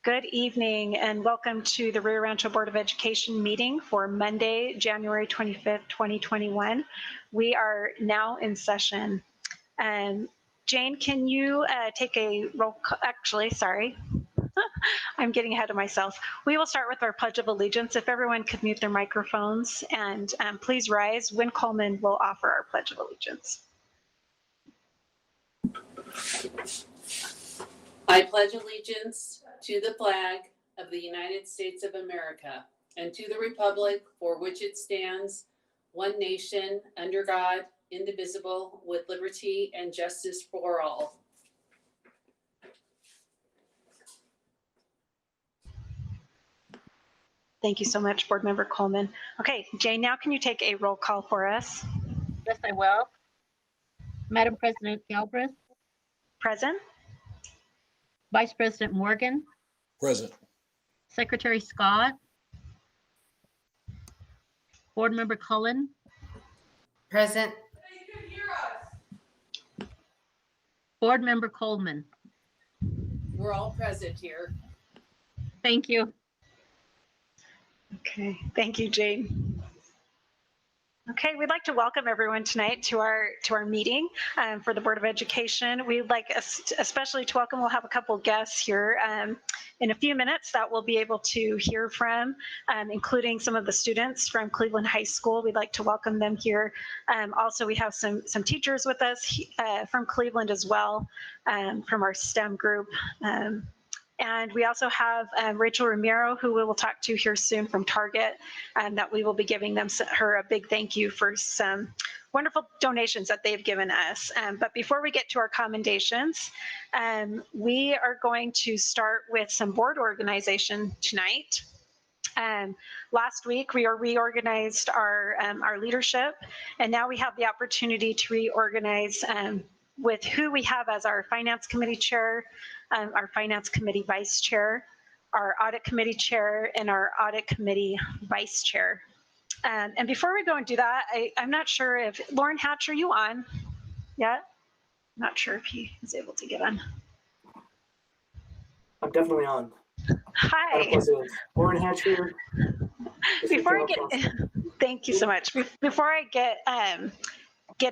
Good evening and welcome to the Rio Rancho Board of Education meeting for Monday, January 25th, 2021. We are now in session. Jane, can you take a roll call? Actually, sorry, I'm getting ahead of myself. We will start with our Pledge of Allegiance. If everyone could mute their microphones and please rise. Wynn Coleman will offer our Pledge of Allegiance. I pledge allegiance to the flag of the United States of America and to the republic for which it stands, one nation, under God, indivisible, with liberty and justice for all. Thank you so much, Board Member Coleman. Okay, Jane, now can you take a roll call for us? Yes, I will. Madam President Galbraith, Present? Vice President Morgan, Present. Secretary Scott, Board Member Cullen, Present. Board Member Coleman. We're all present here. Thank you. Okay, thank you, Jane. Okay, we'd like to welcome everyone tonight to our meeting for the Board of Education. We'd like especially to welcome, we'll have a couple guests here in a few minutes that we'll be able to hear from, including some of the students from Cleveland High School. We'd like to welcome them here. Also, we have some teachers with us from Cleveland as well, from our STEM group. And we also have Rachel Romero, who we will talk to here soon from Target, that we will be giving her a big thank you for some wonderful donations that they've given us. But before we get to our commendations, we are going to start with some board organization tonight. Last week, we reorganized our leadership, and now we have the opportunity to reorganize with who we have as our Finance Committee Chair, our Finance Committee Vice Chair, our Audit Committee Chair, and our Audit Committee Vice Chair. And before we go and do that, I'm not sure if, Lauren Hatch, are you on yet? I'm not sure if he is able to get on. I'm definitely on. Hi. Lauren Hatch here. Before I get, thank you so much. Before I get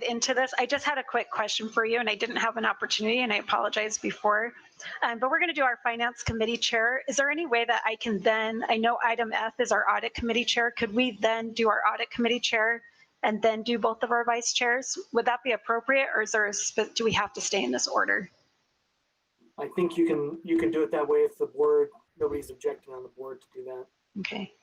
into this, I just had a quick question for you, and I didn't have an opportunity, and I apologize before, but we're going to do our Finance Committee Chair. Is there any way that I can then, I know item F is our Audit Committee Chair, could we then do our Audit Committee Chair and then do both of our Vice Chairs? Would that be appropriate, or is there do we have to stay in this order? I think you can do it that way if the board, nobody's objecting on the board to do that. Okay.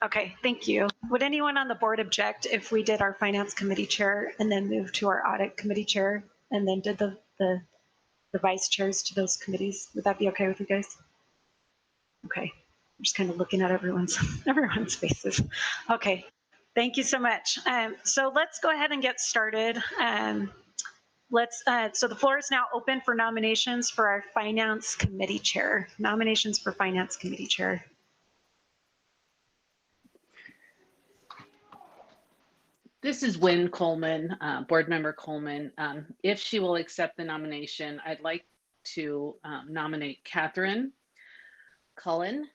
Okay, thank you. Would anyone on the board object if we did our Finance Committee Chair and then moved to our Audit Committee Chair and then did the Vice Chairs to those committees? Would that be okay with you guys? Okay, I'm just kind of looking at everyone's faces. Okay, thank you so much. So let's go ahead and get started. So the floor is now open for nominations for our Finance Committee Chair. Nominations for Finance Committee Chair. This is Wynn Coleman, Board Member Coleman. If she will accept the nomination, I'd like to nominate Catherine Cullen.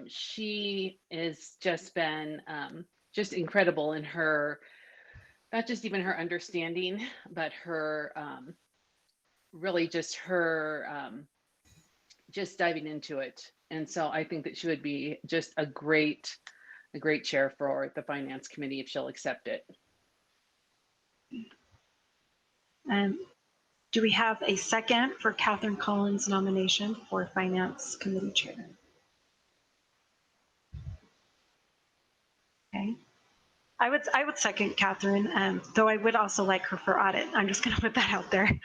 She has just been just incredible in her, not just even her understanding, but her really just her just diving into it. And so I think that she would be just a great chair for the Finance Committee if she'll accept it. Do we have a second for Catherine Collins' nomination for Finance Committee Chair? Okay. I would second Catherine, though I would also like her for audit. I'm just going to put that out there.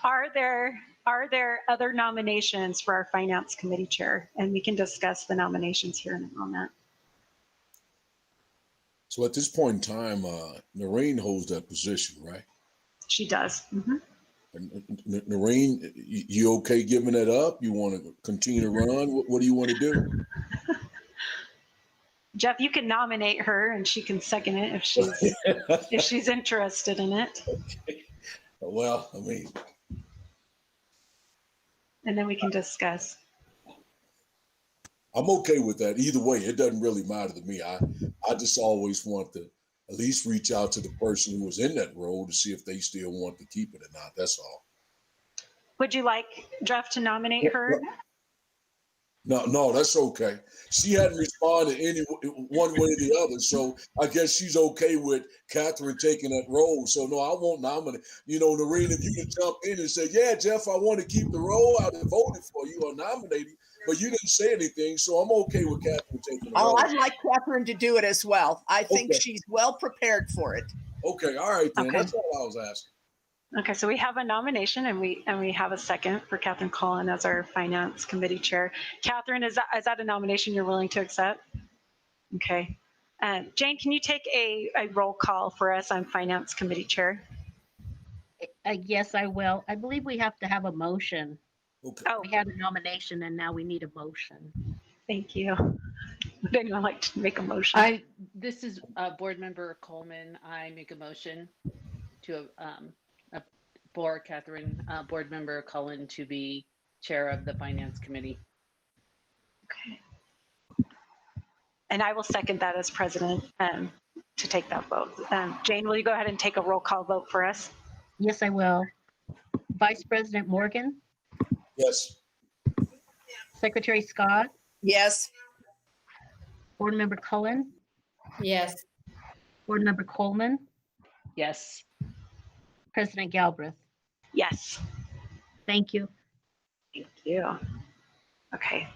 Are there other nominations for our Finance Committee Chair? And we can discuss the nominations here in a moment. So at this point in time, Noreen holds that position, right? She does. Mm-hmm. And Noreen, you okay giving that up? You want to continue to run? What do you want to do? Jeff, you can nominate her and she can second it if she's interested in it. Okay. Well, I mean, and then we can discuss. I'm okay with that. Either way, it doesn't really matter to me. I just always want to at least reach out to the person who was in that role to see if they still want to keep it or not. That's all. Would you like Jeff to nominate her? No, that's okay. She hadn't responded any one way or the other, so I guess she's okay with Catherine taking that role. So no, I won't nominate. Noreen, if you can jump in and say, "Yeah, Jeff, I want to keep the role," I'd have voted for you or nominated. But you didn't say anything, so I'm okay with Catherine taking the role. I'd like Catherine to do it as well. I think Okay. she's well prepared for it. Okay, all right then. Okay. That's all I was asking. Okay, so we have a nomination and we have a second for Catherine Cullen as our Finance Committee Chair. Catherine, is that a nomination you're willing to accept? Okay. Jane, can you take a roll call for us on Finance Committee Chair? Yes, I will. I believe we have to have a motion. Okay. Oh, We had a nomination and now we need a motion. thank you. Would anyone like to make a motion? This is Board Member Coleman. I make a motion to for Catherine, Board Member Cullen to be Chair of the Finance Committee. Okay. And I will second that as president to take that vote. Jane, will you go ahead and take a roll call vote for us? Yes, I will. Vice President Morgan, Yes. Secretary Scott, Yes. Board Member Cullen, Yes. Board Member Coleman, Yes. President Galbraith. Yes. Thank you. Thank you. Okay.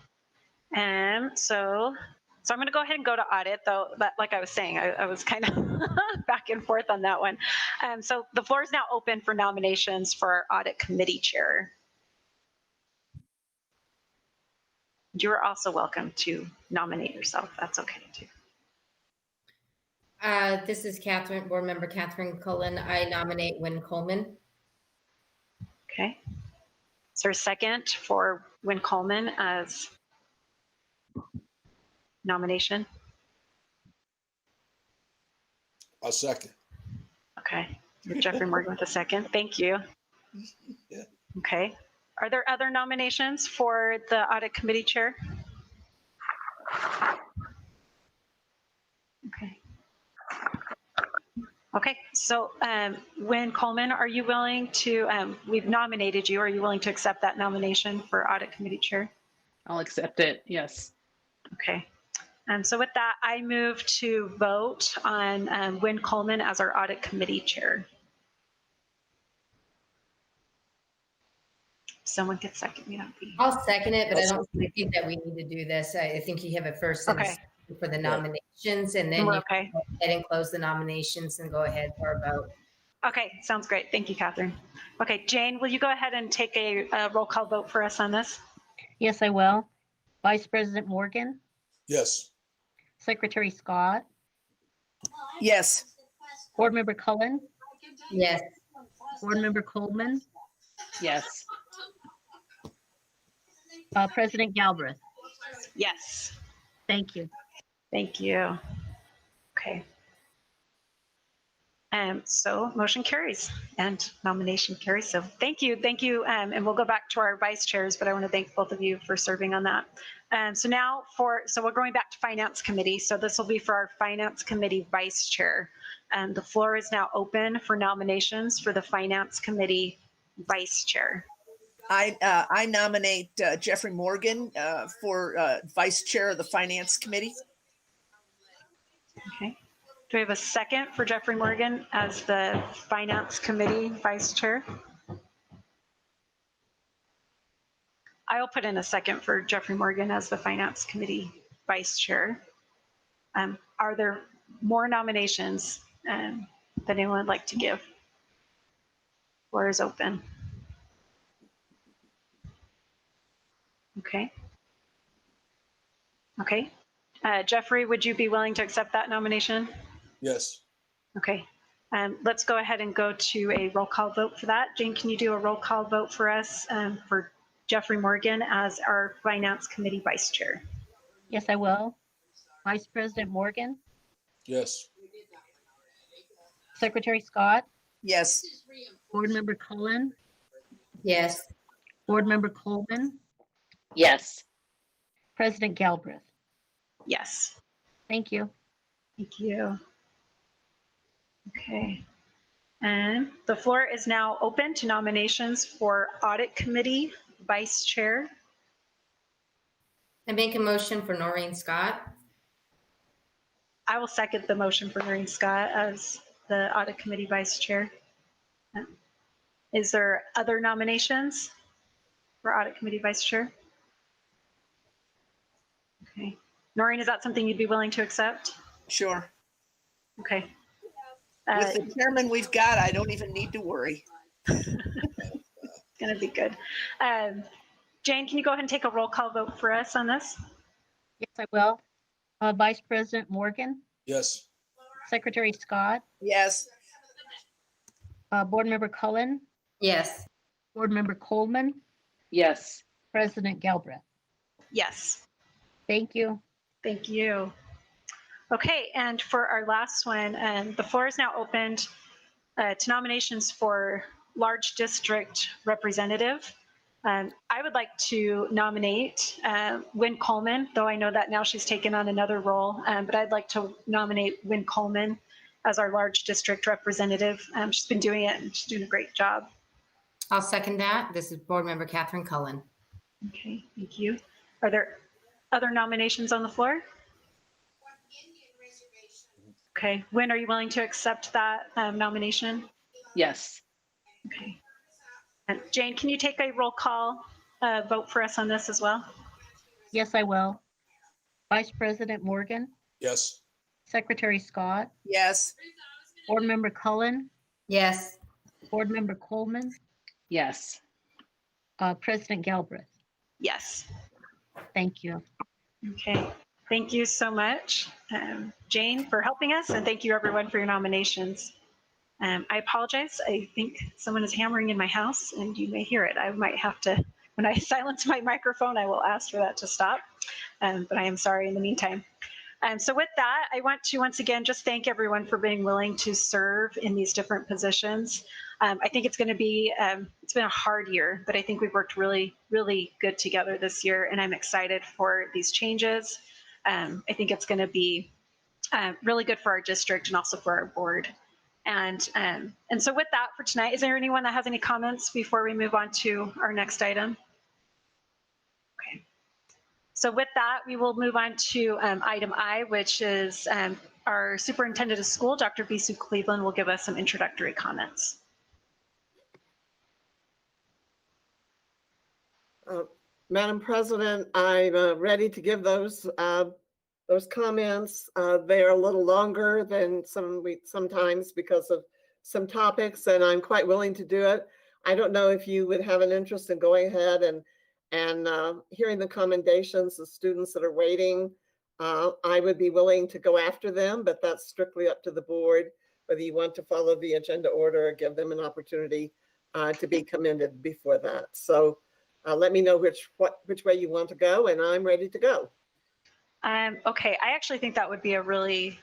So I'm going to go ahead and go to audit, though. But like I was saying, I was kind of back and forth on that one. So the floor is now open for nominations for our audit committee chair. You're also welcome to nominate yourself. That's okay too. This is Catherine, Board Member Catherine Cullen. I nominate Wynn Coleman. Okay. Is there a second for Wynn Coleman as nomination? A second. Okay. Jeffrey Morgan with a second. Thank you. Yeah. Okay. Are there other nominations for the audit committee chair? Okay. Okay, so Wynn Coleman, are you willing to, we've nominated you, are you willing to accept that nomination for audit committee chair? I'll accept it. Yes. Okay. So with that, I move to vote on Wynn Coleman as our audit committee chair. Someone could second me. I'll second it, but I don't think that we need to do this. I think you have a first and a Okay. second for the nominations, and then We're you okay. can go ahead and close the nominations and go ahead for a vote. Okay, sounds great. Thank you, Catherine. Okay, Jane, will you go ahead and take a roll call vote for us on this? Yes, I will. Vice President Morgan, Yes. Secretary Scott, Yes. Board Member Cullen, Yes. Board Member Coleman, Yes. President Galbraith. Yes. Thank you. Thank you. Okay. So motion carries and nomination carries. So thank you. And we'll go back to our vice chairs, but I want to thank both of you for serving on that. So now so we're going back to finance committee. So this will be for our finance committee vice chair. The floor is now open for nominations for the finance committee vice chair. I nominate Jeffrey Morgan for vice chair of the finance committee. Okay. Do we have a second for Jeffrey Morgan as the finance committee vice chair? I'll put in a second for Jeffrey Morgan as the finance committee vice chair. Are there more nominations that anyone would like to give? Floor is open. Okay. Okay. Jeffrey, would you be willing to accept that nomination? Yes. Okay. Let's go ahead and go to a roll call vote for that. Jane, can you do a roll call vote for us for Jeffrey Morgan as our finance committee vice chair? Yes, I will. Vice President Morgan, Yes. Secretary Scott, Yes. Board Member Cullen, Yes. Board Member Coleman, Yes. President Galbraith. Yes. Thank you. Thank you. Okay. And the floor is now open to nominations for Audit Committee Vice Chair. I make a motion for Noreen Scott. I will second the motion for Noreen Scott as the Audit Committee Vice Chair. Is there other nominations for Audit Committee Vice Chair? Okay. Noreen, is that something you'd be willing to accept? Sure. Okay. With the chairman we've got, I don't even need to worry. It's going to be good. Jane, can you go ahead and take a roll call vote for us on this? Yes, I will. Vice President Morgan, Yes. Secretary Scott, Yes. Board Member Cullen, Yes. Board Member Coleman, Yes. President Galbraith. Yes. Thank you. Thank you. Okay, and for our last one, the floor is now opened to nominations for large district representative. I would like to nominate Wynn Coleman, though I know that now she's taken on another role, but I'd like to nominate Wynn Coleman as our large district representative. She's been doing it and she's doing a great job. I'll second that. This is Board Member Catherine Cullen. Okay, thank you. Are there other nominations on the floor? Okay, Wynn, are you willing to accept that nomination? Yes. Okay. And Jane, can you take a roll call vote for us on this as well? Yes, I will. Vice President Morgan, Yes. Secretary Scott, Yes. Board Member Cullen, Yes. Board Member Coleman, Yes. President Galbraith. Yes. Thank you. Okay. Thank you so much, Jane, for helping us, and thank you everyone for your nominations. I apologize. I think someone is hammering in my house and you may hear it. I might have to, when I silence my microphone, I will ask for that to stop. But I am sorry in the meantime. So with that, I want to once again just thank everyone for being willing to serve in these different positions. I think it's going to be, it's been a hard year, but I think we've worked really, really good together this year, and I'm excited for these changes. I think it's going to be really good for our district and also for our board. And so with that for tonight, is there anyone that has any comments before we move on to our next item? Okay. So with that, we will move on to item I, which is our superintendent of school, Dr. Bisu Cleveland, will give us some introductory comments. Madam President, I'm ready to give those comments. They're a little longer than sometimes because of some topics, and I'm quite willing to do it. I don't know if you would have an interest in going ahead and hearing the commendations of students that are waiting. I would be willing to go after them, but that's strictly up to the board, whether you want to follow the agenda order or give them an opportunity to be commended before that. So let me know which way you want to go, and I'm ready to go. Okay, I actually think that would be a really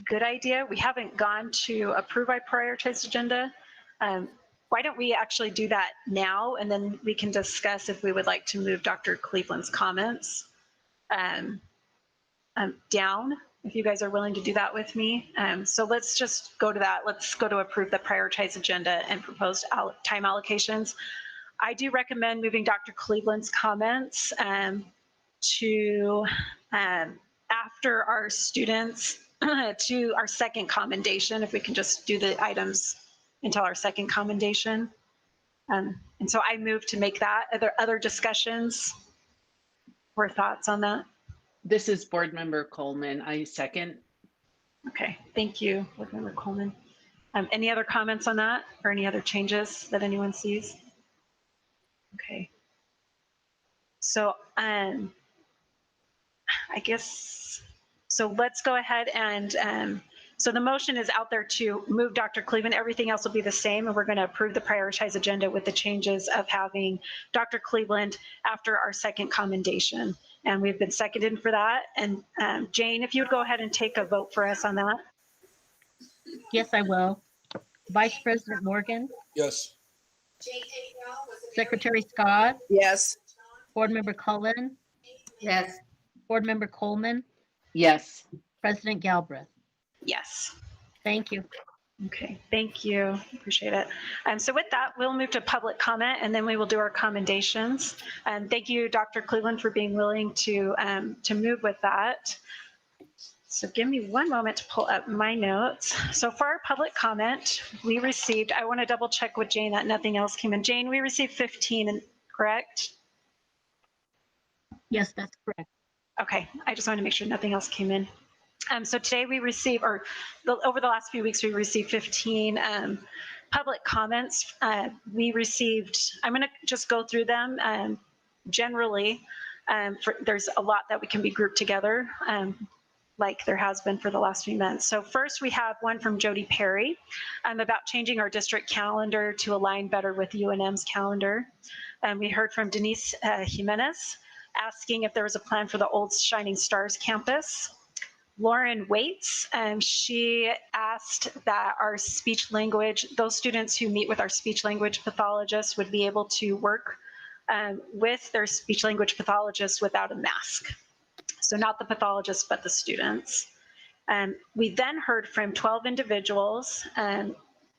good idea. We haven't gone to approve our prioritized agenda. Why don't we actually do that now, and then we can discuss if we would like to move Dr. Cleveland's comments down, if you guys are willing to do that with me. So let's just go to that. Let's go to approve the prioritized agenda and proposed time allocations. I do recommend moving Dr. Cleveland's comments to after our students to our second commendation, if we can just do the items until our second commendation. And so I move to make that. Are there other discussions or thoughts on that? This is Board Member Coleman. I second. Okay, thank you, Board Member Coleman. Any other comments on that or any other changes that anyone sees? Okay. So I guess, so let's go ahead and, so the motion is out there to move Dr. Cleveland. Everything else will be the same, and we're going to approve the prioritized agenda with the changes of having Dr. Cleveland after our second commendation. And we've been seconded for that. And Jane, if you would go ahead and take a vote for us on that. Yes, I will. Vice President Morgan, Yes. Secretary Scott, Yes. Board Member Cullen, Yes. Board Member Coleman, Yes. President Galbraith. Yes. Thank you. Okay, thank you. Appreciate it. So with that, we'll move to public comment, and then we will do our commendations. Thank you, Dr. Cleveland, for being willing to move with that. So give me one moment to pull up my notes. So for our public comment, we received, I want to double check with Jane that nothing else came in. Jane, we received 15, correct? Yes, that's correct. Okay, I just wanted to make sure nothing else came in. So today we received, over the last few weeks, we received 15 public comments. We received, I'm going to just go through them generally. There's a lot that we can be grouped together, like there has been for the last few months. So first we have one from Jody Perry about changing our district calendar to align better with UNM's calendar. We heard from Denise Jimenez asking if there was a plan for the Old Shining Stars campus. Lauren Waits, she asked that our speech language, those students who meet with our speech language pathologist would be able to work with their speech language pathologist without a mask. So not the pathologist, but the students. We then heard from 12 individuals,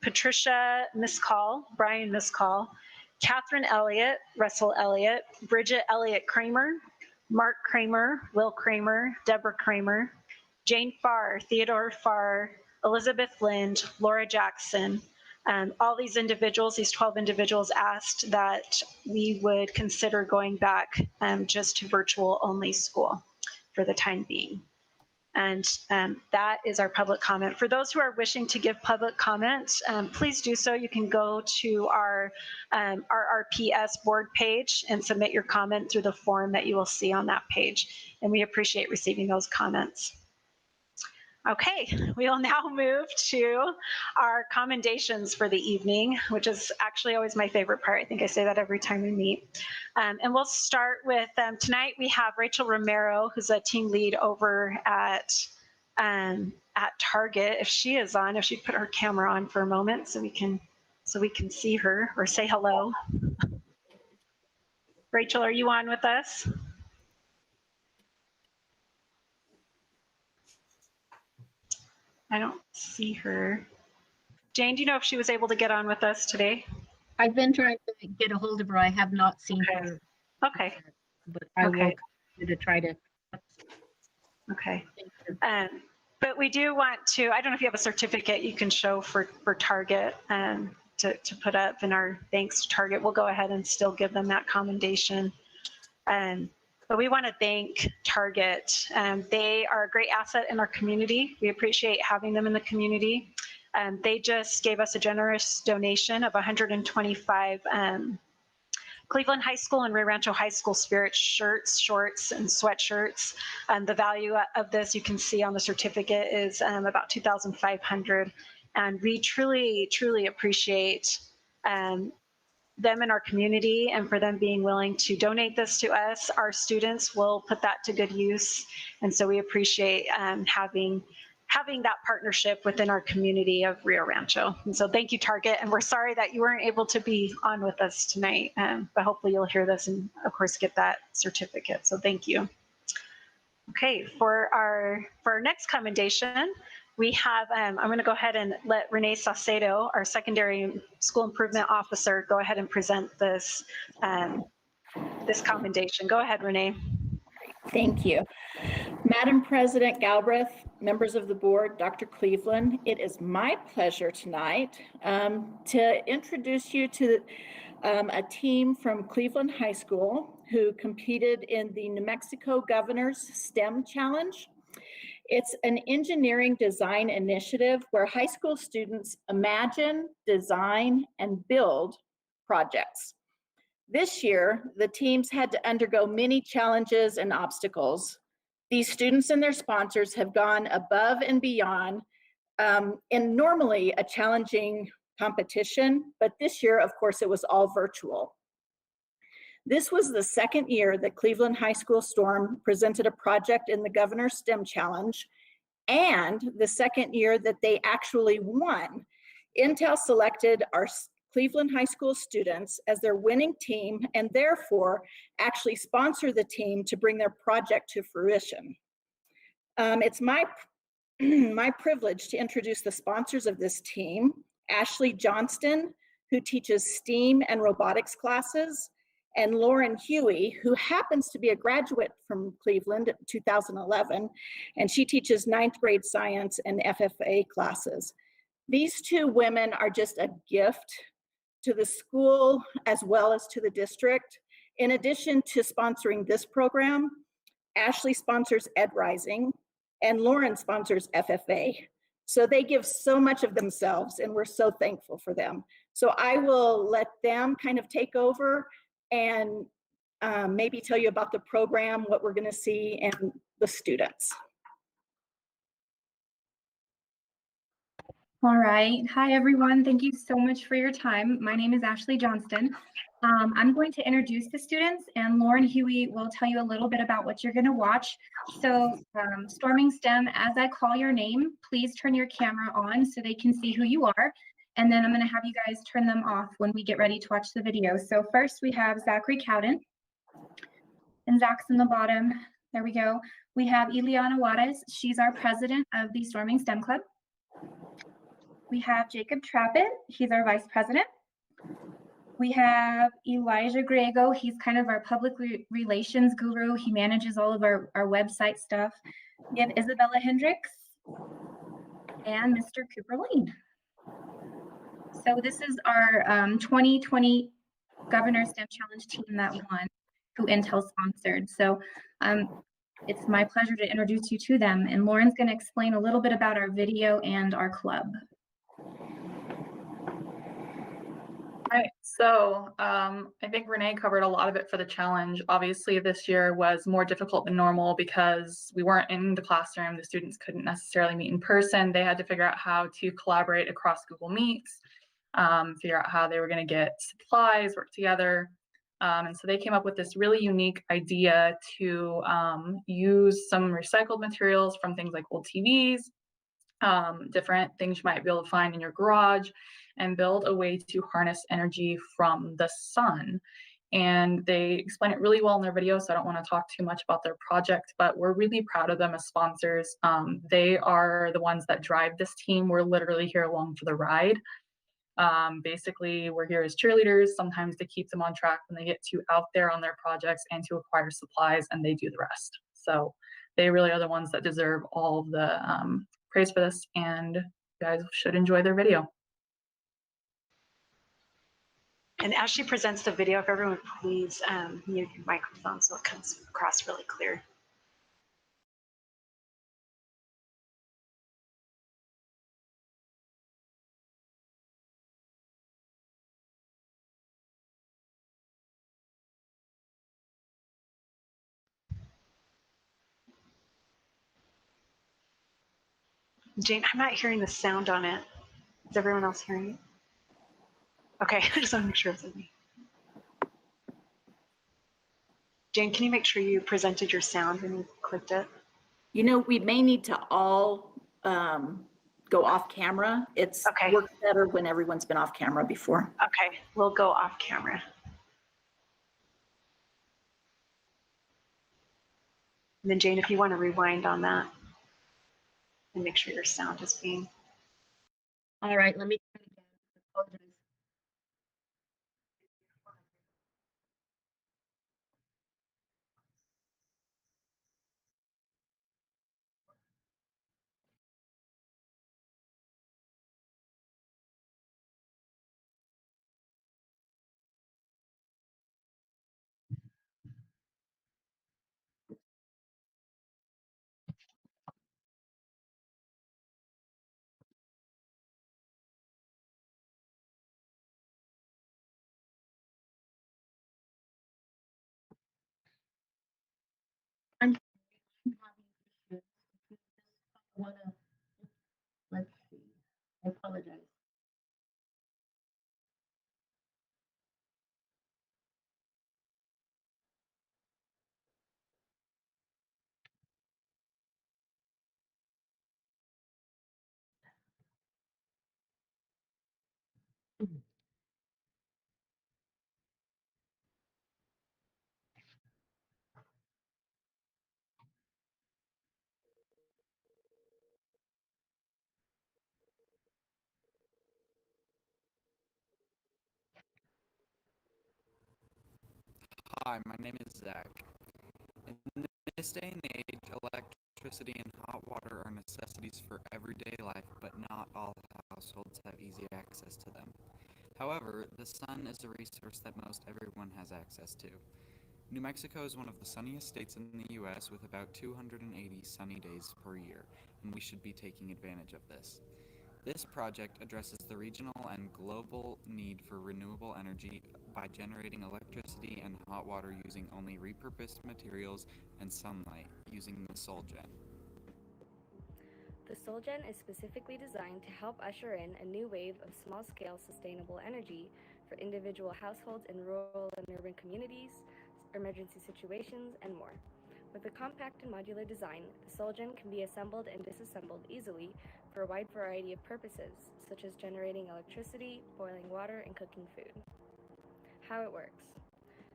Patricia Miscall, Brian Miscall, Catherine Elliott, Russell Elliott, Bridget Elliott Kramer, Mark Kramer, Will Kramer, Deborah Kramer, Jane Farr, Theodore Farr, Elizabeth Lind, Laura Jackson. All these individuals, these 12 individuals, asked that we would consider going back just to virtual only school for the time being. And that is our public comment. For those who are wishing to give public comment, please do so. You can go to our RRPS board page and submit your comment through the form that you will see on that page. And we appreciate receiving those comments. Okay, we will now move to our commendations for the evening, which is actually always my favorite part. I think I say that every time we meet. And we'll start with, tonight we have Rachel Romero, who's a team lead over at Target. If she is on, if she'd put her camera on for a moment so we can see her or say hello. Rachel, are you on with us? I don't see her. Jane, do you know if she was able to get on with us today? I've been trying to get a hold of her. I have not seen her. Okay. But I will continue to try to. Okay. But we do want to, I don't know if you have a certificate you can show for Target to put up in our thanks to Target. We'll go ahead and still give them that commendation. But we want to thank Target. They are a great asset in our community. We appreciate having them in the community. They just gave us a generous donation of 125 Cleveland High School and Rancho High School Spirit shirts, shorts, and sweatshirts. The value of this, you can see on the certificate, is about $2,500. And we truly, truly appreciate them in our community and for them being willing to donate this to us. Our students will put that to good use. And so we appreciate having that partnership within our community of Rio Rancho. And so thank you, Target. And we're sorry that you weren't able to be on with us tonight, but hopefully you'll hear this and of course get that certificate. So thank you. Okay, for our next commendation, we have, I'm going to go ahead and let Renee Saucedo, our secondary school improvement officer, go ahead and present this, this commendation. Go ahead, Renee. Thank you. Madam President Galbraith, members of the board, Dr. Cleveland, it is my pleasure tonight to introduce you to a team from Cleveland High School who competed in the New Mexico Governor's STEM Challenge. It's an engineering design initiative where high school students imagine, design, and build projects. This year, the teams had to undergo many challenges and obstacles. These students and their sponsors have gone above and beyond in normally a challenging competition, but this year, of course, it was all virtual. This was the second year that Cleveland High School Storm presented a project in the Governor's STEM Challenge, and the second year that they actually won. Intel selected our Cleveland High School students as their winning team and therefore actually sponsor the team to bring their project to fruition. It's my privilege to introduce the sponsors of this team: Ashley Johnston, who teaches STEAM and robotics classes, and Lauren Huey, who happens to be a graduate from Cleveland in 2011, and she teaches 9th grade science and FFA classes. These two women are just a gift to the school as well as to the district. In addition to sponsoring this program, Ashley sponsors Ed Rising and Lauren sponsors FFA. So they give so much of themselves and we're so thankful for them. So I will let them kind of take over and maybe tell you about the program, what we're going to see, and the students. All right. Hi, everyone. Thank you so much for your time. My name is Ashley Johnston. I'm going to introduce the students, and Lauren Huey will tell you a little bit about what you're going to watch. So Storming STEM, as I call your name, please turn your camera on so they can see who you are. And then I'm going to have you guys turn them off when we get ready to watch the video. So first we have Zachary Cowden, and Zach's in the bottom. There we go. We have Ileana Juarez. She's our president of the Storming STEM Club. We have Jacob Trappett. He's our vice president. We have Elijah Griego. He's kind of our public relations guru. He manages all of our website stuff. We have Isabella Hendricks and Mr. Cooper Lane. So this is our 2020 Governor STEM Challenge team that won, who Intel sponsored. So it's my pleasure to introduce you to them. And Lauren's going to explain a little bit about our video and our club. All right, so I think Renee covered a lot of it for the challenge. Obviously, this year was more difficult than normal because we weren't in the classroom. The students couldn't necessarily meet in person. They had to figure out how to collaborate across Google Meets, figure out how they were going to get supplies, work together. And so they came up with this really unique idea to use some recycled materials from things like old TVs, different things you might be able to find in your garage, and build a way to harness energy from the sun. And they explain it really well in their video, so I don't want to talk too much about their project, but we're really proud of them as sponsors. They are the ones that drive this team. We're literally here along for the ride. Basically, we're here as cheerleaders, sometimes to keep them on track when they get out there on their projects and to acquire supplies, and they do the rest. So they really are the ones that deserve all of the praise for this, and you guys should enjoy their video. And as she presents the video, if everyone please mute your microphone so it comes across really clear. Jane, I'm not hearing the sound on it. Is everyone else hearing it? Okay, I just want to make sure it's with me. Jane, can you make sure you presented your sound when you clicked it? You know, we may need to all go off camera. It's okay. Works better when everyone's been off camera before. Okay, we'll go off camera. And then Jane, if you want to rewind on that and make sure your sound is being. All right, let me try again. Apologize. I'm having issues. If you just want to, let's see. I apologize. Hi, my name is Zach. In this day and age, electricity and hot water are necessities for everyday life, but not all households have easy access to them. However, the sun is a resource that most everyone has access to. New Mexico is one of the sunniest states in the U.S. with about 280 sunny days per year, and we should be taking advantage of this. This project addresses the regional and global need for renewable energy by generating electricity and hot water using only repurposed materials and sunlight using the SolGen. The SolGen is specifically designed to help usher in a new wave of small-scale sustainable energy for individual households in rural and urban communities, emergency situations, and more. With a compact and modular design, the SolGen can be assembled and disassembled easily for a wide variety of purposes, such as generating electricity, boiling water, and cooking food. How it works.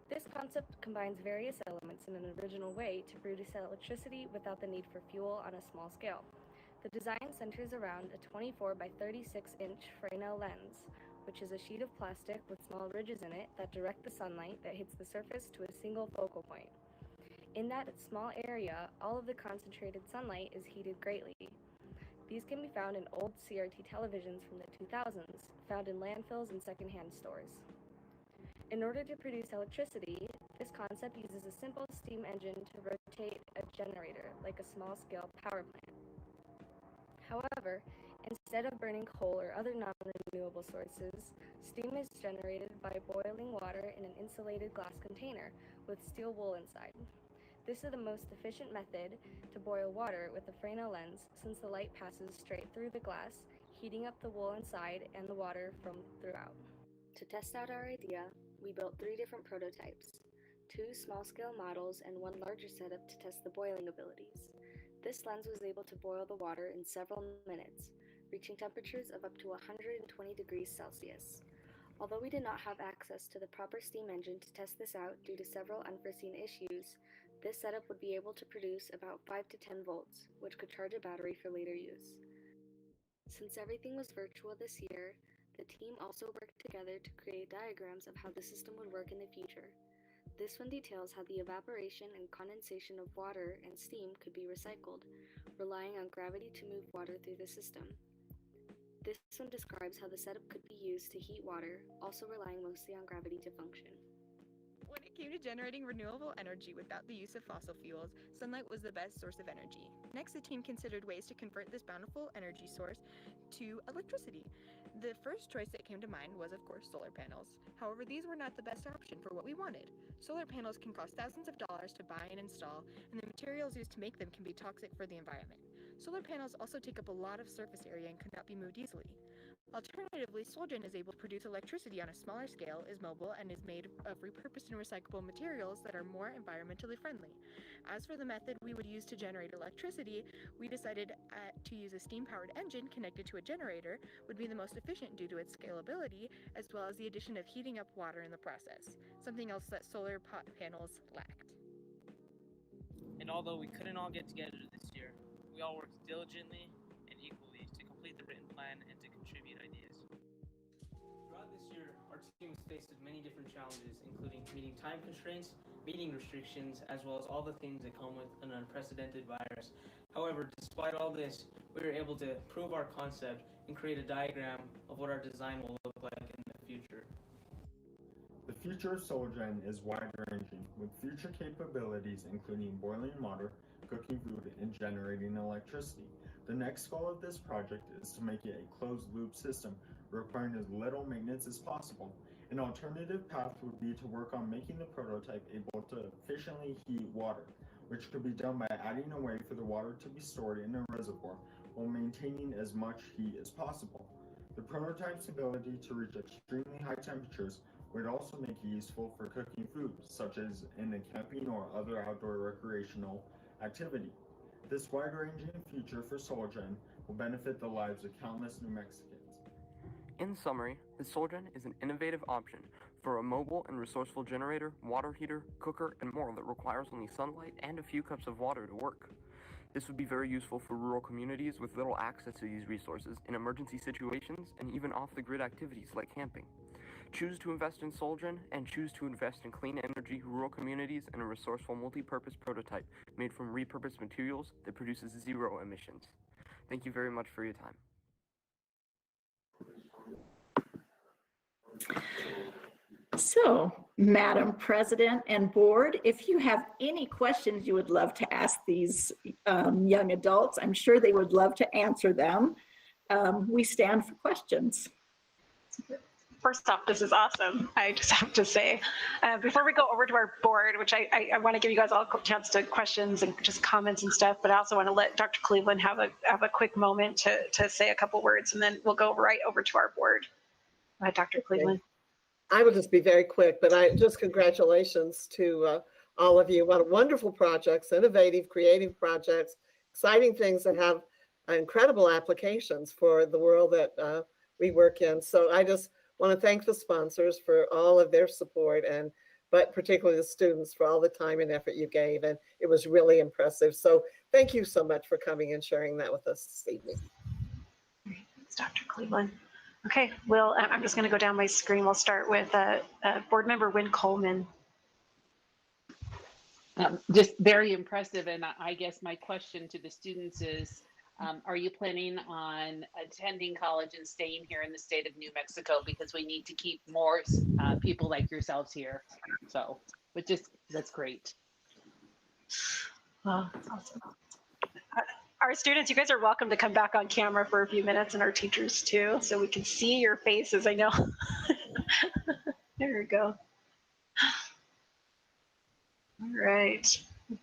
This concept combines various elements in an original way to produce electricity without the need for fuel on a small scale. The design centers around a 24 by 36 inch Fresnel lens, which is a sheet of plastic with small ridges in it that direct the sunlight that hits the surface to a single focal point. In that small area, all of the concentrated sunlight is heated greatly. These can be found in old CRT televisions from the 2000s, found in landfills and secondhand stores. In order to produce electricity, this concept uses a simple steam engine to rotate a generator, like a small-scale power plant. However, instead of burning coal or other non-renewable sources, steam is generated by boiling water in an insulated glass container with steel wool inside. This is the most efficient method to boil water with a Fresnel lens, since the light passes straight through the glass, heating up the wool inside and the water from throughout. To test out our idea, we built 3 different prototypes, 2 small-scale models and 1 larger setup to test the boiling abilities. This lens was able to boil the water in several minutes, reaching temperatures of up to 120 degrees Celsius. Although we did not have access to the proper steam engine to test this out due to several unforeseen issues, this setup would be able to produce about 5 to 10 volts, which could charge a battery for later use. Since everything was virtual this year, the team also worked together to create diagrams of how the system would work in the future. This one details how the evaporation and condensation of water and steam could be recycled, relying on gravity to move water through the system. This one describes how the setup could be used to heat water, also relying mostly on gravity to function. When it came to generating renewable energy without the use of fossil fuels, sunlight was the best source of energy. Next, the team considered ways to convert this bountiful energy source to electricity. The first choice that came to mind was, of course, solar panels. However, these were not the best option for what we wanted. Solar panels can cost thousands of dollars to buy and install, and the materials used to make them can be toxic for the environment. Solar panels also take up a lot of surface area and could not be moved easily. Alternatively, SolGen is able to produce electricity on a smaller scale, is mobile, and is made of repurposed and recyclable materials that are more environmentally friendly. As for the method we would use to generate electricity, we decided to use a steam-powered engine connected to a generator would be the most efficient due to its scalability, as well as the addition of heating up water in the process, something else that solar panels lacked. And although we couldn't all get together this year, we all worked diligently and equally to complete the written plan and to contribute ideas. Throughout this year, our team was faced with many different challenges, including meeting time constraints, meeting restrictions, as well as all the things that come with an unprecedented virus. However, despite all this, we were able to prove our concept and create a diagram of what our design will look like in the future. The future of SolGen is wide-ranging, with future capabilities including boiling water, cooking food, and generating electricity. The next goal of this project is to make it a closed-loop system, requiring as little maintenance as possible. An alternative path would be to work on making the prototype able to efficiently heat water, which could be done by adding a way for the water to be stored in a reservoir while maintaining as much heat as possible. The prototype's ability to reach extremely high temperatures would also make it useful for cooking food, such as in a camping or other outdoor recreational activity. This wide-ranging future for SolGen will benefit the lives of countless New Mexicans. In summary, the SolGen is an innovative option for a mobile and resourceful generator, water heater, cooker, and more that requires only sunlight and a few cups of water to work. This would be very useful for rural communities with little access to these resources in emergency situations and even off-the-grid activities like camping. Choose to invest in Solgen and choose to invest in clean energy, rural communities, and a resourceful multi-purpose prototype made from repurposed materials that produces 0 emissions. Thank you very much for your time. So, Madam President and Board, if you have any questions you would love to ask these young adults, I'm sure they would love to answer them. We stand for questions. First off, this is awesome. I just have to say, before we go over to our board, which I want to give you guys all a chance to questions and just comments and stuff, but I also want to let Dr. Cleveland have a quick moment to say a couple words, and then we'll go right over to our board. Go ahead, Dr. Cleveland. I will just be very quick, but congratulations to all of you. What wonderful projects, innovative, creative projects, exciting things that have incredible applications for the world that we work in. So I just want to thank the sponsors for all of their support, but particularly the students for all the time and effort you gave. And it was really impressive. So thank you so much for coming and sharing that with us this evening. Thanks, Dr. Cleveland. Okay, well, I'm just going to go down my screen. We'll start with Board Member Wynn Coleman. Just very impressive. And I guess my question to the students is, are you planning on attending college and staying here in the state of New Mexico? Because we need to keep more people like yourselves here. So, that's great. Well, that's awesome. Our students, you guys are welcome to come back on camera for a few minutes, and our teachers too, so we can see your faces. I know. There we go. All right.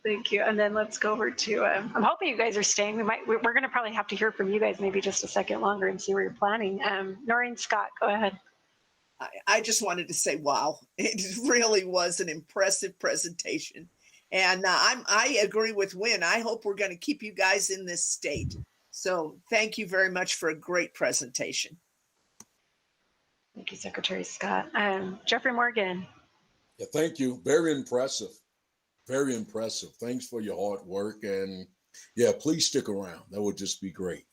Thank you. And then let's go over to, I'm hoping you guys are staying. We're going to probably have to hear from you guys maybe just a second longer and see where you're planning. Noreen Scott, go ahead. I just wanted to say, wow, it really was an impressive presentation. And I agree with Wynn. I hope we're going to keep you guys in this state. So thank you very much for a great presentation. Thank you, Secretary Scott. Jeffrey Morgan. Yeah, thank you. Very impressive. Very impressive. Thanks for your hard work. And yeah, please stick around. That would just be great.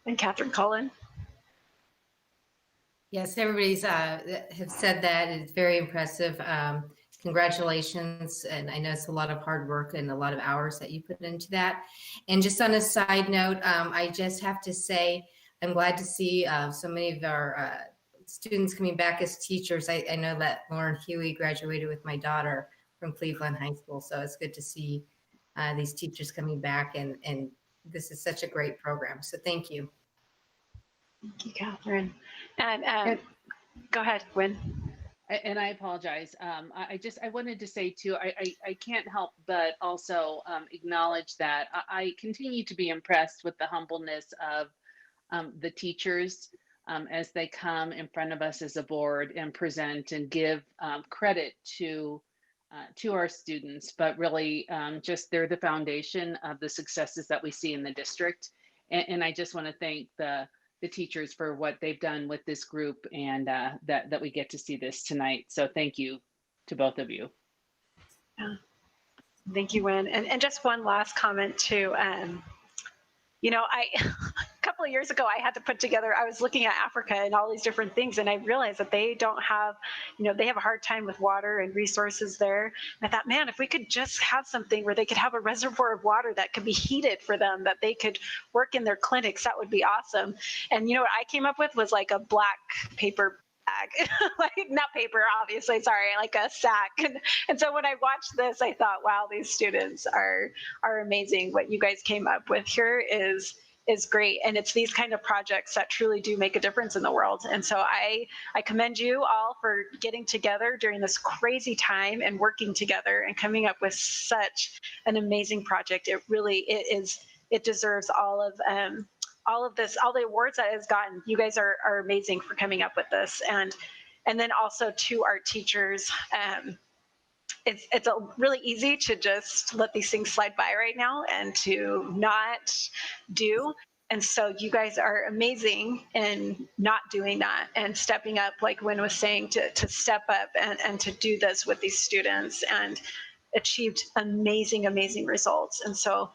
And Catherine Cullen. Yes, everybody's have said that. It's very impressive. Congratulations. And I know it's a lot of hard work and a lot of hours that you put into that. And just on a side note, I just have to say, I'm glad to see so many of our students coming back as teachers. I know that Lauren Huey graduated with my daughter from Cleveland High School. So it's good to see these teachers coming back. And this is such a great program. So thank you. Thank you, Catherine. And go ahead, Wynn. And I apologize. I wanted to say too, I can't help but also acknowledge that I continue to be impressed with the humbleness of the teachers as they come in front of us as a board and present and give credit to our students, but really just they're the foundation of the successes that we see in the district. And I just want to thank the teachers for what they've done with this group and that we get to see this tonight. So thank you to both of you. Yeah. Thank you, Wynn. And just one last comment too. A couple of years ago, I had to put together, I was looking at Africa and all these different things, and I realized that they don't have, they have a hard time with water and resources there. And I thought, man, if we could just have something where they could have a reservoir of water that could be heated for them, that they could work in their clinics, that would be awesome. And what I came up with was like a black paper bag, like not paper, obviously, sorry, like a sack. And so when I watched this, I thought, wow, these students are amazing. What you guys came up with here is great. And it's these kind of projects that truly do make a difference in the world. And so I commend you all for getting together during this crazy time and working together and coming up with such an amazing project. It deserves all of this, all the awards that it's gotten. You guys are amazing for coming up with this. And then also to our teachers, it's really easy to just let these things slide by right now and to not do. And so you guys are amazing in not doing that and stepping up, like Wynn was saying, to step up and to do this with these students and achieved amazing, amazing results. And so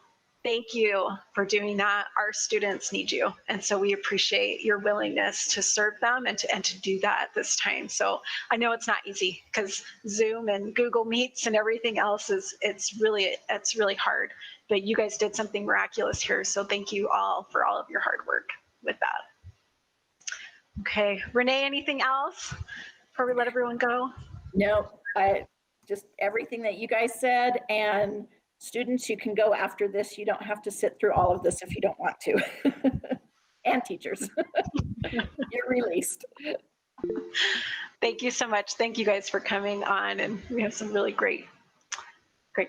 thank you for doing that. Our students need you. And so we appreciate your willingness to serve them and to do that at this time. So I know it's not easy because Zoom and Google Meets and everything else it's really hard. But you guys did something miraculous here. So thank you all for all of your hard work with that. Okay, Renee, anything else before we let everyone go? No, just everything that you guys said, and students, you can go after this. You don't have to sit through all of this if you don't want to. And teachers, you're released. Thank you so much. Thank you guys for coming on, and we have some really great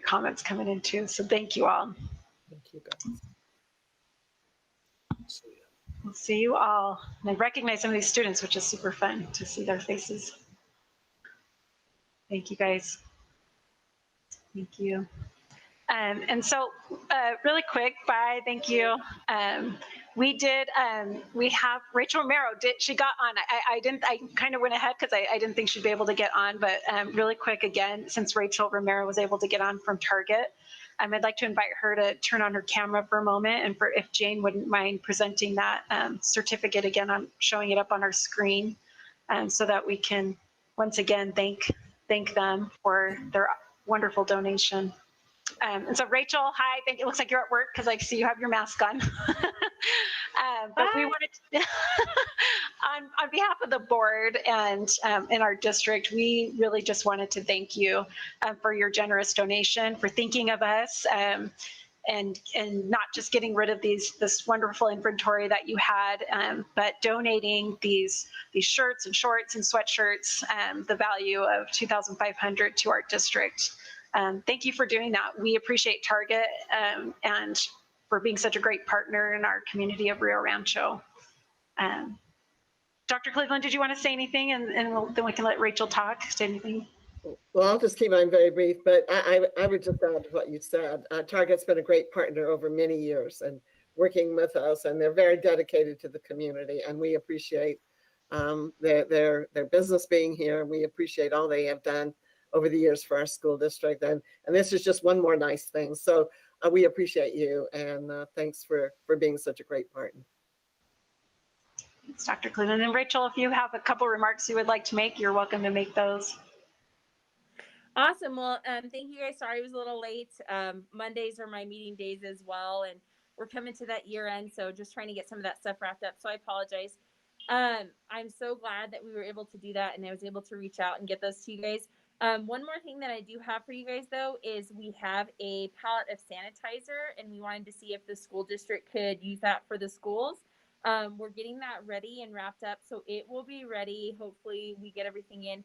comments coming in too. So thank you all. Thank you, guys. We'll see you all. And I recognize some of these students, which is super fun to see their faces. Thank you, guys. Thank you. And so really quick, bye, thank you. We have Rachel Romero, she got on. I kind of went ahead because I didn't think she'd be able to get on, but really quick again, since Rachel Romero was able to get on from Target, I'd like to invite her to turn on her camera for a moment, and if Jane wouldn't mind presenting that certificate again, I'm showing it up on our screen, so that we can once again thank them for their wonderful donation. And so Rachel, hi, it looks like you're at work because I see you have your mask on. But we wanted to, on behalf of the board and in our district, we really just wanted to thank you for your generous donation, for thinking of us, and not just getting rid of this wonderful inventory that you had, but donating these shirts and shorts and sweatshirts, the value of $2,500 to our district. Thank you for doing that. We appreciate Target and for being such a great partner in our community of Rio Rancho. Dr. Cleveland, did you want to say anything? And then we can let Rachel talk. Say anything? Well, I'll just keep mine very brief, but I would just add to what you said. Target's been a great partner over many years and working with us, and they're very dedicated to the community, and we appreciate their business being here. We appreciate all they have done over the years for our school district, and this is just one more nice thing. So we appreciate you, and thanks for being such a great partner. Thanks, Dr. Cleveland. And Rachel, if you have a couple remarks you would like to make, you're welcome to make those. Awesome. Well, thank you guys. Sorry I was a little late. Mondays are my meeting days as well, and we're coming to that year end, so just trying to get some of that stuff wrapped up. So I apologize. I'm so glad that we were able to do that, and I was able to reach out and get those to you guys. One more thing that I do have for you guys, though, is we have a pallet of sanitizer, and we wanted to see if the school district could use that for the schools. We're getting that ready and wrapped up, so it will be ready. Hopefully we get everything in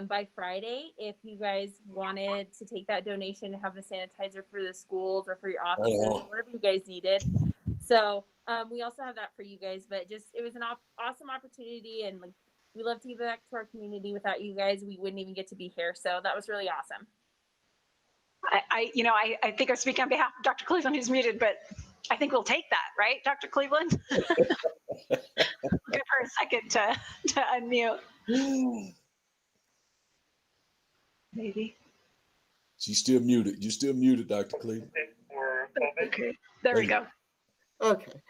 by Friday. If you guys wanted to take that donation and have the sanitizer for the schools or for your offices, whatever you guys needed. So we also have that for you guys, but just it was an awesome opportunity, and like, we love to give back to our community. Without you guys, we wouldn't even get to be here. So that was really awesome. I think I'm speaking on behalf of Dr. Cleveland, who's muted, but I think we'll take that, right, Dr. Cleveland? Give her a second to unmute. Maybe. She's still muted. You're still muted, Dr. Cleveland. Okay, there we go. Okay.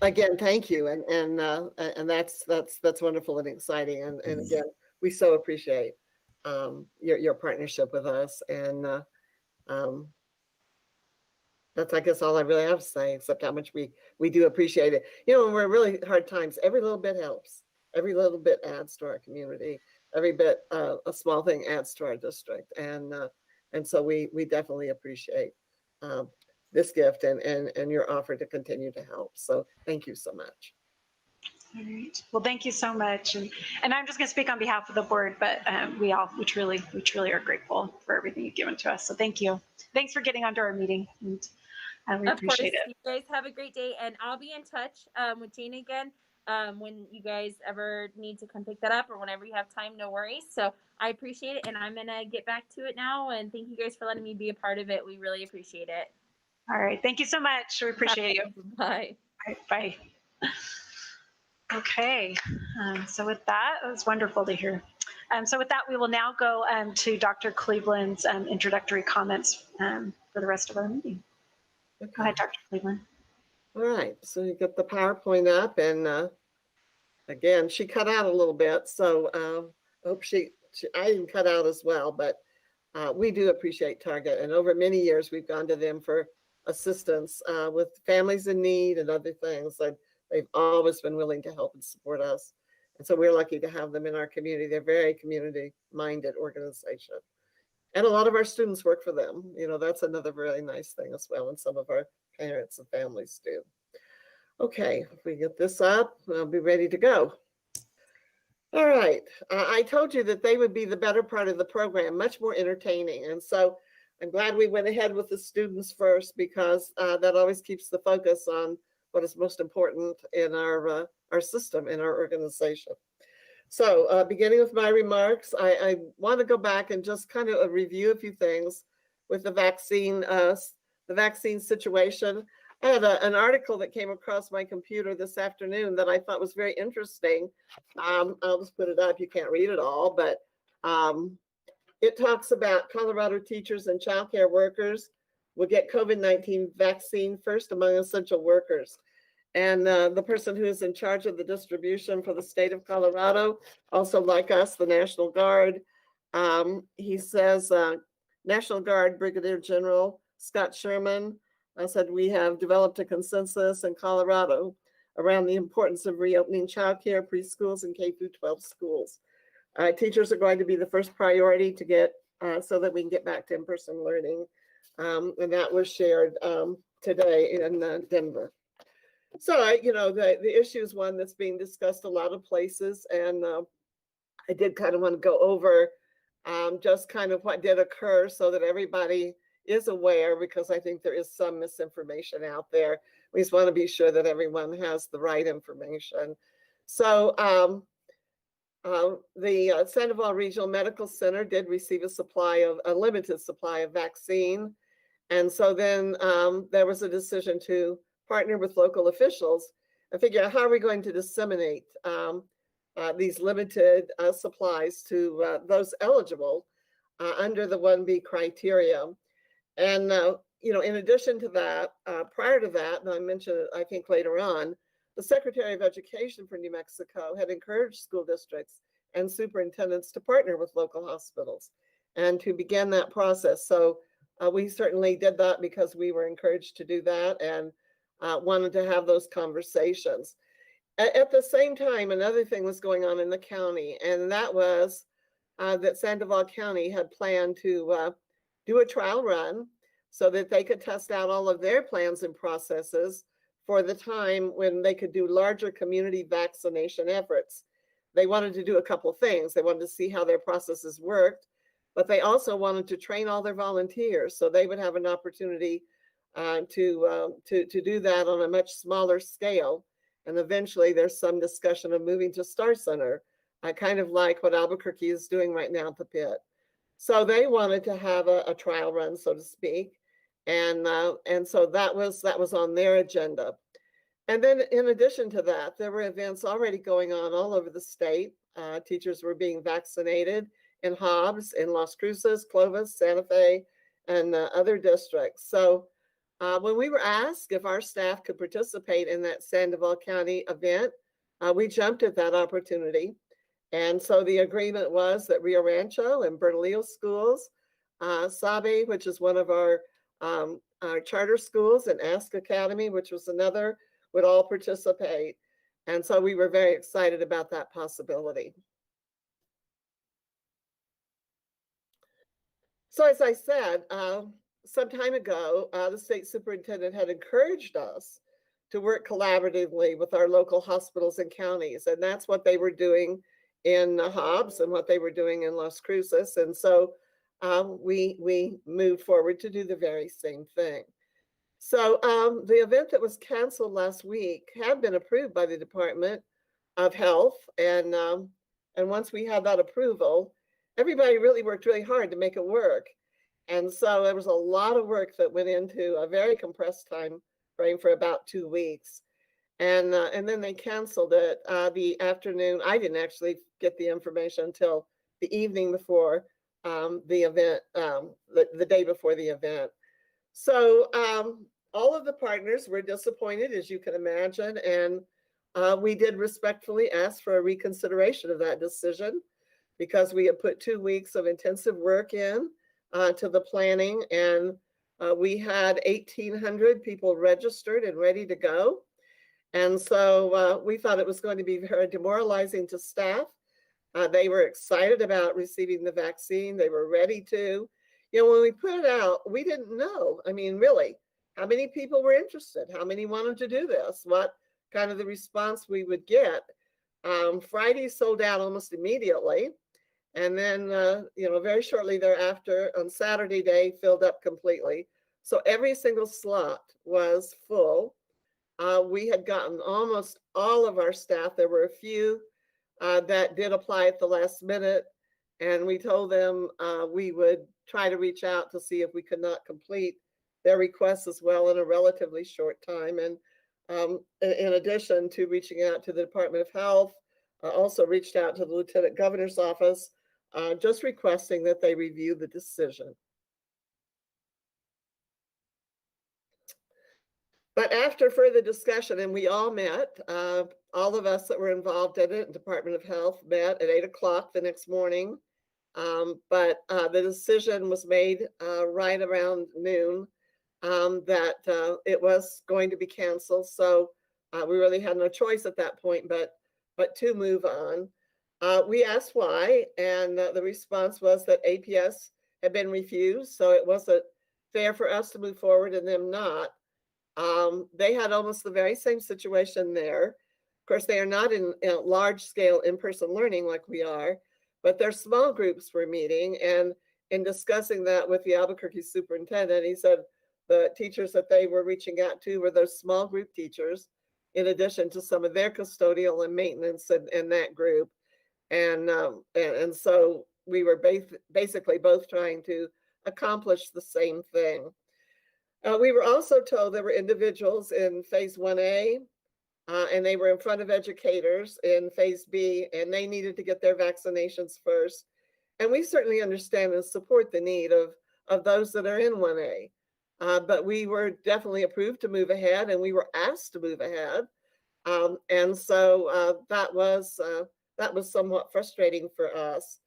Again, thank you, and that's wonderful and exciting, and again, we so appreciate your partnership with us, and that's, I guess, all I really have to say, except how much we do appreciate it. You know, when we're in really hard times, every little bit helps. Every little bit adds to our community. Every bit, a small thing adds to our district, and so we definitely appreciate this gift and your offer to continue to help. So thank you so much. All right. Well, thank you so much. And I'm just going to speak on behalf of the board, but we truly are grateful for everything you've given to us. So thank you. Thanks for getting onto our meeting. And we appreciate it. You guys have a great day, and I'll be in touch with Jane again when you guys ever need to come pick that up, or whenever you have time. No worries. So I appreciate it, and I'm going to get back to it now. And thank you guys for letting me be a part of it. We really appreciate it. All right. Thank you so much. We appreciate you. Bye. All right, bye. Okay. So with that, it was wonderful to hear. So with that, we will now go to Dr. Cleveland's introductory comments for the rest of our meeting. Go ahead, Dr. Cleveland. All right, so you get the PowerPoint up, and again, she cut out a little bit, so I hope I didn't cut out as well, but we do appreciate Target, and over many years, we've gone to them for assistance with families in need and other things, and they've always been willing to help and support us. And so we're lucky to have them in our community. They're a very community-minded organization. And a lot of our students work for them. You know, that's another really nice thing as well, and some of our parents and families do. Okay, if we get this up, I'll be ready to go. All right, I told you that they would be the better part of the program, much more entertaining. And so I'm glad we went ahead with the students first, because that always keeps the focus on what is most important in our system, in our organization. So beginning with my remarks, I want to go back and just kind of review a few things with the vaccine situation. I had an article that came across my computer this afternoon that I thought was very interesting. I'll just put it up. You can't read it all, but it talks about Colorado teachers and childcare workers will get COVID-19 vaccine first among essential workers. And the person who is in charge of the distribution for the state of Colorado, also like us, the National Guard, he says, National Guard Brigadier General Scott Sherman said, we have developed a consensus in Colorado around the importance of reopening childcare, preschools, and K-12 schools. Teachers are going to be the first priority to get so that we can get back to in-person learning. And that was shared today in Denver. So, you know, the issue is one that's being discussed a lot of places. And I did kind of want to go over just kind of what did occur so that everybody is aware, because I think there is some misinformation out there. We just want to be sure that everyone has the right information. So the Sandoval Regional Medical Center did receive a limited supply of vaccine. And so then there was a decision to partner with local officials and figure out how are we going to disseminate these limited supplies to those eligible under the 1B criteria. And, you know, in addition to that, prior to that, and I mentioned it, I think later on, the Secretary of Education for New Mexico had encouraged school districts and superintendents to partner with local hospitals and to begin that process. So we certainly did that because we were encouraged to do that and wanted to have those conversations. At the same time, another thing was going on in the county, and that was that Sandoval County had planned to do a trial run so that they could test out all of their plans and processes for the time when they could do larger community vaccination efforts. They wanted to do a couple of things. They wanted to see how their processes worked, but they also wanted to train all their volunteers so they would have an opportunity to do that on a much smaller scale. And eventually there's some discussion of moving to Star Center, kind of like what Albuquerque is doing right now at the pit. So they wanted to have a trial run, so to speak. And so that was on their agenda. And then in addition to that, there were events already going on all over the state. Teachers were being vaccinated in Hobbs, in Las Cruces, Clovis, Santa Fe, and other districts. So when we were asked if our staff could participate in that Sandoval County event, we jumped at that opportunity. And so the agreement was that Rio Rancho and Bernalillo schools, Sabe, which is one of our charter schools, and Ask Academy, which was another, would all participate. And so we were very excited about that possibility. So as I said, some time ago, the state superintendent had encouraged us to work collaboratively with our local hospitals and counties. And that's what they were doing in Hobbs and what they were doing in Las Cruces. And so we moved forward to do the very same thing. So the event that was canceled last week had been approved by the Department of Health. And once we had that approval, everybody really worked really hard to make it work. And so there was a lot of work that went into a very compressed time frame for about 2 weeks. And then they canceled it the afternoon. I didn't actually get the information until the evening before the event, the day before the event. So all of the partners were disappointed, as you can imagine, and we did respectfully ask for a reconsideration of that decision because we had put 2 weeks of intensive work in to the planning, and we had 1,800 people registered and ready to go. And so we thought it was going to be very demoralizing to staff. They were excited about receiving the vaccine. They were ready to. You know, when we put it out, we didn't know. I mean, really, how many people were interested? How many wanted to do this? What kind of the response we would get? Friday sold out almost immediately. And then, you know, very shortly thereafter, on Saturday day, filled up completely. So every single slot was full. We had gotten almost all of our staff. There were a few that did apply at the last minute, and we told them we would try to reach out to see if we could not complete their requests as well in a relatively short time. And in addition to reaching out to the Department of Health, also reached out to the Lieutenant Governor's office, just requesting that they review the decision. But after further discussion, and we all met, all of us that were involved in it, Department of Health met at 8 o'clock the next morning. But the decision was made right around noon that it was going to be canceled. So we really had no choice at that point, but to move on. We asked why, and the response was that APS had been refused, so it wasn't fair for us to move forward and them not. They had almost the very same situation there. Of course, they are not in large-scale in-person learning like we are, but their small groups were meeting, and in discussing that with the Albuquerque superintendent, he said the teachers that they were reaching out to were those small group teachers, in addition to some of their custodial and maintenance in that group. And so we were basically both trying to accomplish the same thing. We were also told there were individuals in phase 1A, and they were in front of educators in phase B, and they needed to get their vaccinations first. And we certainly understand and support the need of those that are in 1A. But we were definitely approved to move ahead, and we were asked to move ahead. And so that was somewhat frustrating for us.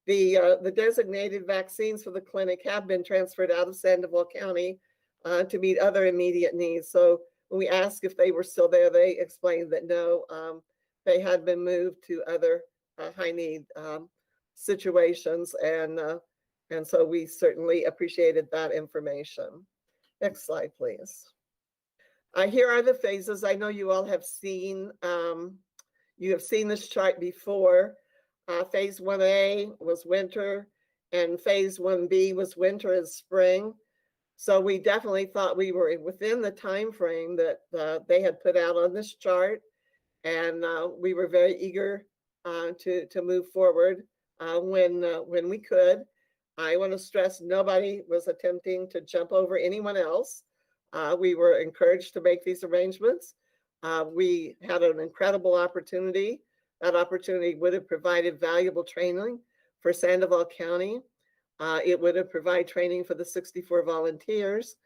The designated vaccines for the clinic have been transferred out of Sandoval County to meet other immediate needs. So when we asked if they were still there, they explained that no, they had been moved to other high need situations. And so we certainly appreciated that information. Next slide, please. Here are the phases. I know you all have seen, you have seen this chart before. Phase 1A was winter, and phase 1B was winter and spring. So we definitely thought we were within the time frame that they had put out on this chart, and we were very eager to move forward when we could. I want to stress nobody was attempting to jump over anyone else. We were encouraged to make these arrangements. We had an incredible opportunity. That opportunity would have provided valuable training for Sandoval County. It would have provided training for the 64 volunteers.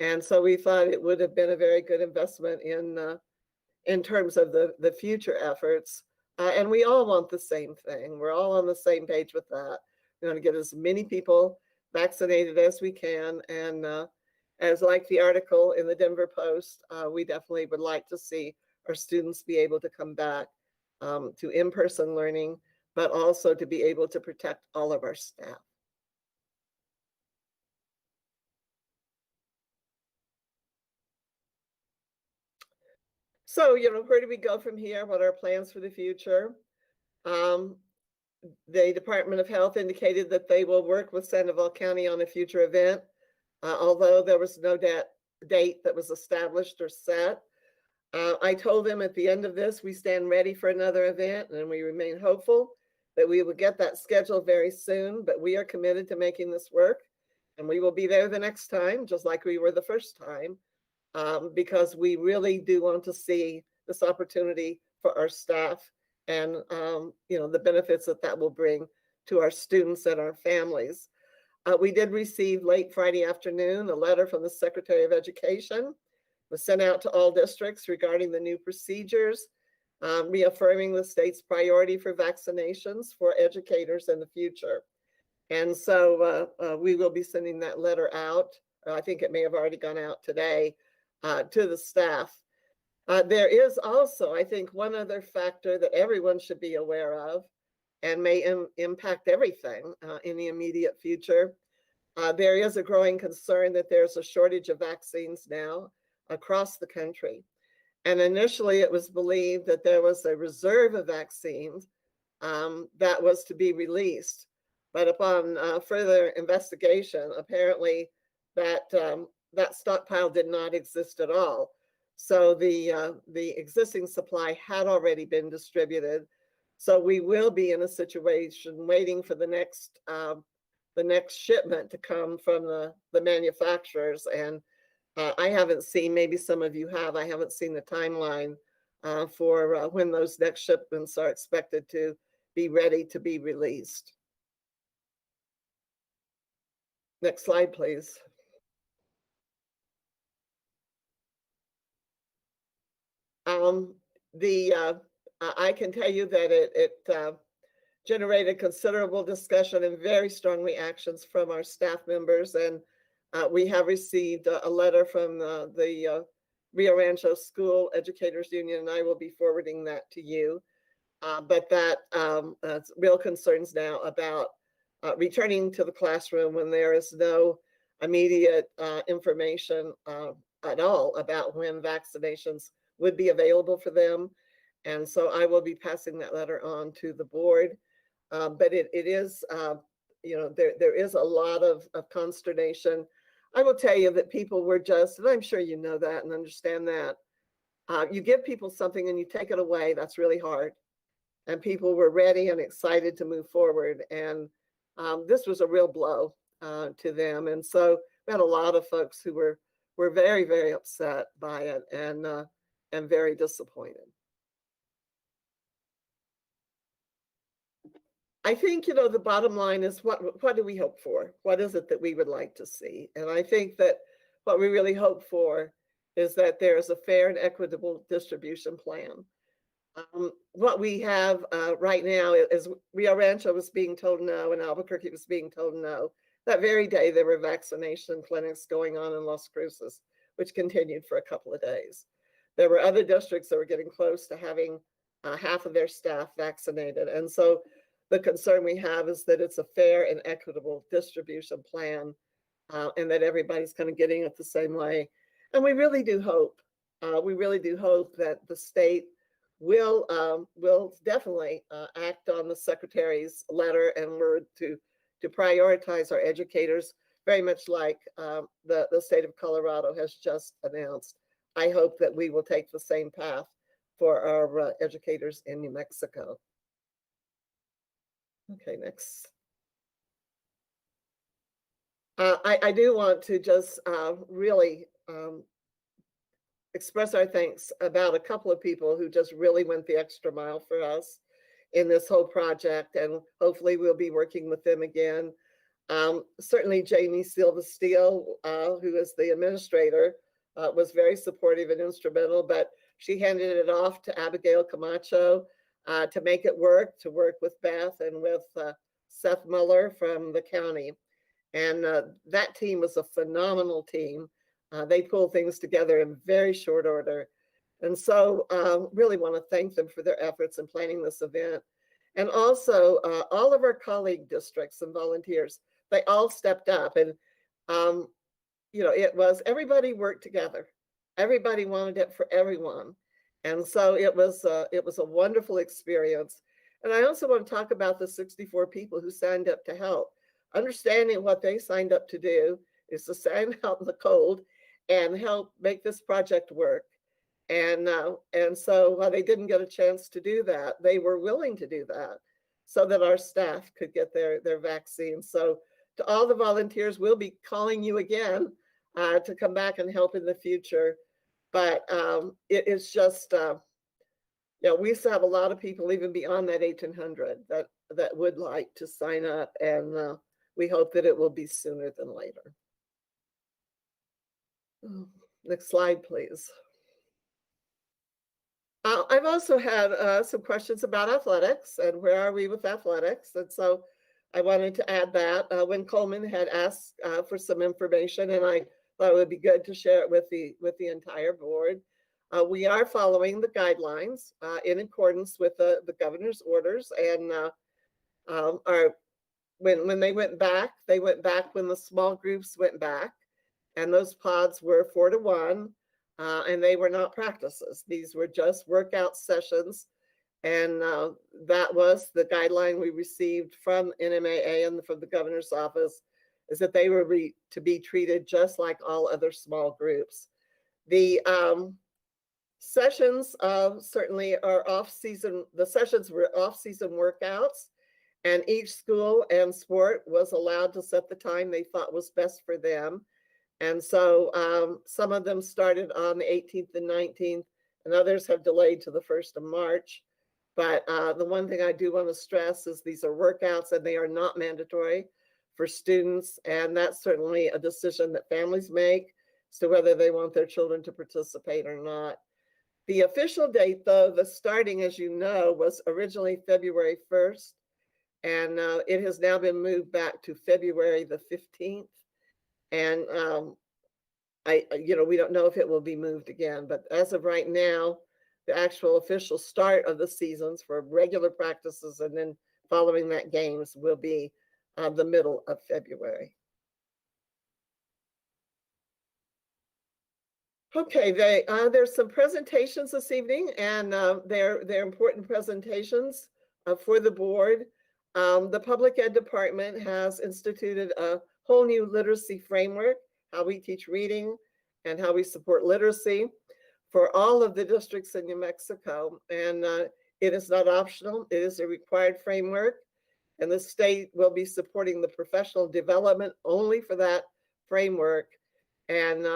And so we thought it would have been a very good investment in terms of the future efforts. And we all want the same thing. We're all on the same page with that. We want to get as many people vaccinated as we can. And as like the article in the Denver Post, we definitely would like to see our students be able to come back to in-person learning, but also to be able to protect all of our staff. So, you know, where do we go from here? What are our plans for the future? The Department of Health indicated that they will work with Sandoval County on a future event, although there was no date that was established or set. I told them at the end of this, we stand ready for another event, and we remain hopeful that we will get that scheduled very soon, but we are committed to making this work, and we will be there the next time, just like we were the first time, because we really do want to see this opportunity for our staff and you know, the benefits that will bring to our students and our families. We did receive late Friday afternoon a letter from the Secretary of Education. It was sent out to all districts regarding the new procedures, reaffirming the state's priority for vaccinations for educators in the future. And so we will be sending that letter out. I think it may have already gone out today to the staff. There is also, I think, one other factor that everyone should be aware of and may impact everything in the immediate future. There is a growing concern that there's a shortage of vaccines now across the country. And initially it was believed that there was a reserve of vaccines that was to be released. But upon further investigation, apparently that stockpile did not exist at all. So the existing supply had already been distributed. So we will be in a situation waiting for the next shipment to come from the manufacturers. And I haven't seen, maybe some of you have, I haven't seen the timeline for when those next shipments are expected to be ready to be released. Next slide, please. I can tell you that it generated considerable discussion and very strong reactions from our staff members. And we have received a letter from the Rio Rancho School Educators Union, and I will be forwarding that to you. But that's real concerns now about returning to the classroom when there is no immediate information at all about when vaccinations would be available for them. And so I will be passing that letter on to the board. But it is, there is a lot of consternation. I will tell you that people were just, and I'm sure you know that and understand that, you give people something and you take it away, that's really hard. And people were ready and excited to move forward. And this was a real blow to them. And so we had a lot of folks who were very, very upset by it and very disappointed. I think, the bottom line is what do we hope for? What is it that we would like to see? And I think that what we really hope for is that there is a fair and equitable distribution plan. What we have right now is Rio Rancho was being told no and Albuquerque was being told no. That very day, there were vaccination clinics going on in Las Cruces, which continued for a couple of days. There were other districts that were getting close to having half of their staff vaccinated. And so the concern we have is that it's a fair and equitable distribution plan and that everybody's kind of getting it the same way. And we really do hope that the state will definitely act on the secretary's letter and word to prioritize our educators, very much like the state of Colorado has just announced. I hope that we will take the same path for our educators in New Mexico. Okay, next. I do want to just really express our thanks about a couple of people who just really went the extra mile for us in this whole project, and hopefully we'll be working with them again. Certainly Jamie Silva Steele, who is the administrator, was very supportive and instrumental, but she handed it off to Abigail Camacho to make it work, to work with Beth and with Seth Muller from the county. And that team was a phenomenal team. They pulled things together in very short order. And so really want to thank them for their efforts in planning this event. And also all of our colleague districts and volunteers, they all stepped up. And, it was, everybody worked together. Everybody wanted it for everyone. And so it was a wonderful experience. And I also want to talk about the 64 people who signed up to help. Understanding what they signed up to do is to stand out in the cold and help make this project work. And so while they didn't get a chance to do that, they were willing to do that so that our staff could get their vaccines. So to all the volunteers, we'll be calling you again to come back and help in the future. But it is just, we still have a lot of people even beyond that 1,800 that would like to sign up. And we hope that it will be sooner than later. Next slide, please. I've also had some questions about athletics and where are we with athletics. And so I wanted to add that when Coleman had asked for some information, and I thought it would be good to share it with the entire board. We are following the guidelines in accordance with the governor's orders, and when they went back when the small groups went back, and those pods were 4 to 1. And they were not practices. These were just workout sessions. And that was the guideline we received from NMAA and from the governor's office, is that they were to be treated just like all other small groups. The sessions certainly are off-season. The sessions were off-season workouts, and each school and sport was allowed to set the time they thought was best for them. And so some of them started on the 18th and 19th, and others have delayed to the 1st of March. But the one thing I do want to stress is these are workouts and they are not mandatory for students. And that's certainly a decision that families make as to whether they want their children to participate or not. The official date, though, the starting, as you know, was originally February 1st, and it has now been moved back to February the 15th. And we don't know if it will be moved again, but as of right now, the actual official start of the seasons for regular practices and then following that games will be the middle of February. Okay, there's some presentations this evening, and they're important presentations for the board. The Public Ed Department has instituted a whole new literacy framework, how we teach reading and how we support literacy for all of the districts in New Mexico. And it is not optional, it is a required framework. And the state will be supporting the professional development only for that framework. And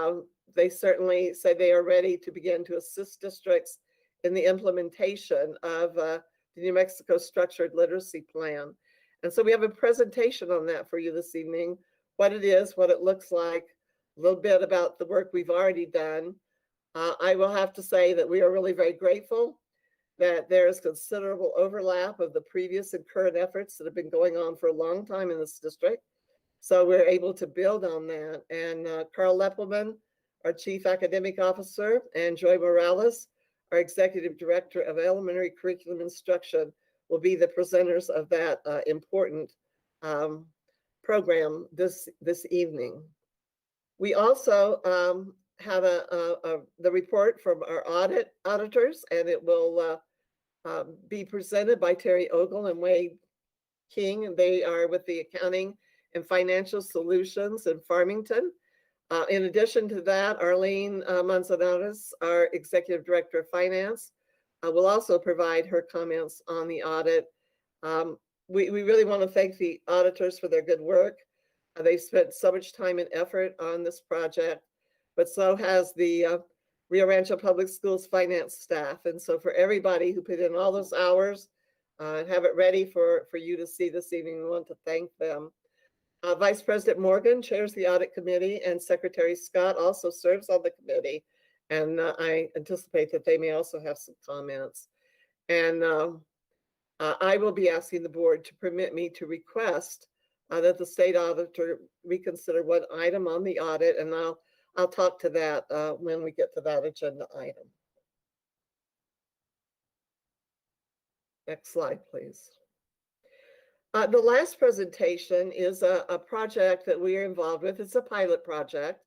they certainly say they are ready to begin to assist districts in the implementation of the New Mexico Structured Literacy Plan. And so we have a presentation on that for you this evening, what it is, what it looks like, a little bit about the work we've already done. I will have to say that we are really very grateful that there is considerable overlap of the previous and current efforts that have been going on for a long time in this district. So we're able to build on that. And Carl Leppelman, our Chief Academic Officer, and Joy Morales, our Executive Director of Elementary Curriculum Instruction, will be the presenters of that important program this evening. We also have the report from our auditors, and it will be presented by Terry Ogle and Wade King, and they are with the Accounting and Financial Solutions in Farmington. In addition to that, Arlene Manzanares, our Executive Director of Finance, will also provide her comments on the audit. We really want to thank the auditors for their good work. They've spent so much time and effort on this project, but so has the Rio Rancho Public Schools finance staff. And so for everybody who put in all those hours and have it ready for you to see this evening, we want to thank them. Vice President Morgan chairs the audit committee, and Secretary Scott also serves on the committee. And I anticipate that they may also have some comments. And I will be asking the board to permit me to request that the state auditor reconsider one item on the audit, and I'll talk to that when we get to that agenda item. Next slide, please. The last presentation is a project that we are involved with. It's a pilot project,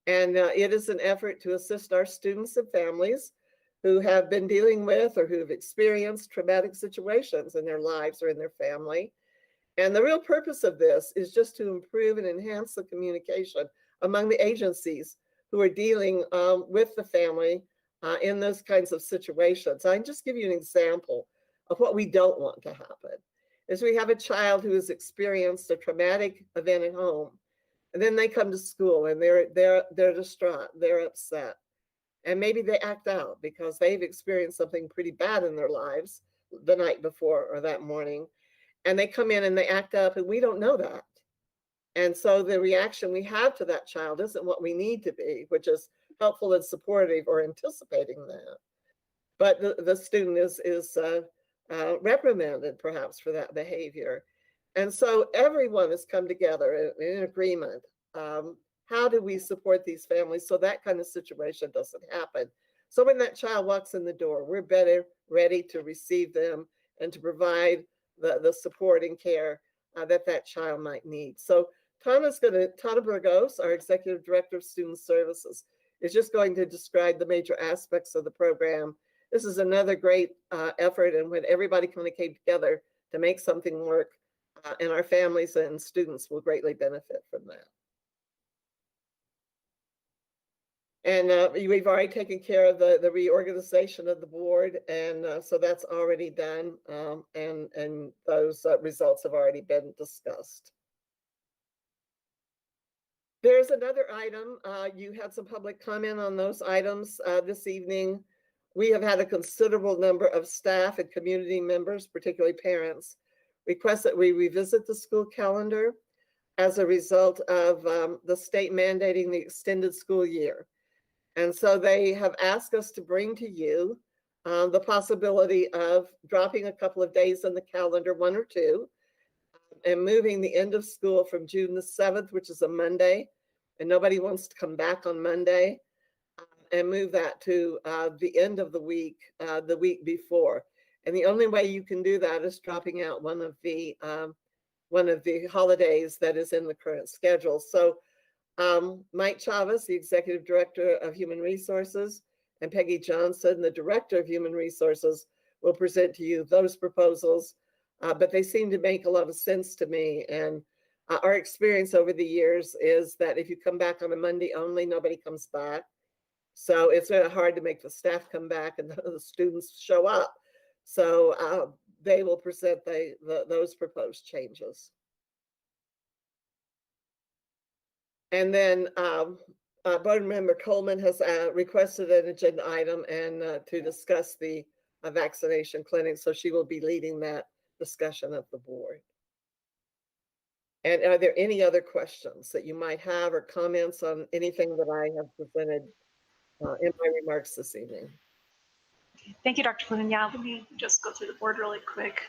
and it is an effort to assist our students and families who have been dealing with or who have experienced traumatic situations in their lives or in their family. And the real purpose of this is just to improve and enhance the communication among the agencies who are dealing with the family in those kinds of situations. I can just give you an example of what we don't want to happen. Is we have a child who has experienced a traumatic event at home, and then they come to school and they're distraught, they're upset, and maybe they act out because they've experienced something pretty bad in their lives the night before or that morning, and they come in and they act up, and we don't know that. And so the reaction we have to that child isn't what we need to be, which is helpful and supportive or anticipating that. But the student is reprimanded perhaps for that behavior. And so everyone has come together in agreement. How do we support these families so that kind of situation doesn't happen? So when that child walks in the door, we're better ready to receive them and to provide the support and care that child might need. So Tana Burgos, our Executive Director of Student Services, is just going to describe the major aspects of the program. This is another great effort, and when everybody kind of came together to make something work, and our families and students will greatly benefit from that. And we've already taken care of the reorganization of the board, and so that's already done, and those results have already been discussed. There's another item. You had some public comment on those items this evening. We have had a considerable number of staff and community members, particularly parents, request that we revisit the school calendar as a result of the state mandating the extended school year. And so they have asked us to bring to you the possibility of dropping a couple of days on the calendar, 1 or 2, and moving the end of school from June the 7th, which is a Monday, and nobody wants to come back on Monday, and move that to the end of the week before. And the only way you can do that is dropping out one of the holidays that is in the current schedule. So Mike Chavez, the Executive Director of Human Resources, and Peggy Johnson, the Director of Human Resources, will present to you those proposals, but they seem to make a lot of sense to me. And our experience over the years is that if you come back on a Monday only, nobody comes back. So it's very hard to make the staff come back and the students show up. So they will present those proposed changes. And then Board Member Coleman has requested an agenda item and to discuss the vaccination clinic. So she will be leading that discussion of the board. And are there any other questions that you might have or comments on anything that I have presented in my remarks this evening? Thank you, Dr. Cleveland. Yeah, let me just go through the board really quick.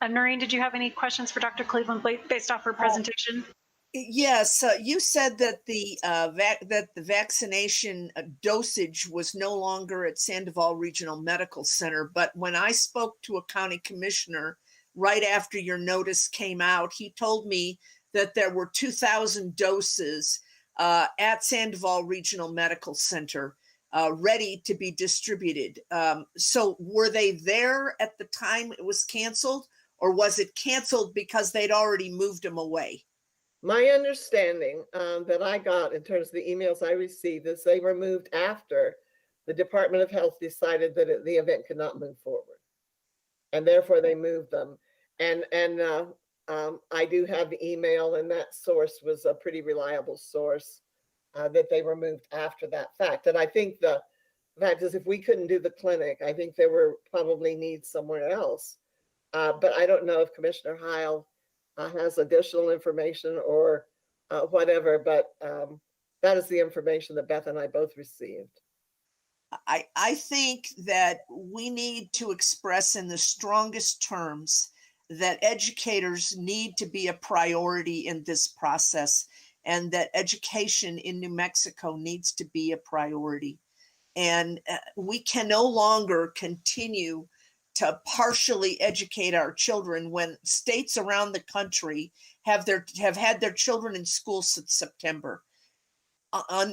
Noreen, did you have any questions for Dr. Cleveland based off her presentation? Yes, you said that the vaccination dosage was no longer at Sandoval Regional Medical Center, but when I spoke to a county commissioner right after your notice came out, he told me that there were 2,000 doses at Sandoval Regional Medical Center ready to be distributed. So were they there at the time it was canceled, or was it canceled because they'd already moved them away? My understanding that I got in terms of the emails I received is they were moved after the Department of Health decided that the event could not move forward, and therefore they moved them. And I do have the email, and that source was a pretty reliable source that they were moved after that fact. And I think the fact is, if we couldn't do the clinic, I think there were probably needs somewhere else. But I don't know if Commissioner Heil has additional information or whatever, but that is the information that Beth and I both received. I think that we need to express in the strongest terms that educators need to be a priority in this process, and that education in New Mexico needs to be a priority. And we can no longer continue to partially educate our children when states around the country have had their children in school since September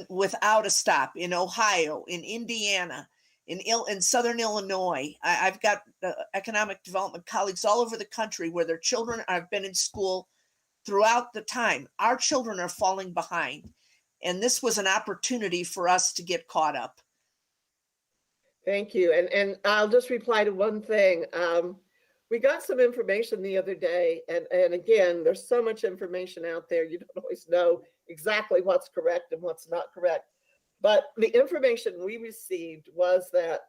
without a stop. In Ohio, in Indiana, in Southern Illinois. I've got economic development colleagues all over the country where their children have been in school throughout the time. Our children are falling behind, and this was an opportunity for us to get caught up. Thank you. And I'll just reply to one thing. We got some information the other day, and again, there's so much information out there, you don't always know exactly what's correct and what's not correct. But the information we received was that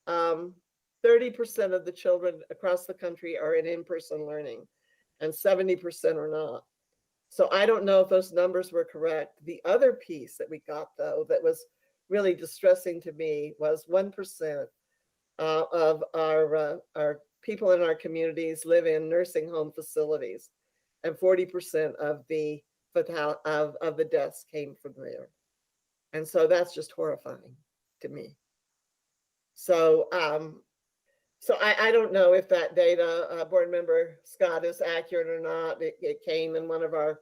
30% of the children across the country are in-person learning, and 70% are not. So I don't know if those numbers were correct. The other piece that we got, though, that was really distressing to me was 1% of our people in our communities live in nursing home facilities, and 40% of the of the deaths came from there. And so that's just horrifying to me. So so I don't know if that data, Board Member Scott, is accurate or not. It came in one of our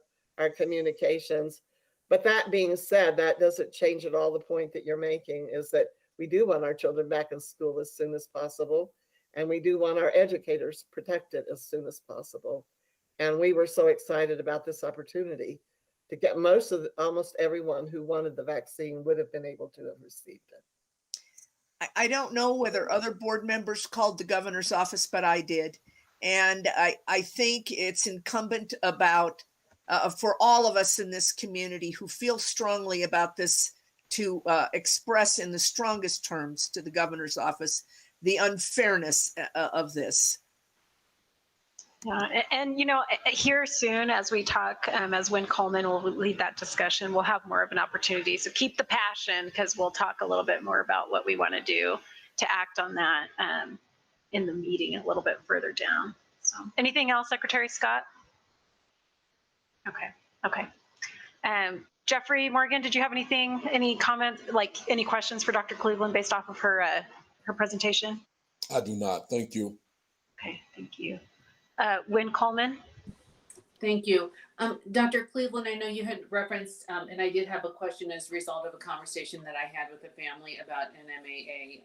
communications. But that being said, that doesn't change at all the point that you're making, is that we do want our children back in school as soon as possible. And we do want our educators protected as soon as possible. And we were so excited about this opportunity to get almost everyone who wanted the vaccine would have been able to have received it. I don't know whether other board members called the governor's office, but I did. And I think it's incumbent about for all of us in this community who feel strongly about this to express in the strongest terms to the governor's office the unfairness of this. And, you know, here soon as we talk, as Wynn Coleman will lead that discussion, we'll have more of an opportunity. So keep the passion, because we'll talk a little bit more about what we want to do to act on that in the meeting a little bit further down. So anything else, Secretary Scott? Okay. Jeffrey Morgan, did you have anything, any comments, like any questions for Dr. Cleveland based off of her presentation? I do not. Thank you. Okay, thank you. Wynn Coleman. Thank you. Dr. Cleveland, I know you had referenced, and I did have a question as a result of a conversation that I had with a family about NMAA.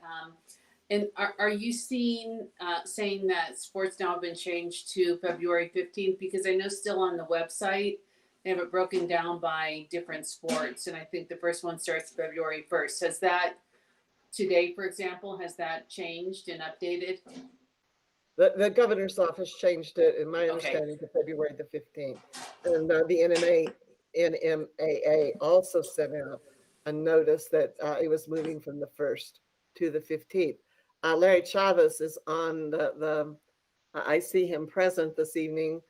And are you saying that sports now have been changed to February 15th? Because I know still on the website, they have it broken down by different sports. And I think the first one starts February 1st. Has that, today, for example, has that changed and updated? The governor's office changed it, in my understanding, to February the 15th. And the NMAA also sent out a notice that it was moving from the 1st to the 15th. Larry Chavez is on I see him present this evening.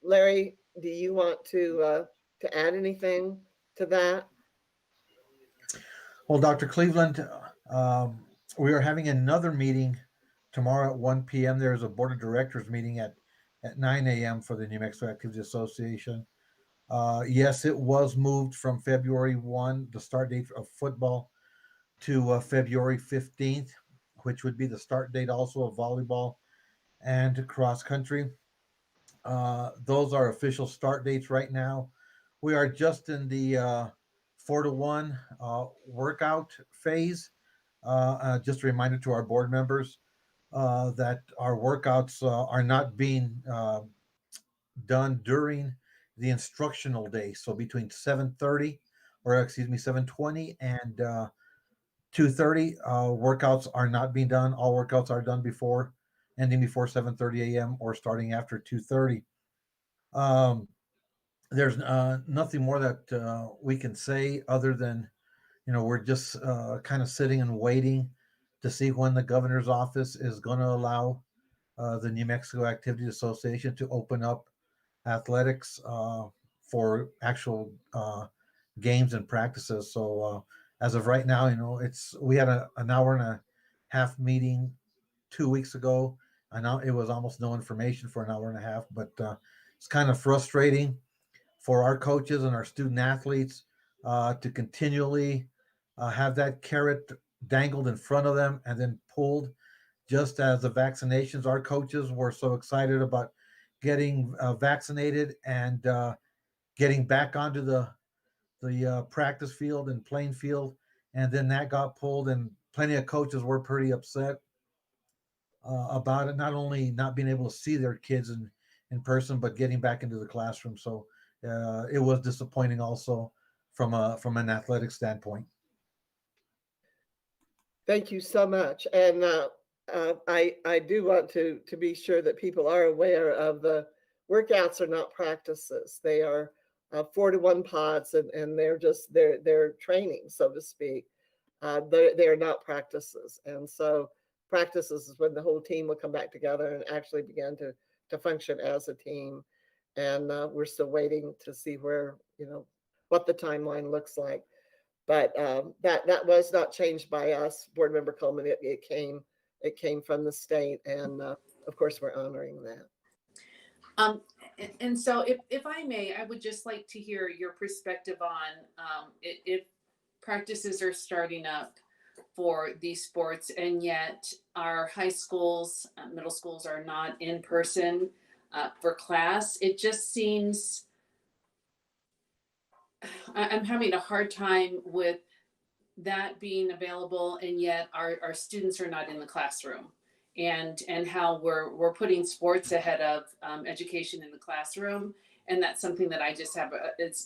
Larry, do you want to add anything to that? Well, Dr. Cleveland, we are having another meeting tomorrow at 1 p.m. There's a board of directors meeting at 9 a.m. for the New Mexico Activity Association. Yes, it was moved from February 1, the start date of football, to February 15th, which would be the start date also of volleyball and cross country. Those are official start dates right now. We are just in the 4-to-1 workout phase. Just a reminder to our board members that our workouts are not being done during the instructional day. So between 7:30, or excuse me, 7:20 and 2:30, workouts are not being done. All workouts are done ending before 7:30 a.m. or starting after 2:30. There's nothing more that we can say other than, we're just kind of sitting and waiting to see when the governor's office is going to allow the New Mexico Activity Association to open up athletics for actual games and practices. So as of right now, we had an hour and a half meeting 2 weeks ago. I know it was almost no information for an hour and a half, but it's kind of frustrating for our coaches and our student athletes to continually have that carrot dangled in front of them and then pulled. Just as the vaccinations, our coaches were so excited about getting vaccinated and getting back onto the practice field and playing field, and then that got pulled, and plenty of coaches were pretty upset about it, not only not being able to see their kids in person, but getting back into the classroom. So it was disappointing also from an athletic standpoint. Thank you so much. And I do want to be sure that people are aware of the workouts are not practices. They are 4-to-1 pods, and they're training, so to speak. They're not practices. And so practices is when the whole team will come back together and actually begin to function as a team. and we're still waiting to see where, what the timeline looks like. But that was not changed by us, Board Member Coleman. It came from the state, and of course we're honoring that. And so if I may, I would just like to hear your perspective on if practices are starting up for these sports, and yet our high schools, middle schools are not in person for class. It just seems I'm having a hard time with that being available, and yet our students are not in the classroom, and how we're putting sports ahead of education in the classroom, and that's something that I just have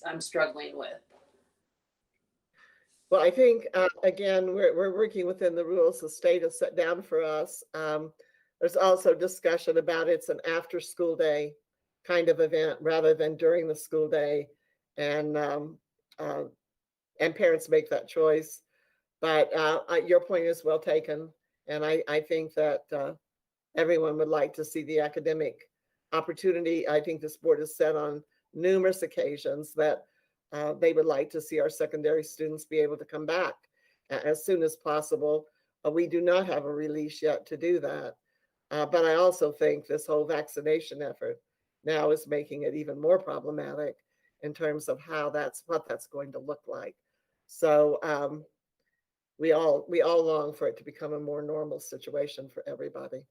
I'm struggling with. Well, I think again we're working within the rules the state has set down for us. There's also discussion about it's an after school day kind of event rather than during the school day, and parents make that choice. But your point is well taken, and I think that everyone would like to see the academic opportunity. I think this board has said on numerous occasions that they would like to see our secondary students be able to come back as soon as possible. We do not have a release yet to do that. But I also think this whole vaccination effort now is making it even more problematic in terms of what that's going to look like. So we all long for it to become a more normal situation for everybody.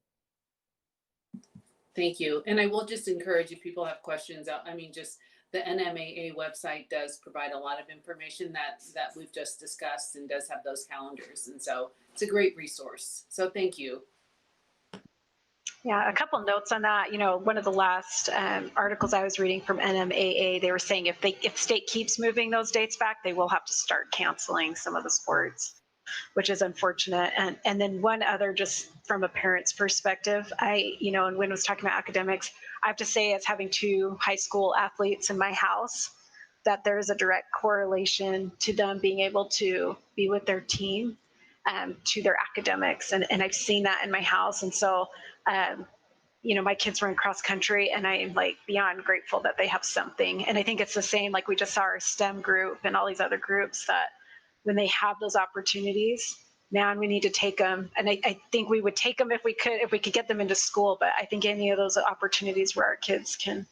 Thank you. And I will just encourage if people have questions, I mean, just the NMAA website does provide a lot of information that we've just discussed, and does have those calendars. And so it's a great resource. So thank you. Yeah, a couple notes on that. One of the last articles I was reading from NMAA, they were saying if state keeps moving those dates back, they will have to start canceling some of the sports, which is unfortunate. And then one other, just from a parent's perspective, and Wynn was talking about academics, I have to say, as having two high school athletes in my house, that there is a direct correlation to them being able to be with their team, to their academics. And I've seen that in my house. And so, my kids were in cross country, and I'm like beyond grateful that they have something. And I think it's the same, like we just saw our STEM group and all these other groups, that when they have those opportunities, man, we need to take them. And I think we would take them if we could get them into school. But I think any of those opportunities where our kids can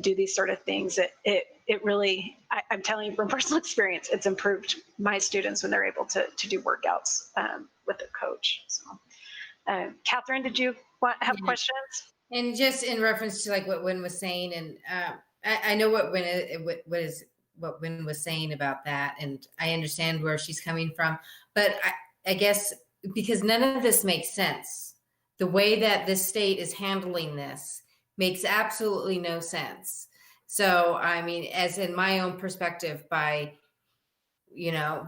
do these sort of things, it really, I'm telling you from personal experience, it's improved my students when they're able to do workouts with a coach. So, Catherine, did you have questions? And just in reference to like what Wynn was saying, and I know what Wynn was saying about that, and I understand where she's coming from, but I guess because none of this makes sense. The way that this state is handling this makes absolutely no sense. So, I mean, as in my own perspective,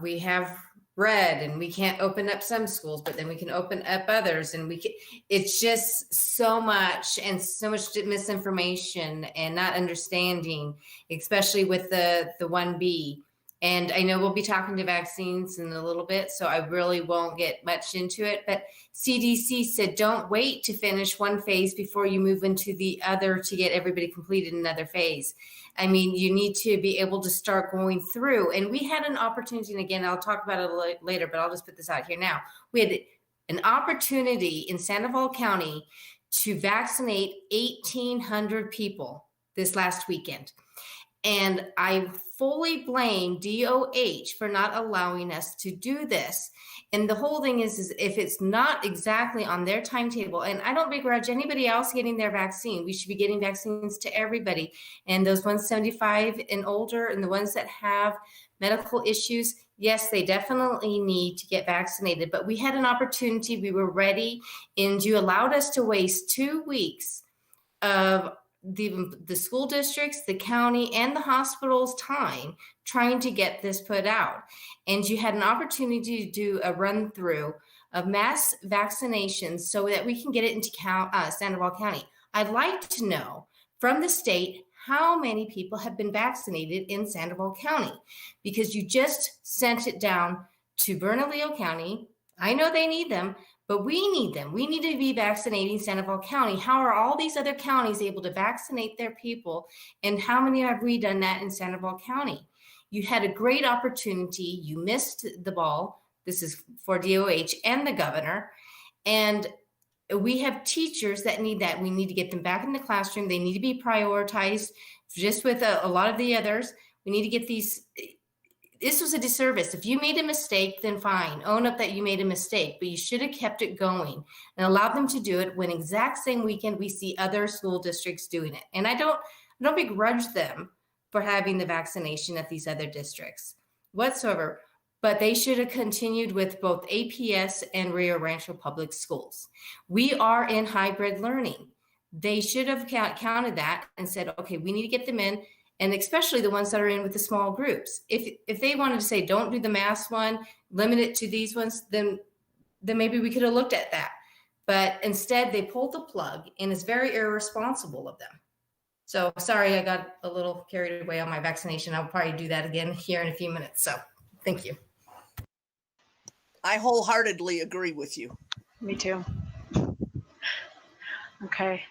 we have red and we can't open up some schools, but then we can open up others, and it's just so much misinformation and not understanding, especially with the 1B. And I know we'll be talking to vaccines in a little bit, so I really won't get much into it. But CDC said, don't wait to finish one phase before you move into the other to get everybody completed in another phase. I mean, you need to be able to start going through. And we had an opportunity, and again, I'll talk about it later, but I'll just put this out here now. We had an opportunity in Sandoval County to vaccinate 1,800 people this last weekend. And I fully blame DOH for not allowing us to do this. And the whole thing is if it's not exactly on their timetable, and I don't begrudge anybody else getting their vaccine, we should be getting vaccines to everybody. And those 175 and older, and the ones that have medical issues, yes, they definitely need to get vaccinated. But we had an opportunity, we were ready, and you allowed us to waste 2 weeks of the school districts, the county, and the hospital's time trying to get this put out. And you had an opportunity to do a run through of mass vaccinations so that we can get it into Sandoval County. I'd like to know from the state how many people have been vaccinated in Sandoval County, because you just sent it down to Bernalillo County. I know they need them, but we need them. We need to be vaccinating Sandoval County. How are all these other counties able to vaccinate their people? And how many have we done that in Sandoval County? You had a great opportunity. You missed the ball. This is for DOH and the governor. And we have teachers that need that. We need to get them back in the classroom. They need to be prioritized just with a lot of the others. We need to get these. This was a disservice. If you made a mistake, then fine. Own up that you made a mistake, but you should have kept it going and allowed them to do it when exact same weekend we see other school districts doing it. And I don't begrudge them for having the vaccination at these other districts whatsoever, but they should have continued with both APS and Rio Rancho Public Schools. We are in hybrid learning. They should have counted that and said, okay, we need to get them in, and especially the ones that are in with the small groups. If they wanted to say, don't do the mass one, limit it to these ones, then maybe we could have looked at that. But instead, they pulled the plug, and it's very irresponsible of them. So sorry, I got a little carried away on my vaccination. I'll probably do that again here in a few minutes. So thank you. I wholeheartedly agree with you. Me too. Okay.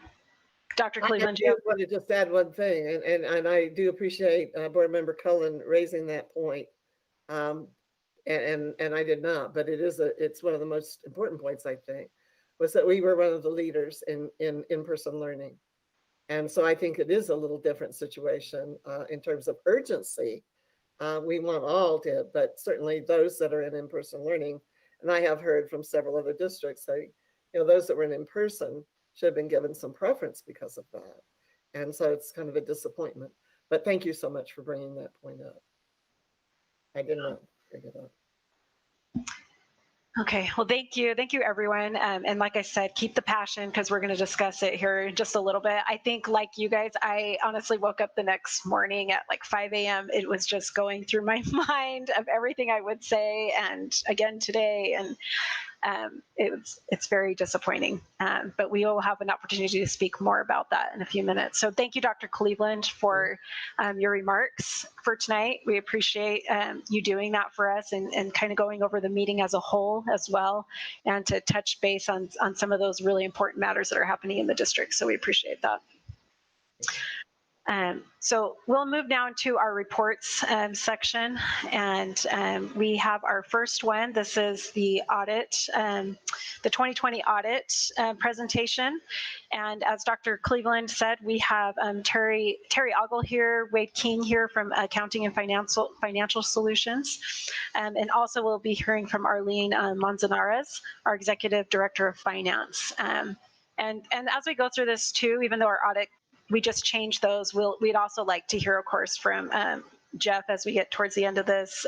Dr. I Cleveland, do want to just add one thing, and I do appreciate Board Member Cullen raising that point. And I did not, but it's one of the most important points, I think, was that we were one of the leaders in in-person learning. And so I think it is a little different situation in terms of urgency. We want all to, but certainly those that are in person learning, and I have heard from several other districts say, those that were in person should have been given some preference because of that. And so it's kind of a disappointment. But thank you so much for bringing that point up. I did not bring it up. Okay, well, thank you. Thank you, everyone. And like I said, keep the passion because we're going to discuss it here in just a little bit. I think like you guys, I honestly woke up the next morning at like 5 a.m. It was just going through my mind of everything I would say. And again today, and it's very disappointing, but we will have an opportunity to speak more about that in a few minutes. So thank you, Dr. Cleveland, for your remarks for tonight. We appreciate you doing that for us and kind of going over the meeting as a whole as well, and to touch base on some of those really important matters that are happening in the district. So we appreciate that. So we'll move now to our reports section, and we have our first one. This is the audit, the 2020 audit presentation. And as Dr. Cleveland said, we have Terry Ogle here, Wade King here from Accounting and Financial Solutions, and also we'll be hearing from Arlene Manzanares, our Executive Director of Finance. And as we go through this too, even though our audit, we just changed those, we'd also like to hear, of course, from Jeff as we get towards the end of this,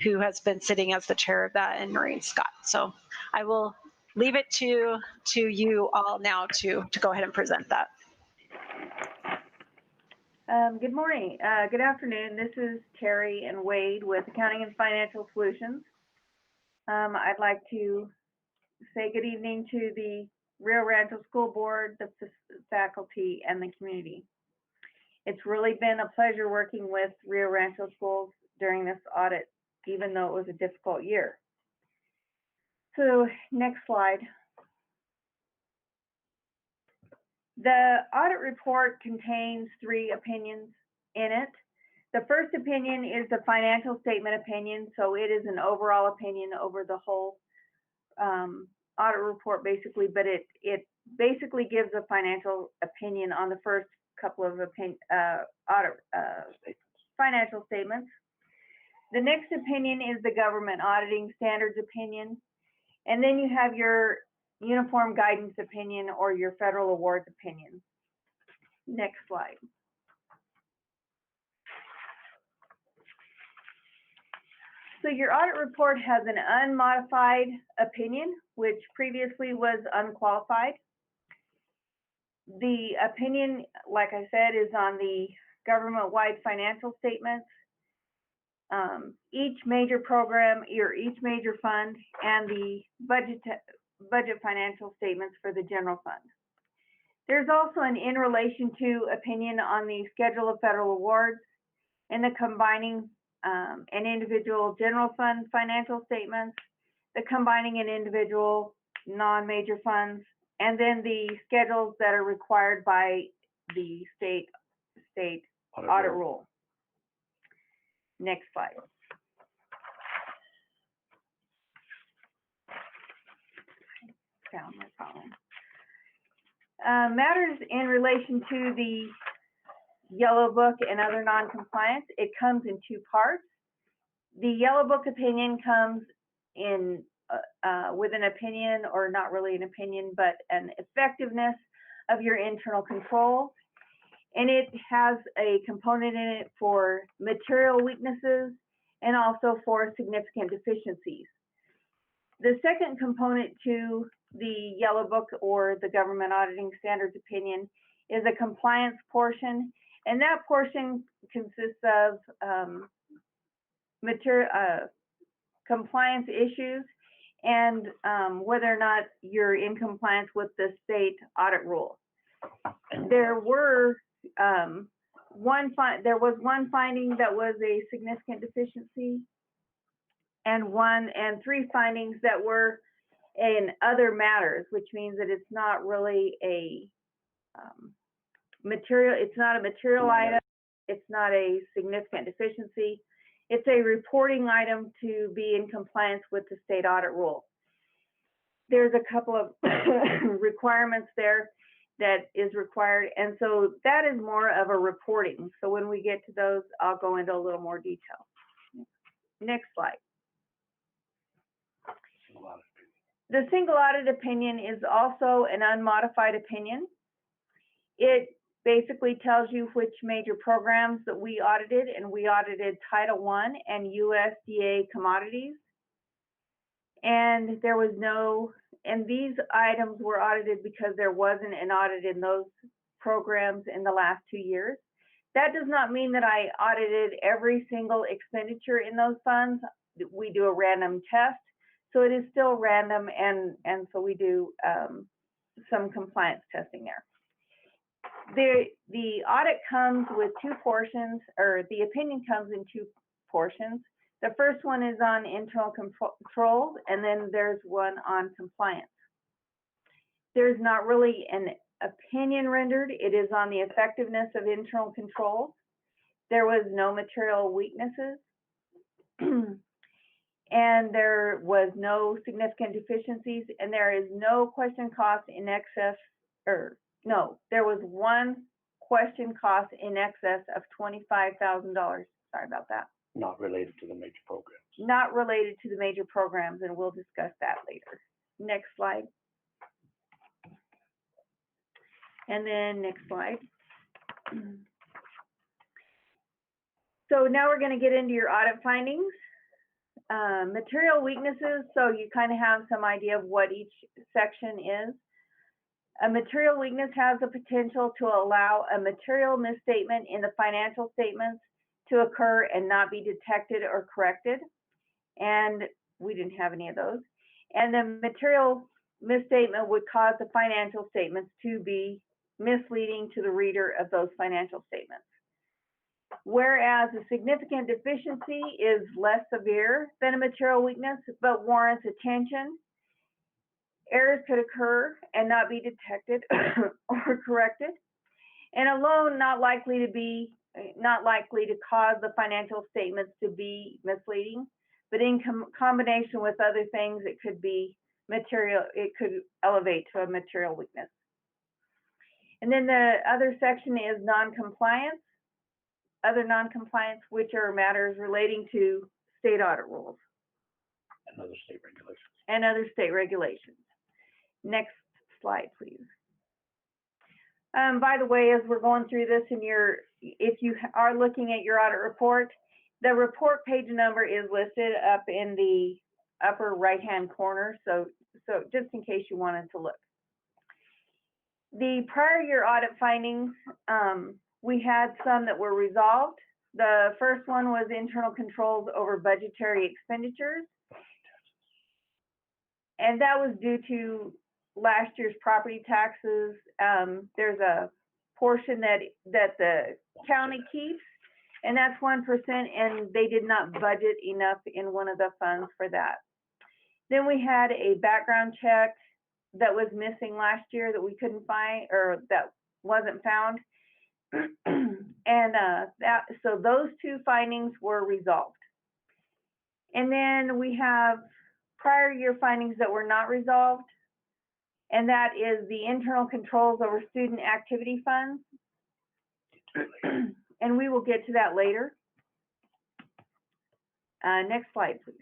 who has been sitting as the chair of that, and Maureen Scott. So I will leave it to you all now to go ahead and present that. Good morning, good afternoon. This is Terry and Wade with Accounting and Financial Solutions. I'd like to say good evening to the Rio Rancho School Board, the faculty, and the community. It's really been a pleasure working with Rio Rancho Schools during this audit, even though it was a difficult year. So next slide. The audit report contains 3 opinions in it. The first opinion is the financial statement opinion, so it is an overall opinion over the whole audit report basically, but it basically gives a financial opinion on the first couple of financial statements. The next opinion is the government auditing standards opinion, and then you have your uniform guidance opinion or your federal awards opinion. Next slide. So your audit report has an unmodified opinion, which previously was unqualified. The opinion, like I said, is on the government-wide financial statements, each major program or each major fund, and the budget financial statements for the general fund. There's also an in relation to opinion on the schedule of federal awards and the combining an individual general fund financial statements, the combining an individual non-major funds, and then the schedules that are required by the state audit rule. Next slide. Found my problem. Matters in relation to the Yellow Book and other non-compliance, it comes in two parts. The Yellow Book opinion comes in with an opinion, or not really an opinion, but an effectiveness of your internal control. And it has a component in it for material weaknesses and also for significant deficiencies. The second component to the Yellow Book or the Government Auditing Standards opinion is a compliance portion, and that portion consists of compliance issues and whether or not you're in compliance with the state audit rule. There was one finding that was a significant deficiency, and 3 findings that were in other matters, which means that it's not really a material. It's not a material item. It's not a significant deficiency. It's a reporting item to be in compliance with the state audit rule. There's a couple of requirements there that is required, and so that is more of a reporting. So when we get to those, I'll go into a little more detail. Next slide. The single audit opinion is also an unmodified opinion. It basically tells you which major programs that we audited, and we audited Title I and USDA commodities. And there was no, and these items were audited because there wasn't an audit in those programs in the last 2 years. That does not mean that I audited every single expenditure in those funds. We do a random test, so it is still random, and so we do some compliance testing there. The audit comes with 2 portions, or the opinion comes in 2 portions. The first one is on internal controls, and then there's one on compliance. There's not really an opinion rendered. It is on the effectiveness of internal controls. There was no material weaknesses. And there was no significant deficiencies, and there is no question cost in excess, or no, there was one question cost in excess of $25,000. Sorry about that. Not related to the major programs. Not related to the major programs, and we'll discuss that later. Next slide. And then next slide. So now we're going to get into your audit findings. Material weaknesses, so you kind of have some idea of what each section is. A material weakness has the potential to allow a material misstatement in the financial statements to occur and not be detected or corrected. And we didn't have any of those. And the material misstatement would cause the financial statements to be misleading to the reader of those financial statements. Whereas a significant deficiency is less severe than a material weakness, but warrants attention. Errors could occur and not be detected or corrected, and alone not likely to cause the financial statements to be misleading, but in combination with other things, it could be material. It could elevate to a material weakness. And then the other section is non-compliance. Other non-compliance, which are matters relating to state audit rules. And other state regulations. And other state regulations. Next slide, please. By the way, as we're going through this if you are looking at your audit report, the report page number is listed up in the upper right-hand corner, so just in case you wanted to look. The prior year audit findings, we had some that were resolved. The first one was internal controls over budgetary expenditures. And that was due to last year's property taxes. There's a portion that the county keeps, and that's 1%, and they did not budget enough in one of the funds for that. Then we had a background check that was missing last year that we couldn't find or that wasn't found. And so those two findings were resolved. And then we have prior year findings that were not resolved, and that is the internal controls over student activity funds. And we will get to that later. Next slide, please.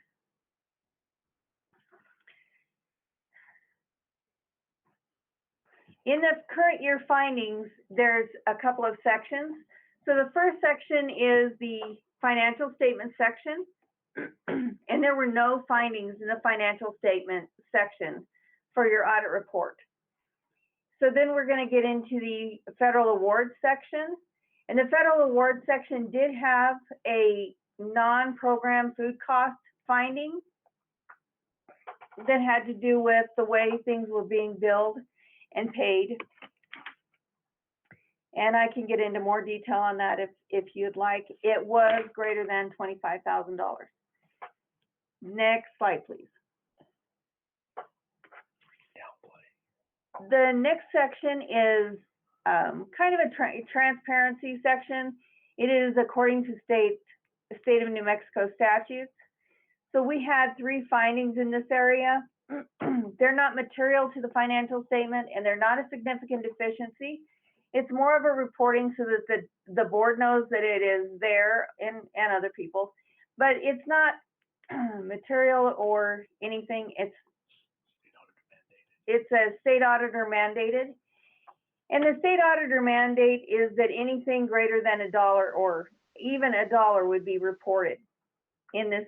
In the current year findings, there's a couple of sections. So the first section is the financial statement section, and there were no findings in the financial statement section for your audit report. So then we're going to get into the federal awards section, and the federal awards section did have a non-program food cost finding that had to do with the way things were being billed and paid. And I can get into more detail on that if you'd like. It was greater than $25,000. Next slide, please. The next section is kind of a transparency section. It is according to state of New Mexico statutes. So we had 3 findings in this area. They're not material to the financial statement, and they're not a significant deficiency. It's more of a reporting so that the board knows that it is there and other people, but it's not material or anything. It's a state auditor mandated. And the state auditor mandate is that anything greater than $1 or even $1 would be reported in this,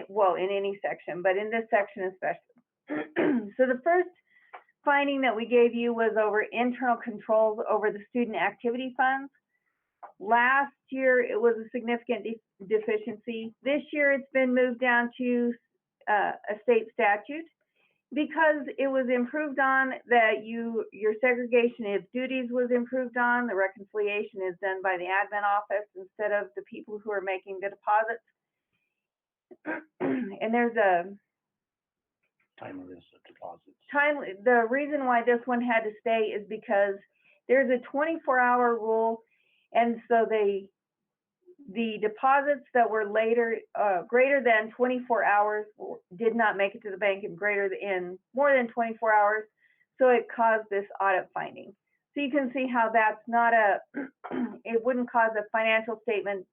well, in any section, but in this section especially. So the first finding that we gave you was over internal controls over the student activity funds. Last year, it was a significant deficiency. This year, it's been moved down to a state statute because it was improved on that your segregation of duties was improved on. The reconciliation is done by the admin office instead of the people who are making the deposits. And there's a timeliness of deposits. The reason why this one had to stay is because there's a 24-hour rule, and so the deposits that were later greater than 24 hours did not make it to the bank in more than 24 hours, so it caused this audit finding. So you can see how that's not it wouldn't cause a financial statement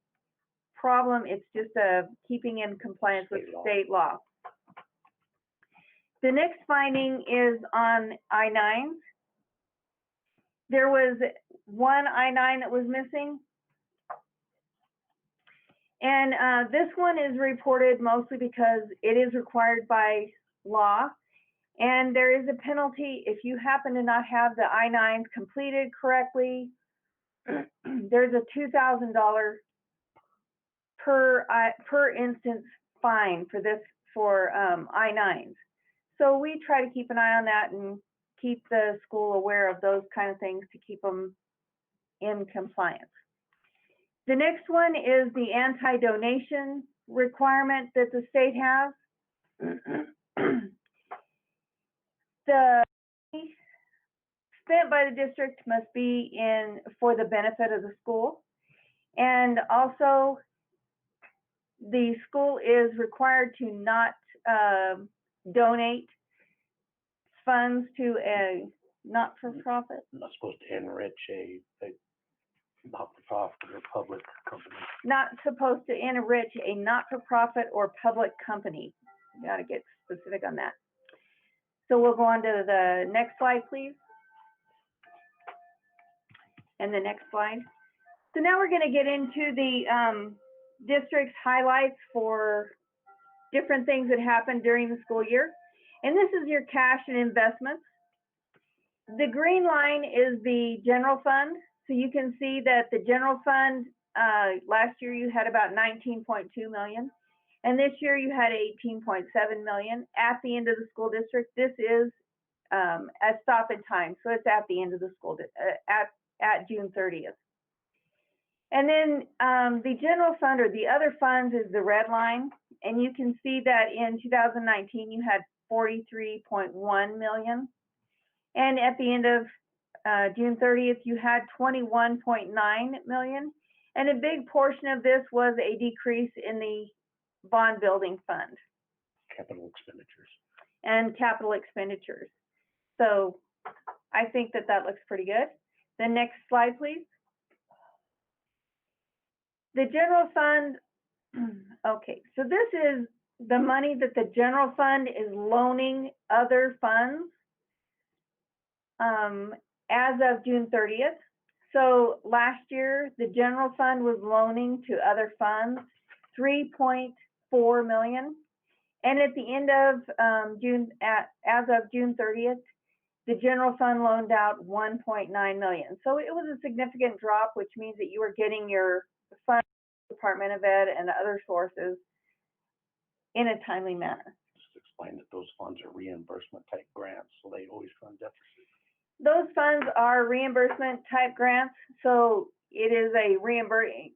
problem. It's just a keeping in compliance with state law. The next finding is on I-9s. There was one I-9 that was missing. And this one is reported mostly because it is required by law. And there is a penalty if you happen to not have the I-9s completed correctly. There's a $2,000 per instance fine for I-9s. So we try to keep an eye on that and keep the school aware of those kind of things to keep them in compliance. The next one is the anti-donation requirement that the state has. The money spent by the district must be for the benefit of the school. And also, the school is required to not donate funds to a not-for-profit. Not supposed to enrich a not-for-profit or public company. Not supposed to enrich a not-for-profit or public company. You got to get specific on that. So we'll go on to the next slide, please. And the next slide. So now we're going to get into the district's highlights for different things that happened during the school year. And this is your cash and investments. The green line is the general fund. So you can see that the general fund, last year you had about 19.2 million. And this year you had 18.7 million at the end of the school district. This is a stop in time. So it's at the end of the school, at June 30th. And then the general fund or the other funds is the red line. And you can see that in 2019, you had 43.1 million. And at the end of June 30th, you had 21.9 million. And a big portion of this was a decrease in the bond building fund. Capital expenditures. And capital expenditures. So I think that that looks pretty good. The next slide, please. The general fund, okay, so this is the money that the general fund is loaning other funds as of June 30th. So last year, the general fund was loaning to other funds 3.4 million. And at the end of as of June 30th, the general fund loaned out 1.9 million. So it was a significant drop, which means that you were getting your fund, Department of Ed, and other sources in a timely manner. Just explain that those funds are reimbursement type grants, so they always fund deficits. Those funds are reimbursement type grants. So it is a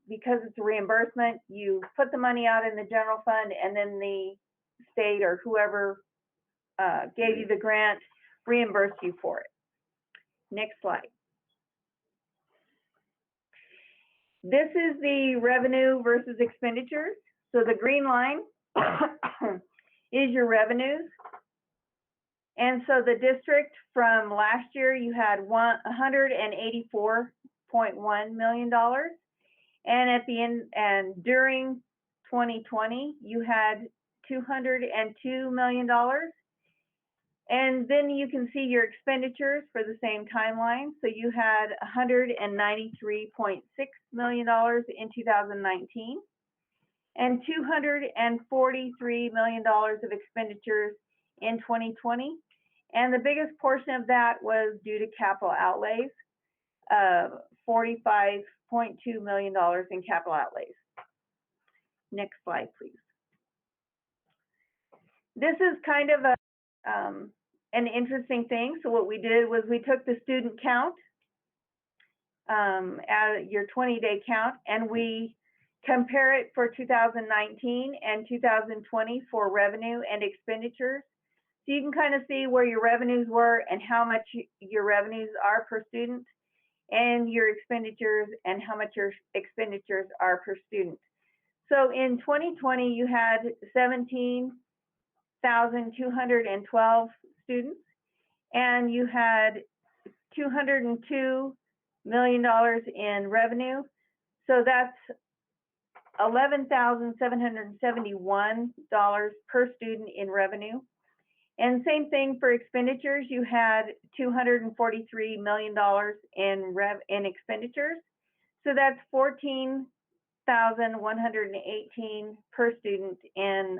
because it's a reimbursement, you put the money out in the general fund, and then the state or whoever gave you the grant reimburse you for it. Next slide. This is the revenue versus expenditures. So the green line is your revenues. And so the district from last year, you had $184.1 million. And at the end, and during 2020, you had $202 million. And then you can see your expenditures for the same timeline. So you had $193.6 million in 2019 and $243 million of expenditures in 2020. And the biggest portion of that was due to capital outlays, $45.2 million in capital outlays. Next slide, please. This is kind of an interesting thing. So what we did was we took the student count, your 20-day count, and we compare it for 2019 and 2020 for revenue and expenditures. So you can kind of see where your revenues were and how much your revenues are per student, and your expenditures and how much your expenditures are per student. So in 2020, you had 17,212 students, and you had $202 million in revenue. So that's $11,771 per student in revenue. And same thing for expenditures, you had $243 million in expenditures. So that's $14,118 per student in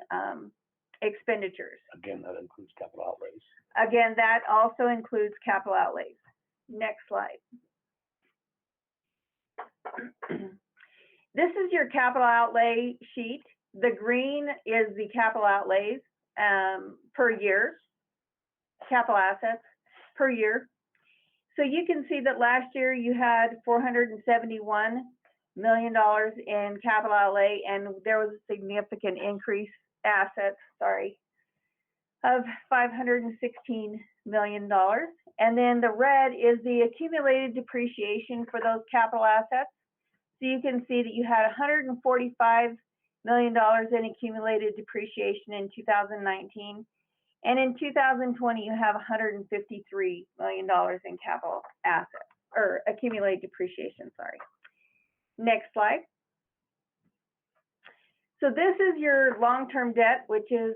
expenditures. Again, that includes capital outlays. Again, that also includes capital outlays. Next slide. This is your capital outlay sheet. The green is the capital outlays per year, capital assets per year. So you can see that last year you had $471 million in capital outlay, and there was a significant increase of $516 million. And then the red is the accumulated depreciation for those capital assets. So you can see that you had $145 million in accumulated depreciation in 2019. And in 2020, you have $153 million in capital assets, or accumulated depreciation, sorry. Next slide. So this is your long-term debt, which is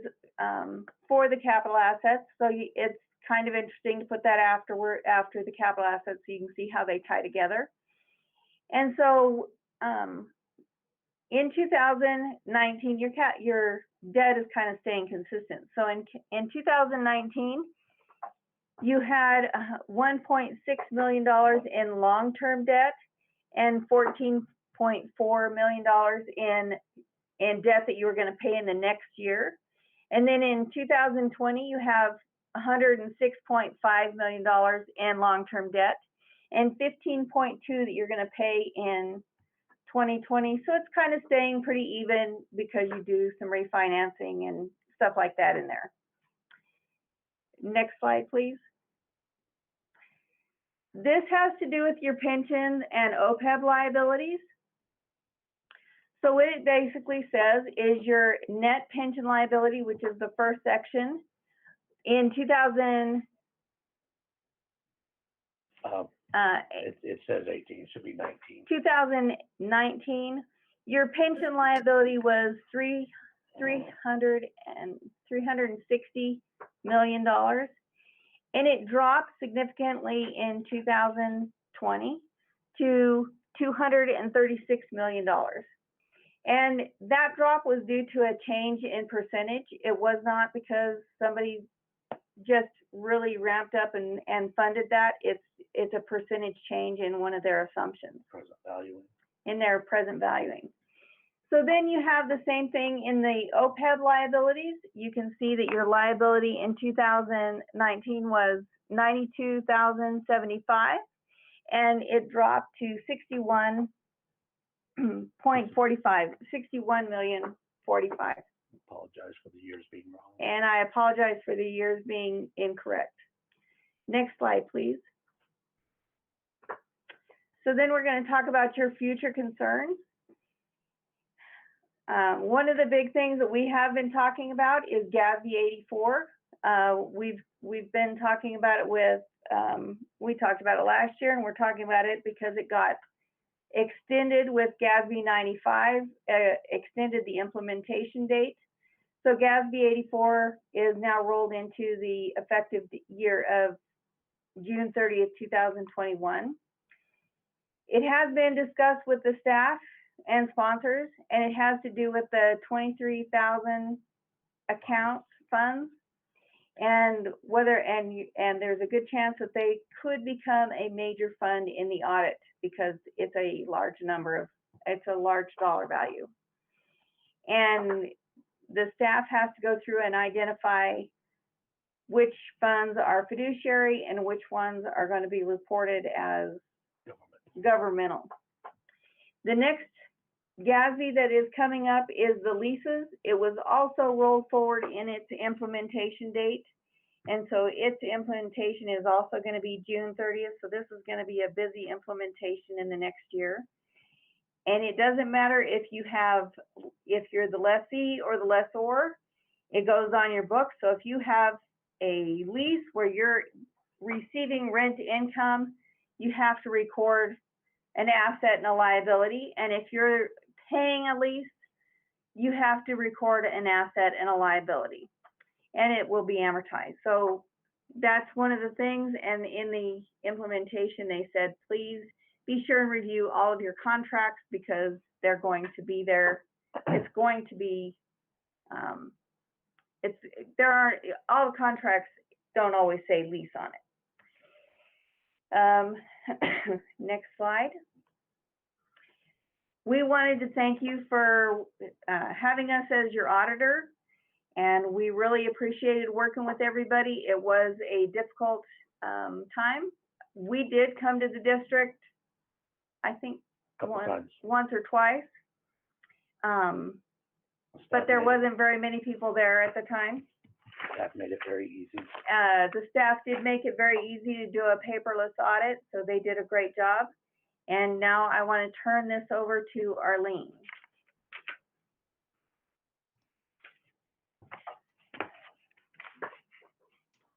for the capital assets. So it's kind of interesting to put that after the capital assets, so you can see how they tie together. And so in 2019, your debt is kind of staying consistent. So in 2019, you had $1.6 million in long-term debt and $14.4 million in debt that you were going to pay in the next year. And then in 2020, you have $106.5 million in long-term debt and $15.2 that you're going to pay in 2020. So it's kind of staying pretty even because you do some refinancing and stuff like that in there. Next slide, please. This has to do with your pension and OPEB liabilities. So what it basically says is your net pension liability, which is the first section, in 2000. It says 18, it should be 19. 2019, your pension liability was $360 million, and it dropped significantly in 2020 to $236 million. And that drop was due to a change in percentage. It was not because somebody just really ramped up and funded that. It's a percentage change in one of their assumptions. Present valuing. In their present valuing. So then you have the same thing in the OPEB liabilities. You can see that your liability in 2019 was $92,075, and it dropped to 61.45 Apologize for the years being wrong. and I apologize for the years being incorrect. Next slide, please. So then we're going to talk about your future concerns. One of the big things that we have been talking about is GASB 84. We've been talking about it with, we talked about it last year, and we're talking about it because it got extended with GASB 95, extended the implementation date. So GASB 84 is now rolled into the effective year of June 30th, 2021. It has been discussed with the staff and sponsors, and it has to do with the 23,000 account funds, and whether and there's a good chance that they could become a major fund in the audit because it's a large dollar value. And the staff has to go through and identify which funds are fiduciary and which ones are going to be reported as governmental. The next GASB that is coming up is the leases. It was also rolled forward in its implementation date. And so its implementation is also going to be June 30th. So this is going to be a busy implementation in the next year. And it doesn't matter if you're the lessee or the lessor, it goes on your book. So if you have a lease where you're receiving rent income, you have to record an asset and a liability. And if you're paying a lease, you have to record an asset and a liability, and it will be amortized. So that's one of the things. And in the implementation, they said, please be sure and review all of your contracts because they're going to be there. It's going to be, all the contracts don't always say lease on it. Next slide. We wanted to thank you for having us as your auditor, and we really appreciated working with everybody. It was a difficult time. We did come to the district, I think, once or twice, but there wasn't very many people there at the time. That made it very easy. The staff did make it very easy to do a paperless audit, so they did a great job. And now I want to turn this over to Arlene.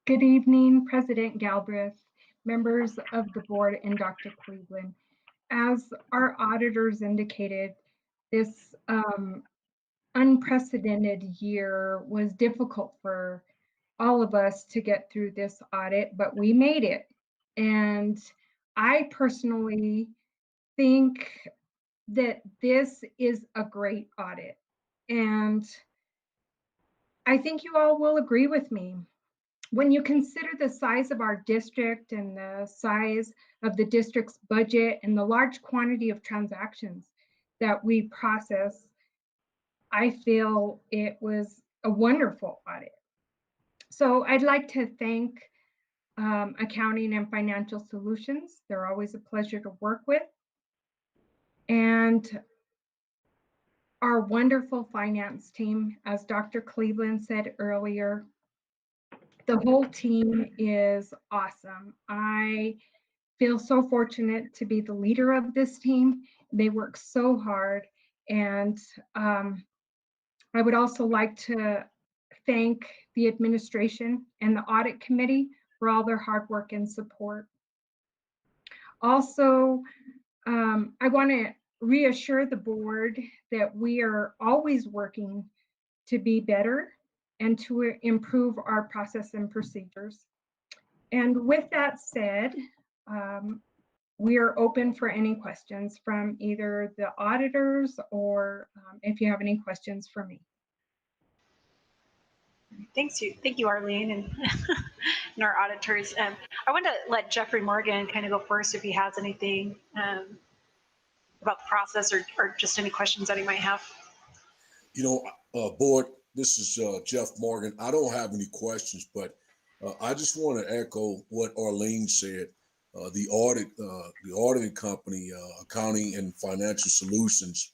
Good evening, President Galbraith, members of the board, and Dr. Cleveland. As our auditors indicated, this unprecedented year was difficult for all of us to get through this audit, but we made it. And I personally think that this is a great audit. And I think you all will agree with me. When you consider the size of our district and the size of the district's budget and the large quantity of transactions that we process, I feel it was a wonderful audit. So I'd like to thank Accounting and Financial Solutions. They're always a pleasure to work with. And our wonderful finance team, as Dr. Cleveland said earlier, the whole team is awesome. I feel so fortunate to be the leader of this team. They work so hard. And I would also like to thank the administration and the audit committee for all their hard work and support. Also, I want to reassure the board that we are always working to be better and to improve our process and procedures. And with that said, we are open for any questions from either the auditors or if you have any questions for me. Thank you, Arlene, and, and our auditors. I want to let Jeffrey Morgan kind of go first if he has anything about the process or just any questions that he might have. You know, board, this is Jeff Morgan. I don't have any questions, but I just want to echo what Arlene said. The auditing company, Accounting and Financial Solutions,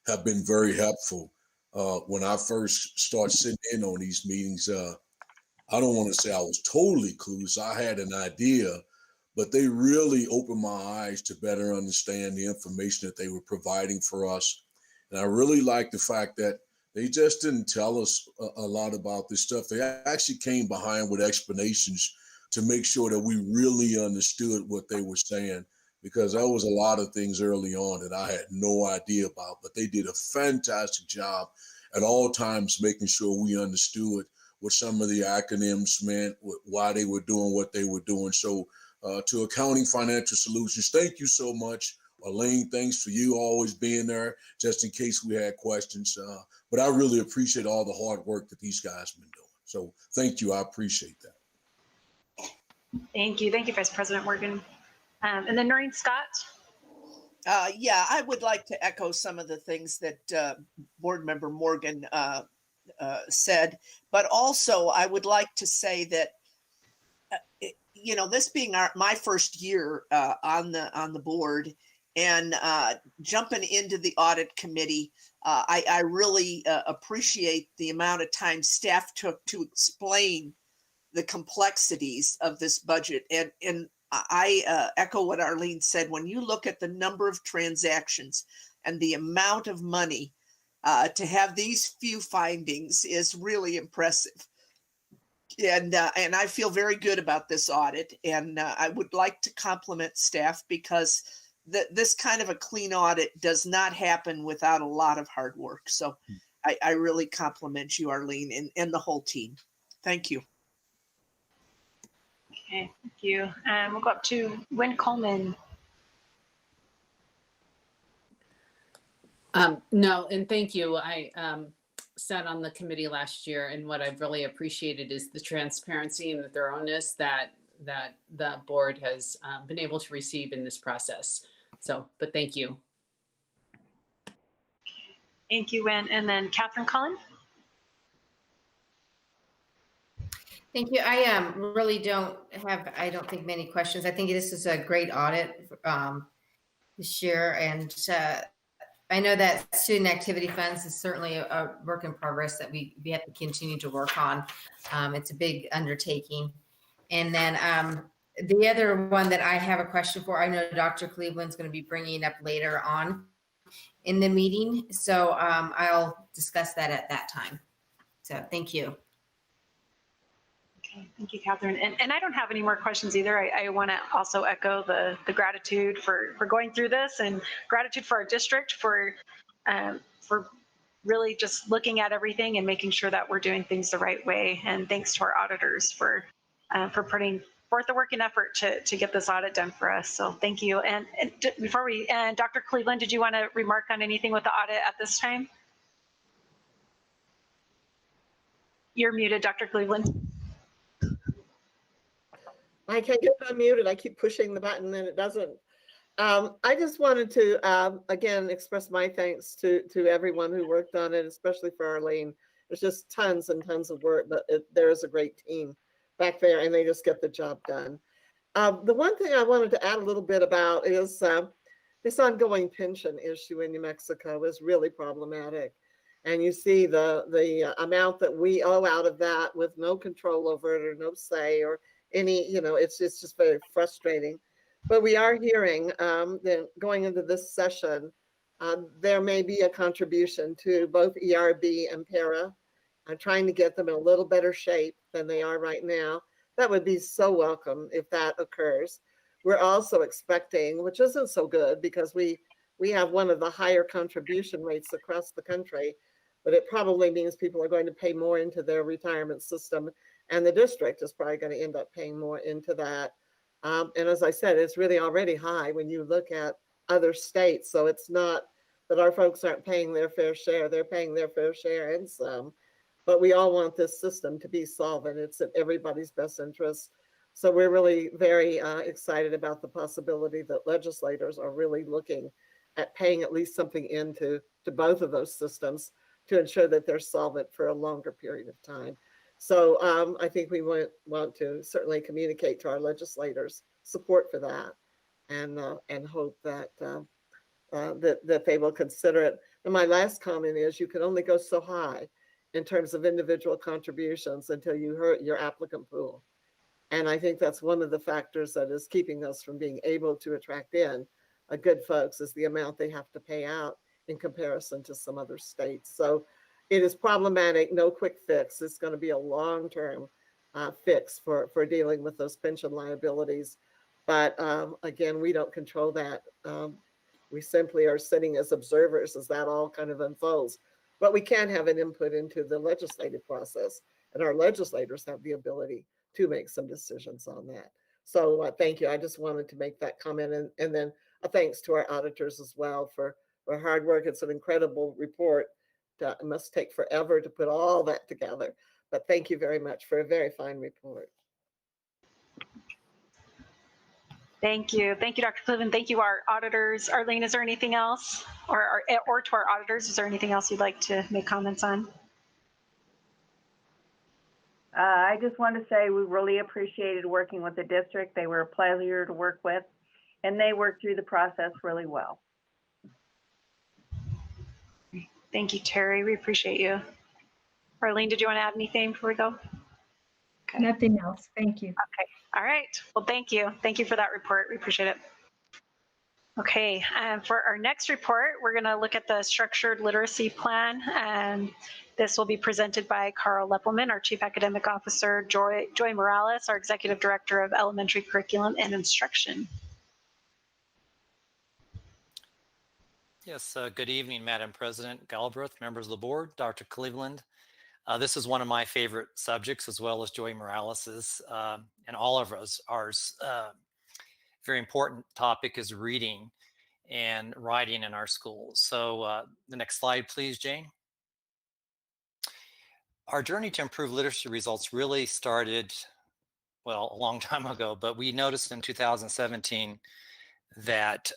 have been very helpful. When I first started sitting in on these meetings, I don't want to say I was totally clueless. I had an idea, but they really opened my eyes to better understand the information that they were providing for us. And I really like the fact that they just didn't tell us a lot about this stuff. They actually came behind with explanations to make sure that we really understood what they were saying, because there was a lot of things early on that I had no idea about, but they did a fantastic job at all times making sure we understood what some of the acronyms meant, why they were doing what they were doing. So to Accounting Financial Solutions, thank you so much. Elaine, thanks for you always being there, just in case we had questions. But I really appreciate all the hard work that these guys have been doing. So thank you. I appreciate that. Thank you. Thank you, Vice President Morgan. And then Noreen Scott. Yeah, I would like to echo some of the things that Board Member Morgan said, but also I would like to say that, you know, this being my first year on the board and jumping into the audit committee, I really appreciate the amount of time staff took to explain the complexities of this budget. And I echo what Arlene said. When you look at the number of transactions and the amount of money, to have these few findings is really impressive. And I feel very good about this audit. And I would like to compliment staff, because this kind of a clean audit does not happen without a lot of hard work. So I really compliment you, Arlene, and the whole team. Thank you. Okay, thank you. We'll go up to Wynn Coleman. No, and thank you. I sat on the committee last year, and what I've really appreciated is the transparency and the thoroughness that the board has been able to receive in this process. So, but thank you. Thank you, Wynn. And then Catherine Cullen. Thank you. I really don't think many questions. I think this is a great audit this year. And I know that student activity funds is certainly a work in progress that we have to continue to work on. It's a big undertaking. And then the other one that I have a question for, I know Dr. Cleveland's going to be bringing up later on in the meeting. So I'll discuss that at that time. So thank you. Okay, thank you, Catherine. And I don't have any more questions either. I want to also echo the gratitude for going through this, and gratitude for our district for really just looking at everything and making sure that we're doing things the right way. And thanks to our auditors for putting forth the work and effort to get this audit done for us. So thank you. And before we end, Dr. Cleveland, did you want to remark on anything with the audit at this time? You're muted, Dr. Cleveland. I can't get unmuted. I keep pushing the button and it doesn't. I just wanted to, again, express my thanks to everyone who worked on it, especially for Arlene. There's just tons and tons of work, but there is a great team back there and they just get the job done. The one thing I wanted to add a little bit about is this ongoing pension issue in New Mexico is really problematic. And you see the amount that we owe out of that with no control over it or no say or any, you know, it's just very frustrating. But we are hearing that going into this session, there may be a contribution to both ERB and para, trying to get them in a little better shape than they are right now. That would be so welcome if that occurs. We're also expecting, which isn't so good because we have one of the higher contribution rates across the country, but it probably means people are going to pay more into their retirement system, and the district is probably going to end up paying more into that. And as I said, it's really already high when you look at other states. So it's not that our folks aren't paying their fair share. They're paying their fair share and some. But we all want this system to be solvent. It's in everybody's best interest. So we're really very excited about the possibility that legislators are really looking at paying at least something into both of those systems to ensure that they're solvent for a longer period of time. So I think we want to certainly communicate to our legislators support for that, and hope that that they will consider it. And my last comment is, you can only go so high in terms of individual contributions until you hurt your applicant pool. And I think that's one of the factors that is keeping us from being able to attract in good folks, is the amount they have to pay out in comparison to some other states. So it is problematic, no quick fix. It's going to be a long-term fix for dealing with those pension liabilities. But again, we don't control that. We simply are sitting as observers as that all kind of unfolds. But we can have an input into the legislative process, and our legislators have the ability to make some decisions on that. So thank you. I just wanted to make that comment, and then a thanks to our auditors as well for hard work. It's an incredible report. It must take forever to put all that together, but thank you very much for a very fine report. Thank you. Thank you, Dr. Cleveland. Thank you, our auditors. Arlene, is there anything else? Or to our auditors, is there anything else you'd like to make comments on? I just want to say we really appreciated working with the district. They were a pleasure to work with, and they worked through the process really well. Thank you, Terry. We appreciate you. Arlene, did you want to add anything before we go? Okay. Nothing else. Thank you. Okay. All right. Well, thank you. Thank you for that report. We appreciate it. Okay. For our next report, we're going to look at the structured literacy plan. And this will be presented by Carl Leppelman, our Chief Academic Officer, Joy Morales, our Executive Director of Elementary Curriculum and Instruction. Yes, good evening, Madam President Galbraith, members of the board, Dr. Cleveland. This is one of my favorite subjects, as well as Joy Morales's, and all of ours. Very important topic is reading and writing in our schools. So the next slide, please, Jane. Our journey to improve literacy results really started, well, a long time ago, but we noticed in 2017 that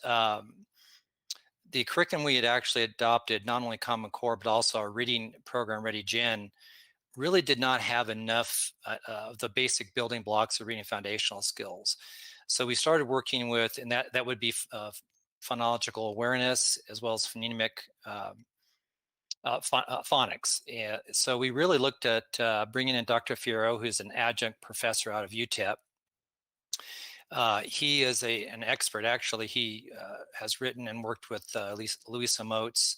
the curriculum we had actually adopted, not only Common Core, but also our reading program, Ready Gen, really did not have enough of the basic building blocks of reading foundational skills. So we started working with, and that would be phonological awareness, as well as phonemic phonics. So we really looked at bringing in Dr. Fierro, who's an adjunct professor out of UTEP. He is an expert. Actually, he has written and worked with Louisa Moats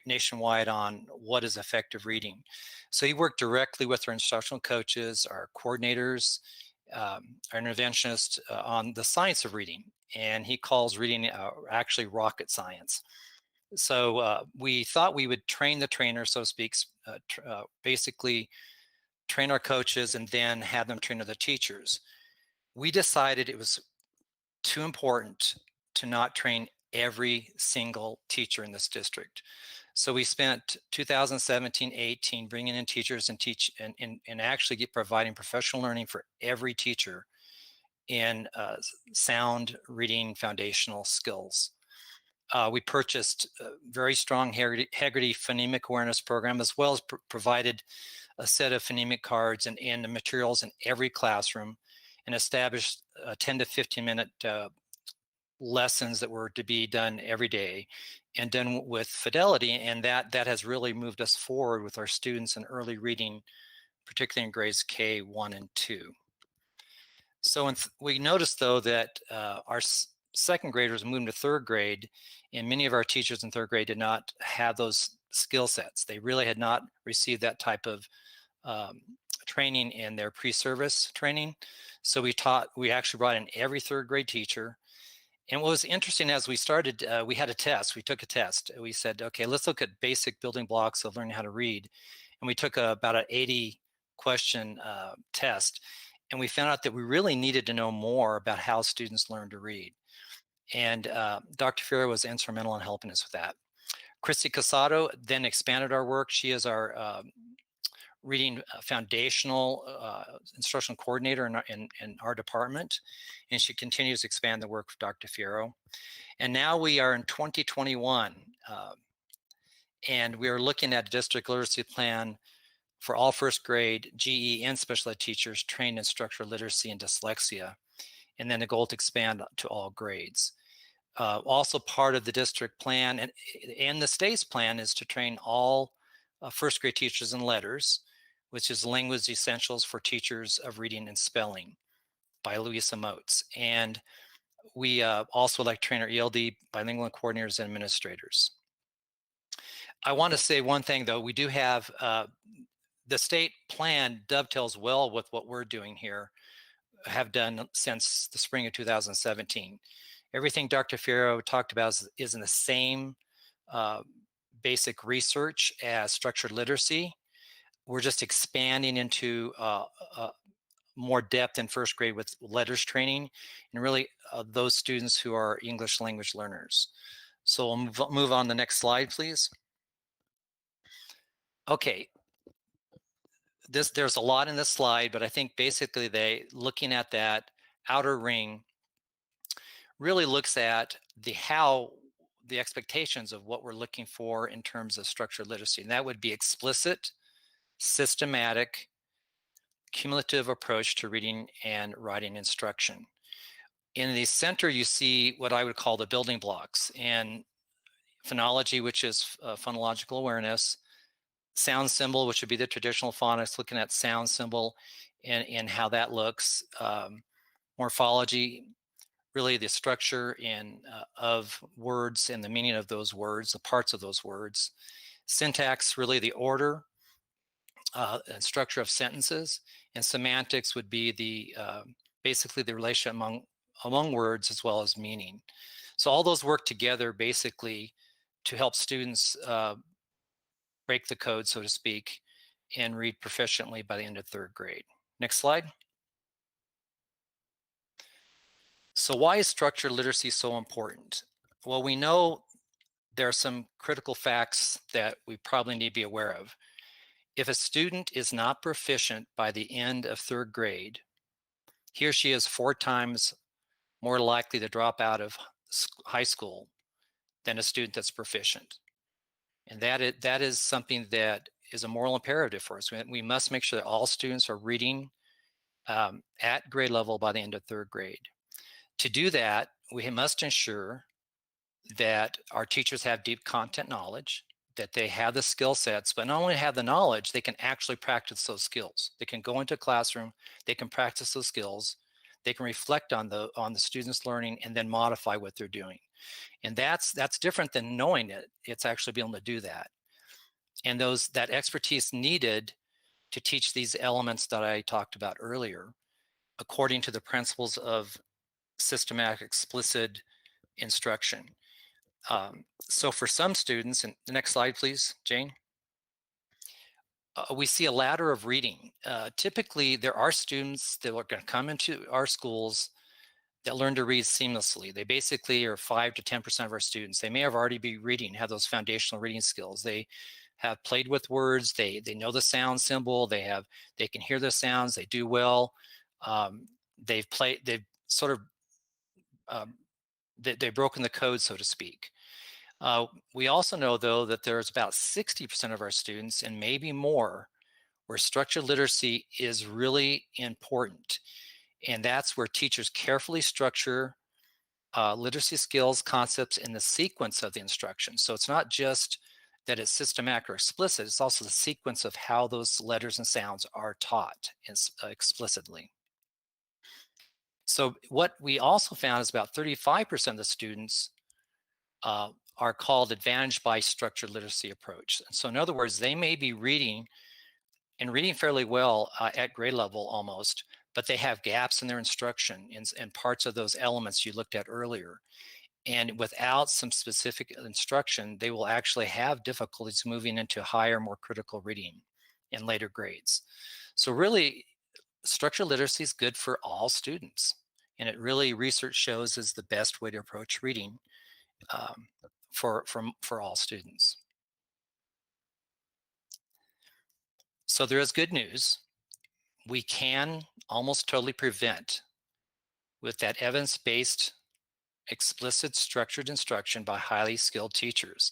nationwide on what is effective reading. So he worked directly with our instructional coaches, our coordinators, our interventionists on the science of reading. And he calls reading actually rocket science. So we thought we would train the trainer, so to speak, basically train our coaches and then have them train other teachers. We decided it was too important to not train every single teacher in this district. So we spent 2017-18 bringing in teachers and actually providing professional learning for every teacher in sound reading foundational skills. We purchased a very strong Heggerty phonemic awareness program, as well as provided a set of phonemic cards and the materials in every classroom, and established 10 to 15 minute lessons that were to be done every day and done with fidelity. And that has really moved us forward with our students in early reading, particularly in grades K, 1, and 2. So we noticed, though, that our second graders moved to third grade, and many of our teachers in third grade did not have those skill sets. They really had not received that type of training in their pre-service training. So we actually brought in every third grade teacher. And what was interesting, as we started, we had a test. We took a test. We said, okay, let's look at basic building blocks of learning how to read. And we took about an 80 question test. And we found out that we really needed to know more about how students learn to read. And Dr. Fierro was instrumental in helping us with that. Christy Casado then expanded our work. She is our reading foundational instructional coordinator in our department, and she continues to expand the work of Dr. Fierro. And now we are in 2021, and we are looking at a district literacy plan for all first grade GE and special ed teachers trained in structural literacy and dyslexia, and then the goal to expand to all grades. Also part of the district plan and the state's plan is to train all first grade teachers in letters, which is Language Essentials for Teachers of Reading and Spelling by Louisa Moats. And we also like to train our ELD bilingual coordinators and administrators. I want to say one thing, though. We do have the state plan dovetails well with what we're doing here, have done since the spring of 2017. Everything Dr. Fierro talked about is in the same basic research as structured literacy. We're just expanding into more depth in first grade with letters training, and really those students who are English language learners. So we'll move on to the next slide, please. Okay. There's a lot in this slide, but I think basically looking at that outer ring really looks at the expectations of what we're looking for in terms of structured literacy. And that would be explicit, systematic, cumulative approach to reading and writing instruction. In the center, you see what I would call the building blocks, and phonology, which is phonological awareness, sound symbol, which would be the traditional phonics, looking at sound symbol and how that looks. Morphology, really the structure of words and the meaning of those words, the parts of those words. Syntax, really the order and structure of sentences. And semantics would be the basically the relation among words as well as meaning. So all those work together basically to help students break the code, so to speak, and read proficiently by the end of third grade. Next slide. So why is structured literacy so important? Well, we know there are some critical facts that we probably need to be aware of. If a student is not proficient by the end of third grade, he or she is 4 times more likely to drop out of high school than a student that's proficient. And that is something that is a moral imperative for us. We must make sure that all students are reading at grade level by the end of third grade. To do that, we must ensure that our teachers have deep content knowledge, that they have the skill sets, but not only have the knowledge, they can actually practice those skills. They can go into a classroom, they can practice those skills, they can reflect on the students' learning and then modify what they're doing. And that's different than knowing it. It's actually being able to do that. And that expertise needed to teach these elements that I talked about earlier, according to the principles of systematic explicit instruction. So for some students, and the next slide, please, Jane. We see a ladder of reading. Typically, there are students that are going to come into our schools that learn to read seamlessly. They basically are 5 to 10% of our students. They may have already been reading, have those foundational reading skills. They have played with words. They know the sound symbol. They can hear the sounds. They do well. They've broken the code, so to speak. We also know, though, that there's about 60% of our students, and maybe more, where structured literacy is really important. And that's where teachers carefully structure literacy skills, concepts in the sequence of the instruction. So it's not just that it's systematic or explicit, it's also the sequence of how those letters and sounds are taught explicitly. So what we also found is about 35% of the students are called advantaged by structured literacy approach. And so in other words, they may be reading and reading fairly well at grade level almost, but they have gaps in their instruction and parts of those elements you looked at earlier. And without some specific instruction, they will actually have difficulties moving into higher, more critical reading in later grades. So really, structured literacy is good for all students. And it really, research shows, is the best way to approach reading for all students. So there is good news. We can almost totally prevent, with that evidence-based, explicit, structured instruction by highly skilled teachers.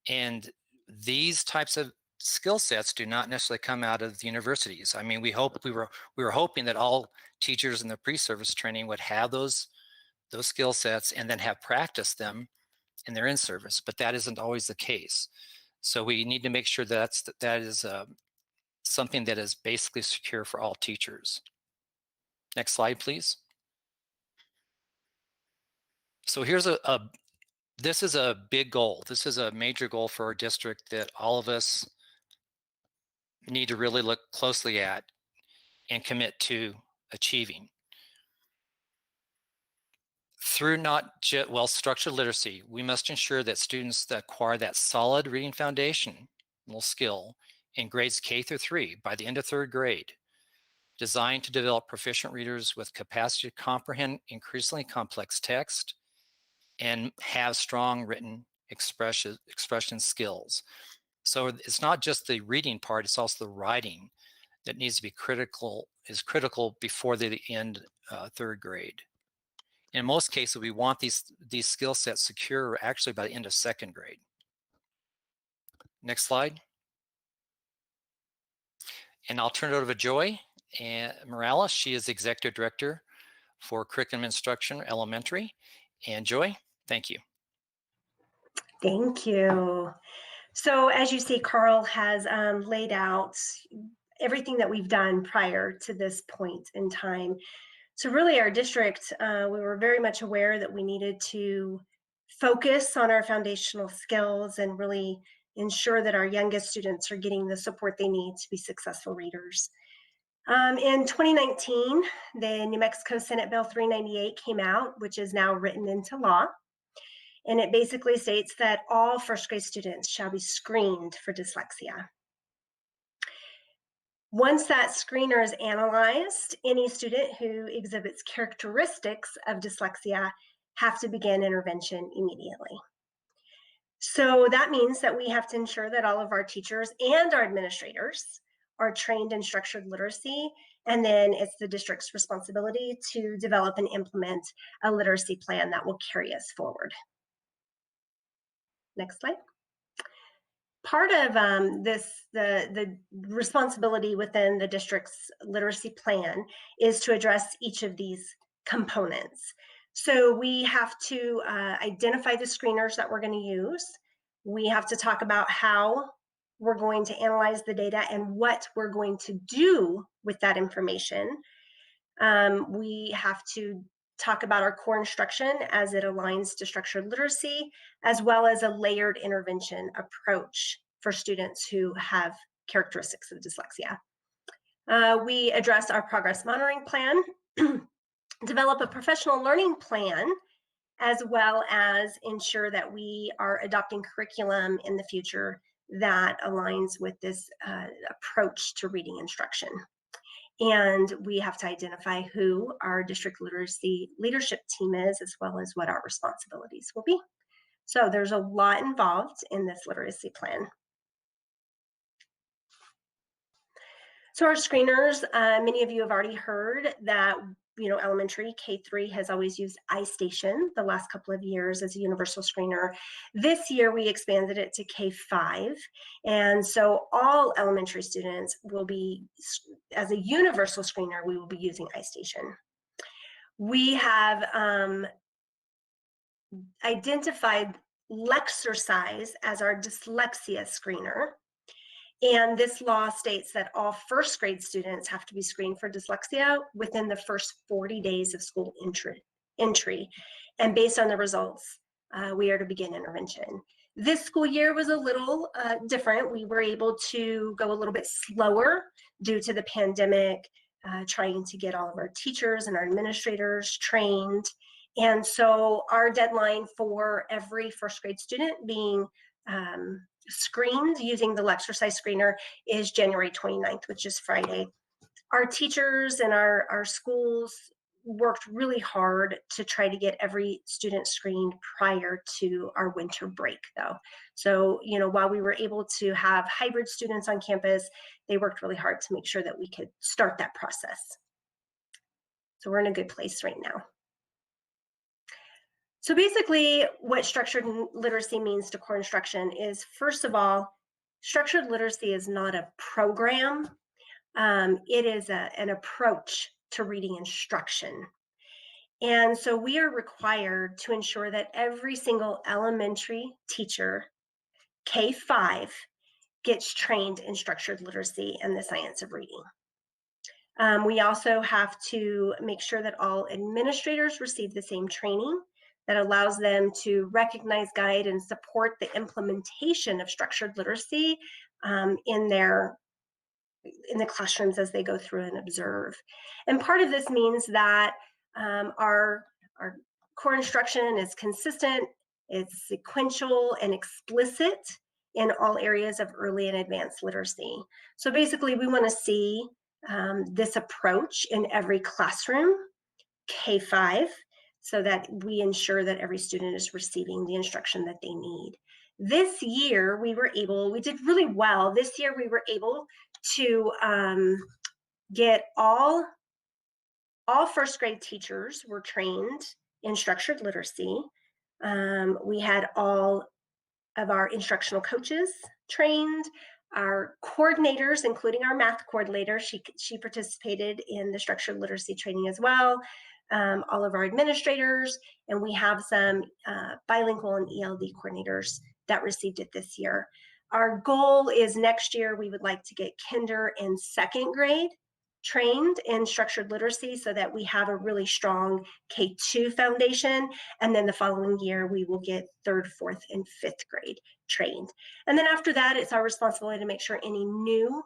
And these types of skill sets do not necessarily come out of the universities. I mean, we were hoping that all teachers in the pre-service training would have those skill sets and then have practiced them in their in-service, but that isn't always the case. So we need to make sure that is something that is basically secure for all teachers. Next slide, please. So here's this is a big goal. This is a major goal for our district that all of us need to really look closely at and commit to achieving. Through not just structured literacy, we must ensure that students that acquire that solid reading foundational skill in grades K through 3 by the end of 3rd grade, designed to develop proficient readers with capacity to comprehend increasingly complex text and have strong written expression skills. So it's not just the reading part, it's also the writing that needs to be critical before the end 3rd grade. In most cases, we want these skill sets secure actually by the end of 2nd grade. Next slide. And I'll turn it over to Joy Morales. She is Executive Director for Curriculum Instruction Elementary. And Joy, thank you. Thank you. So as you see, Carl has laid out everything that we've done prior to this point in time. So really our district, we were very much aware that we needed to focus on our foundational skills and really ensure that our youngest students are getting the support they need to be successful readers. In 2019, the New Mexico Senate Bill 398 came out, which is now written into law. And it basically states that all 1st grade students shall be screened for dyslexia. Once that screener is analyzed, any student who exhibits characteristics of dyslexia have to begin intervention immediately. So that means that we have to ensure that all of our teachers and our administrators are trained in structured literacy, and then it's the district's responsibility to develop and implement a literacy plan that will carry us forward. Next slide. Part of the responsibility within the district's literacy plan is to address each of these components. So we have to identify the screeners that we're going to use. We have to talk about how we're going to analyze the data and what we're going to do with that information. We have to talk about our core instruction as it aligns to structured literacy, as well as a layered intervention approach for students who have characteristics of dyslexia. We address our progress monitoring plan, develop a professional learning plan, as well as ensure that we are adopting curriculum in the future that aligns with this approach to reading instruction. And we have to identify who our district literacy leadership team is, as well as what our responsibilities will be. So there's a lot involved in this literacy plan. So our screeners, many of you have already heard that, elementary K3 has always used iStation the last couple of years as a universal screener. This year we expanded it to K5. And so all elementary students will be, as a universal screener, we will be using iStation. We have identified Lexercise as our dyslexia screener. And this law states that all first grade students have to be screened for dyslexia within the first 40 days of school entry. And based on the results, we are to begin intervention. This school year was a little different. We were able to go a little bit slower due to the pandemic, trying to get all of our teachers and our administrators trained. And so our deadline for every first grade student being screened using the Lexercise screener is January 29th, which is Friday. Our teachers and our schools worked really hard to try to get every student screened prior to our winter break though. So, while we were able to have hybrid students on campus, they worked really hard to make sure that we could start that process. So we're in a good place right now. So basically what structured literacy means to core instruction is, first of all, structured literacy is not a program. It is an approach to reading instruction. And so we are required to ensure that every single elementary teacher, K-5, gets trained in structured literacy and the science of reading. We also have to make sure that all administrators receive the same training that allows them to recognize, guide, and support the implementation of structured literacy in the classrooms as they go through and observe. And part of this means that our core instruction is consistent, it's sequential and explicit in all areas of early and advanced literacy. So basically we want to see this approach in every classroom, K-5, so that we ensure that every student is receiving the instruction that they need. This year, we did really well. This year, we were able to get all first grade teachers were trained in structured literacy. We had all of our instructional coaches trained, our coordinators, including our math coordinator, she participated in the structured literacy training as well. All of our administrators, and we have some bilingual and ELD coordinators that received it this year. Our goal is next year we would like to get kinder and second grade trained in structured literacy so that we have a really strong K-2 foundation, and then the following year we will get third, fourth, and fifth grade trained. And then after that, it's our responsibility to make sure any new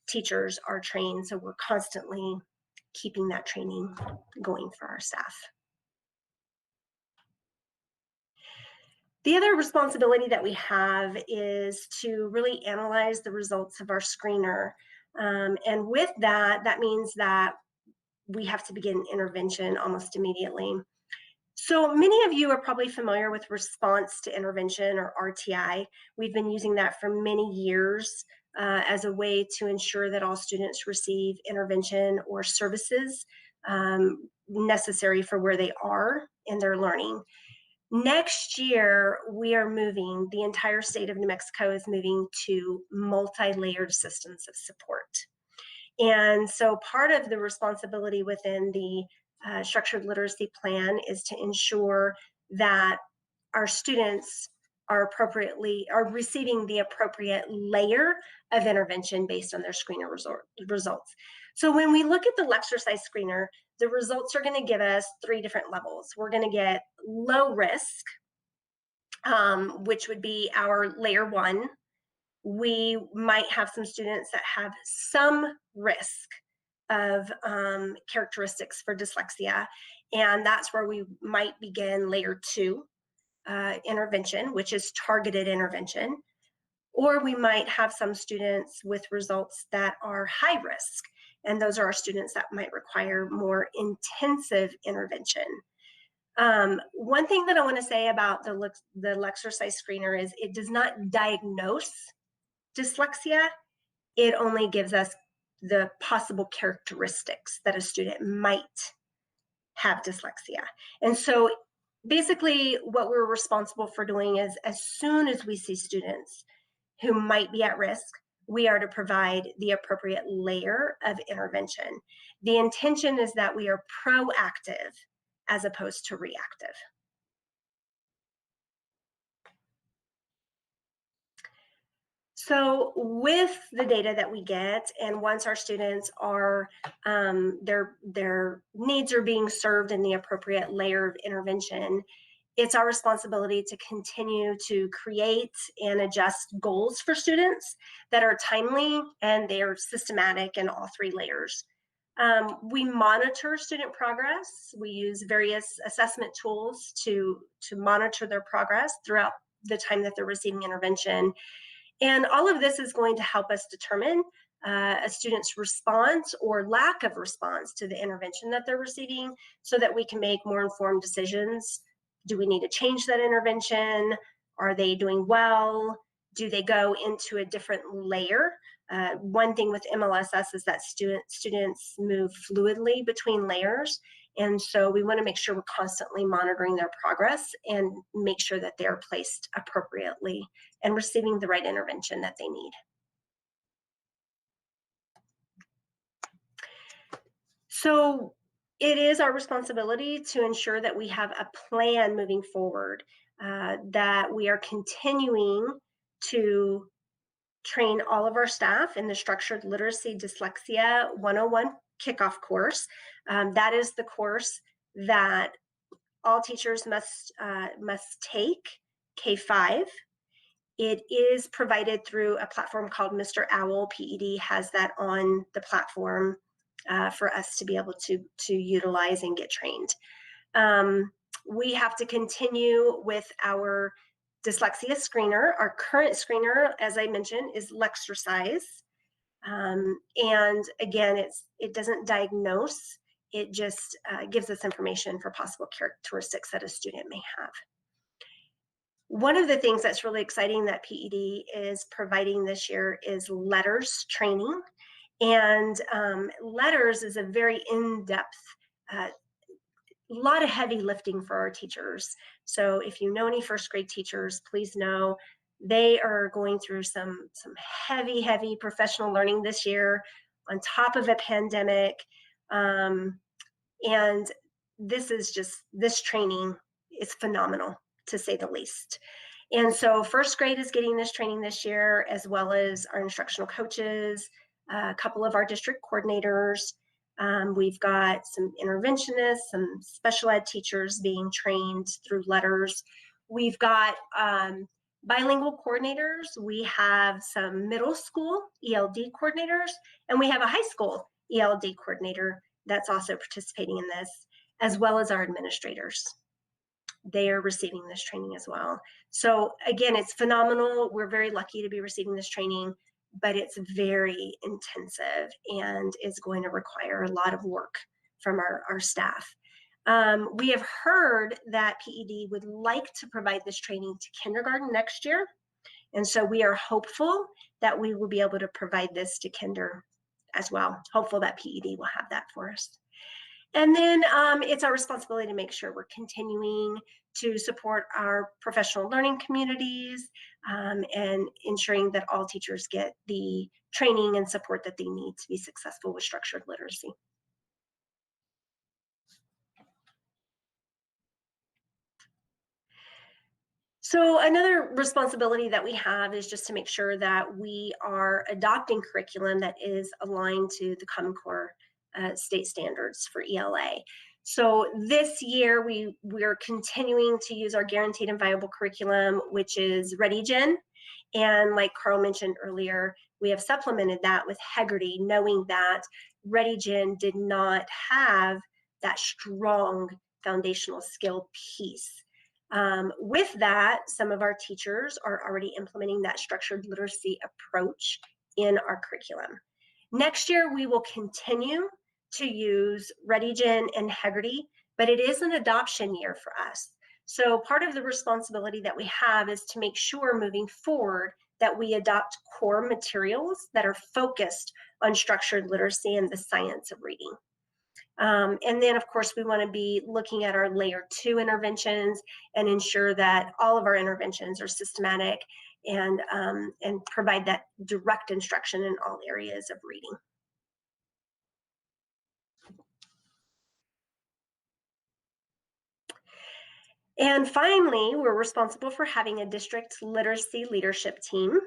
teachers are trained, so we're constantly keeping that training going for our staff. The other responsibility that we have is to really analyze the results of our screener. And with that, that means that we have to begin intervention almost immediately. So many of you are probably familiar with response to intervention, or RTI. We've been using that for many years as a way to ensure that all students receive intervention or services necessary for where they are in their learning. Next year, we are moving, the entire state of New Mexico is moving to multi-layered systems of support. And so part of the responsibility within the structured literacy plan is to ensure that our students are receiving the appropriate layer of intervention based on their screener results. So when we look at the Lexercise screener, the results are going to give us 3 different levels. We're going to get low risk, which would be our layer 1. We might have some students that have some risk of characteristics for dyslexia, and that's where we might begin layer 2 intervention, which is targeted intervention. Or we might have some students with results that are high risk, and those are our students that might require more intensive intervention. One thing that I want to say about the Lexercise screener is it does not diagnose dyslexia. It only gives us the possible characteristics that a student might have dyslexia. And so basically what we're responsible for doing is, as soon as we see students who might be at risk, we are to provide the appropriate layer of intervention. The intention is that we are proactive as opposed to reactive. So with the data that we get, and once our students are, their needs are being served in the appropriate layer of intervention, it's our responsibility to continue to create and adjust goals for students that are timely and they're systematic in all three layers. We monitor student progress. We use various assessment tools to monitor their progress throughout the time that they're receiving intervention. And all of this is going to help us determine a student's response or lack of response to the intervention that they're receiving so that we can make more informed decisions. Do we need to change that intervention? Are they doing well? Do they go into a different layer? One thing with MLSS is that students move fluidly between layers. And so we want to make sure we're constantly monitoring their progress and make sure that they're placed appropriately and receiving the right intervention that they need. So it is our responsibility to ensure that we have a plan moving forward, that we are continuing to train all of our staff in the Structured Literacy Dyslexia 101 kickoff course. That is the course that all teachers must take K-5. It is provided through a platform called Mr. Owl. PED has that on the platform for us to be able to utilize and get trained. We have to continue with our dyslexia screener. Our current screener, as I mentioned, is Lexercise. And again, it doesn't diagnose, it just gives us information for possible characteristics that a student may have. One of the things that's really exciting that PED is providing this year is letters training. And letters is a very in-depth, a lot of heavy lifting for our teachers. So if you know any first grade teachers, please know they are going through some heavy professional learning this year on top of a pandemic. And this training is phenomenal, to say the least. And so first grade is getting this training this year, as well as our instructional coaches, a couple of our district coordinators. We've got some interventionists, some special ed teachers being trained through letters. We've got bilingual coordinators. We have some middle school ELD coordinators, and we have a high school ELD coordinator that's also participating in this, as well as our administrators. They are receiving this training as well. So again, it's phenomenal. We're very lucky to be receiving this training, but it's very intensive and is going to require a lot of work from our staff. We have heard that PED would like to provide this training to kindergarten next year. And so we are hopeful that we will be able to provide this to kinder as well. Hopeful that PED will have that for us. And then it's our responsibility to make sure we're continuing to support our professional learning communities and ensuring that all teachers get the training and support that they need to be successful with structured literacy. So another responsibility that we have is just to make sure that we are adopting curriculum that is aligned to the Common Core state standards for ELA. So this year we're continuing to use our guaranteed and viable curriculum, which is ReadyGen. And like Carl mentioned earlier, we have supplemented that with Heggerty, knowing that ReadyGen did not have that strong foundational skill piece. With that, some of our teachers are already implementing that structured literacy approach in our curriculum. Next year, we will continue to use ReadyGen and Heggerty, but it is an adoption year for us. So part of the responsibility that we have is to make sure moving forward that we adopt core materials that are focused on structured literacy and the science of reading. And then, of course, we want to be looking at our layer 2 interventions and ensure that all of our interventions are systematic and provide that direct instruction in all areas of reading. And finally, we're responsible for having a district literacy leadership team.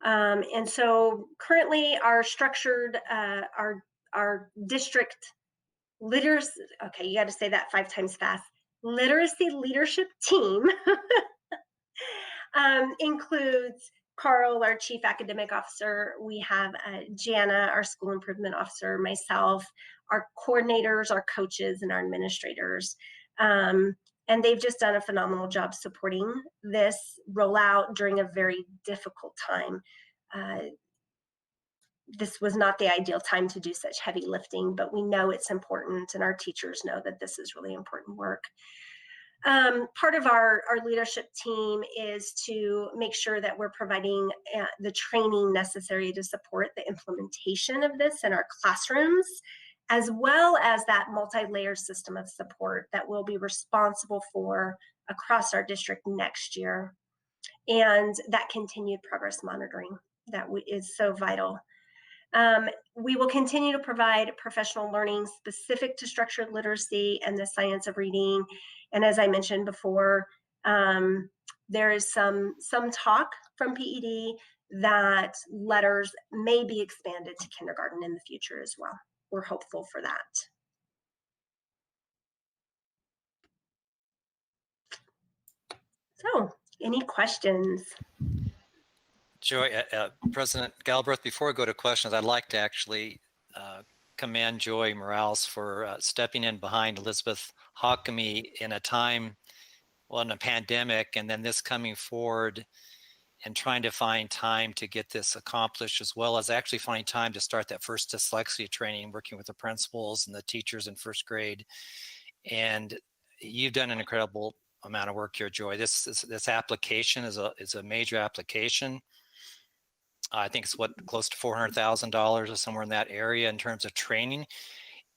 And so currently our structured, our district literacy, okay, you got to say that 5 times fast, literacy leadership team includes Carl, our chief academic officer. We have Jana, our school improvement officer, myself, our coordinators, our coaches, and our administrators. And they've just done a phenomenal job supporting this rollout during a very difficult time. This was not the ideal time to do such heavy lifting, but we know it's important, and our teachers know that this is really important work. Part of our leadership team is to make sure that we're providing the training necessary to support the implementation of this in our classrooms, as well as that multi-layer system of support that we'll be responsible for across our district next year, and that continued progress monitoring that is so vital. We will continue to provide professional learning specific to structured literacy and the science of reading. And as I mentioned before, there is some talk from PED that letters may be expanded to kindergarten in the future as well. We're hopeful for that. So, any questions? Joy, President Galbraith, before we go to questions, I'd like to actually commend Joy Morales for stepping in behind Elizabeth Hockamy in a time, well, in a pandemic, and then this coming forward and trying to find time to get this accomplished, as well as actually finding time to start that first dyslexia training, working with the principals and the teachers in first grade. And you've done an incredible amount of work here, Joy. This application is a major application. I think it's close to $400,000 or somewhere in that area in terms of training.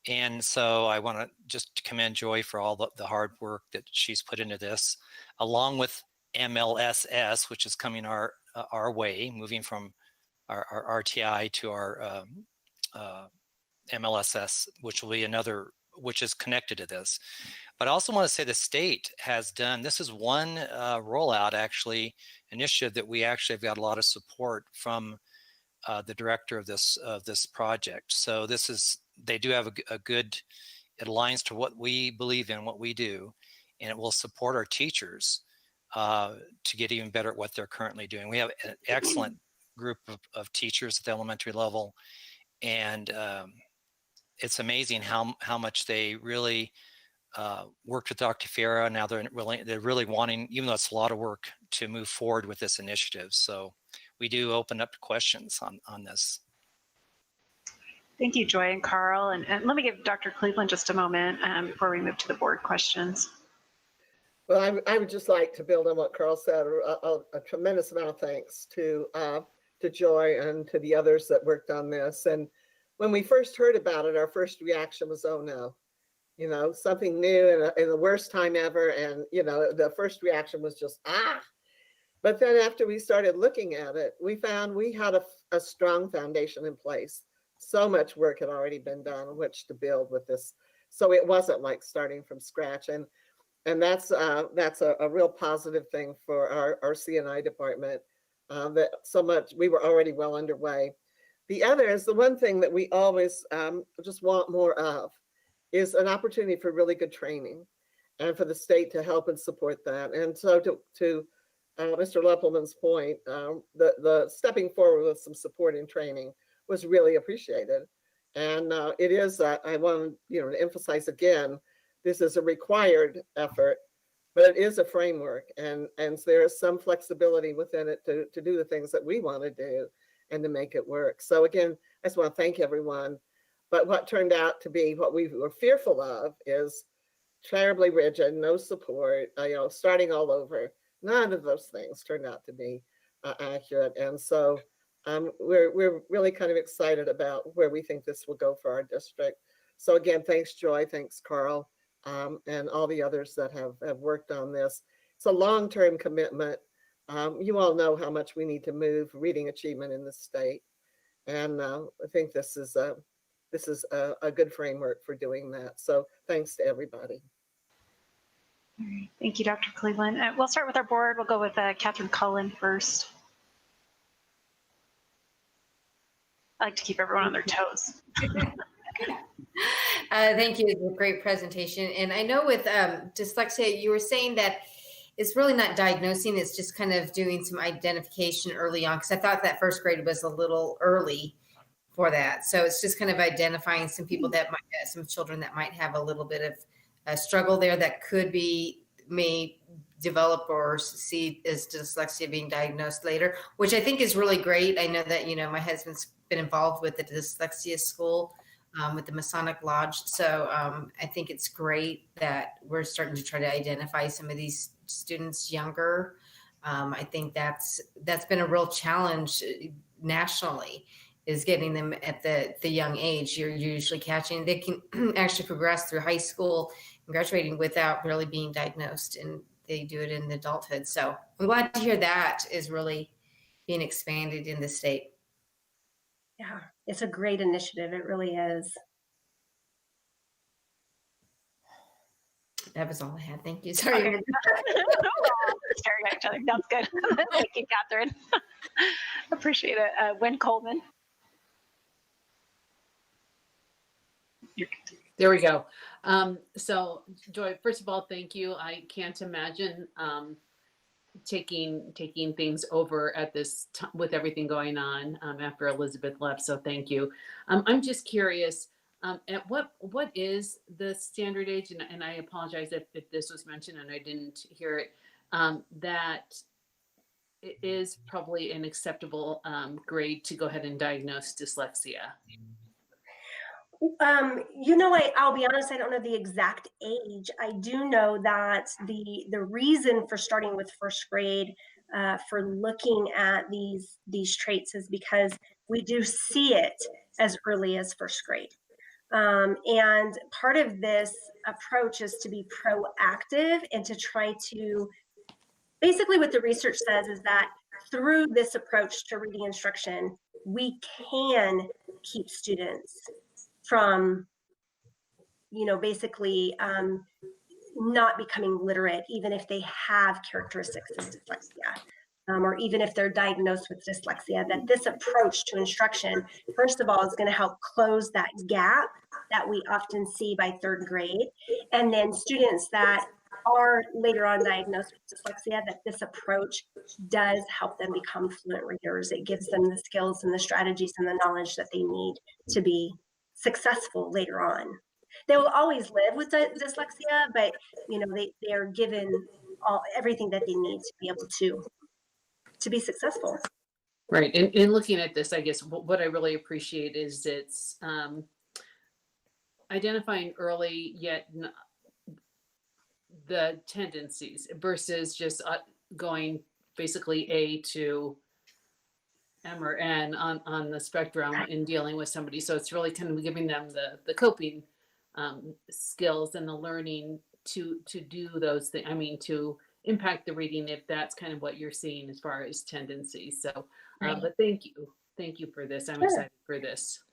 And so I want to just commend Joy for all the hard work that she's put into this, along with MLSS, which is coming our way, moving from our RTI to our MLSS, which will be another, which is connected to this. But I also want to say the state has done, this is one rollout actually, initiative that we actually have got a lot of support from the director of this project. So this is, they do have a good, it aligns to what we believe in, what we do, and it will support our teachers to get even better at what they're currently doing. We have an excellent group of teachers at the elementary level, and it's amazing how much they really worked with Dr. Fiera. Now they're really wanting, even though it's a lot of work, to move forward with this initiative. So we do open up to questions on this. Thank you, Joy and Carl. And let me give Dr. Cleveland just a moment before we move to the board questions. Well, I would just like to build on what Carl said. A tremendous amount of thanks to Joy and to the others that worked on this. And when we first heard about it, our first reaction was, oh no, you know, something new in the worst time ever. And, you know, the first reaction was just, ah. But then after we started looking at it, we found we had a strong foundation in place. So much work had already been done on which to build with this. So it wasn't like starting from scratch. And that's a real positive thing for our C&I department, that so much, we were already well underway. The other is the one thing that we always just want more of is an opportunity for really good training and for the state to help and support that. And so to Mr. Leppelman's point, the stepping forward with some support and training was really appreciated. And it is, I want to emphasize again, this is a required effort, but it is a framework, and there is some flexibility within it to do the things that we want to do and to make it work. So again, I just want to thank everyone. But what turned out to be what we were fearful of is terribly rigid, no support, starting all over. None of those things turned out to be accurate. And so we're really kind of excited about where we think this will go for our district. So again, thanks, Joy, thanks, Carl, and all the others that have worked on this. It's a long-term commitment. You all know how much we need to move reading achievement in the state. And I think this is a good framework for doing that. So thanks to everybody. All right. Thank you, Dr. Cleveland. We'll start with our board. We'll go with Catherine Cullen first. I like to keep everyone on their toes. Thank you. It was a great presentation. And I know with dyslexia, you were saying that it's really not diagnosing, it's just kind of doing some identification early on, because I thought that first grade was a little early for that. So it's just kind of identifying some people that might, some children that might have a little bit of a struggle there that may develop or see as dyslexia being diagnosed later, which I think is really great. I know that, my husband's been involved with the dyslexia school with the Masonic Lodge. So I think it's great that we're starting to try to identify some of these students younger. I think that's been a real challenge nationally, is getting them at the young age. You're usually catching, they can actually progress through high school and graduating without really being diagnosed, and they do it in adulthood. So I'm glad to hear that is really being expanded in the state. Yeah, it's a great initiative. It really is. That was all I had. Thank you. Sorry. Okay. Staring at each other. That's good. Thank you, Catherine. Appreciate it. Wynn Coleman. There we go. So Joy, first of all, thank you. I can't imagine taking things over at this time with everything going on after Elizabeth left. So thank you. I'm just curious, at what is the standard age? And I apologize if this was mentioned and I didn't hear it, that it is probably an acceptable grade to go ahead and diagnose dyslexia. I'll be honest, I don't know the exact age. I do know that the reason for starting with first grade for looking at these traits is because we do see it as early as first grade. And part of this approach is to be proactive and to try to, basically what the research says is that through this approach to reading instruction, we can keep students from, basically not becoming literate, even if they have characteristics of dyslexia, or even if they're diagnosed with dyslexia, that this approach to instruction, first of all, is going to help close that gap that we often see by third grade. And then students that are later on diagnosed with dyslexia, that this approach does help them become fluent readers. It gives them the skills and the strategies and the knowledge that they need to be successful later on. They will always live with dyslexia, but they are given everything that they need to be able to be successful. Right. And in looking at this, I guess what I really appreciate is it's identifying early, yet the tendencies versus just going basically A to M or N on the spectrum in dealing with somebody. So it's really kind of giving them the coping skills and the learning to do those things. I mean, to impact the reading, if that's kind of what you're seeing as far as tendencies. So, Right. but thank you for this. I'm excited for this.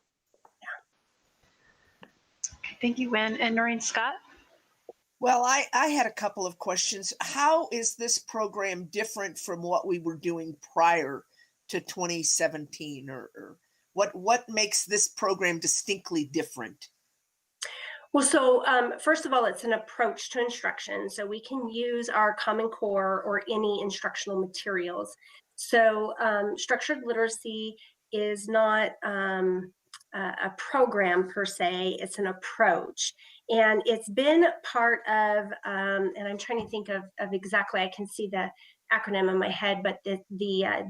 Okay, thank you, Wynn. And Noreen Scott? Well, I had a couple of questions. How is this program different from what we were doing prior to 2017, or what makes this program distinctly different? Well, so first of all, it's an approach to instruction. So we can use our Common Core or any instructional materials. So structured literacy is not a program per se, it's an approach. And it's been part of, and I'm trying to think of exactly, I can see the acronym in my head, but the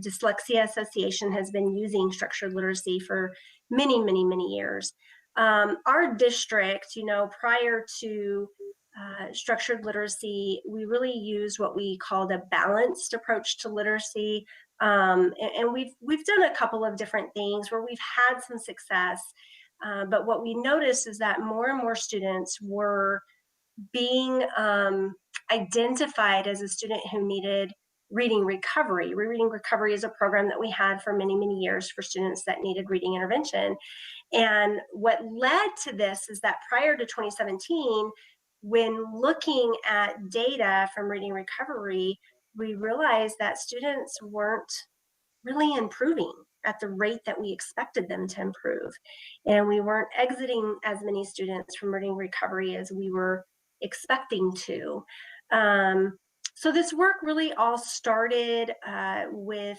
Dyslexia Association has been using structured literacy for many, many, many years. Our district, prior to structured literacy, we really used what we called a balanced approach to literacy. And we've done a couple of different things where we've had some success. But what we noticed is that more and more students were being identified as a student who needed reading recovery. Reading recovery is a program that we had for many, many years for students that needed reading intervention. And what led to this is that prior to 2017, when looking at data from reading recovery, we realized that students weren't really improving. at the rate that we expected them to improve. And we weren't exiting as many students from reading recovery as we were expecting to. So this work really all started with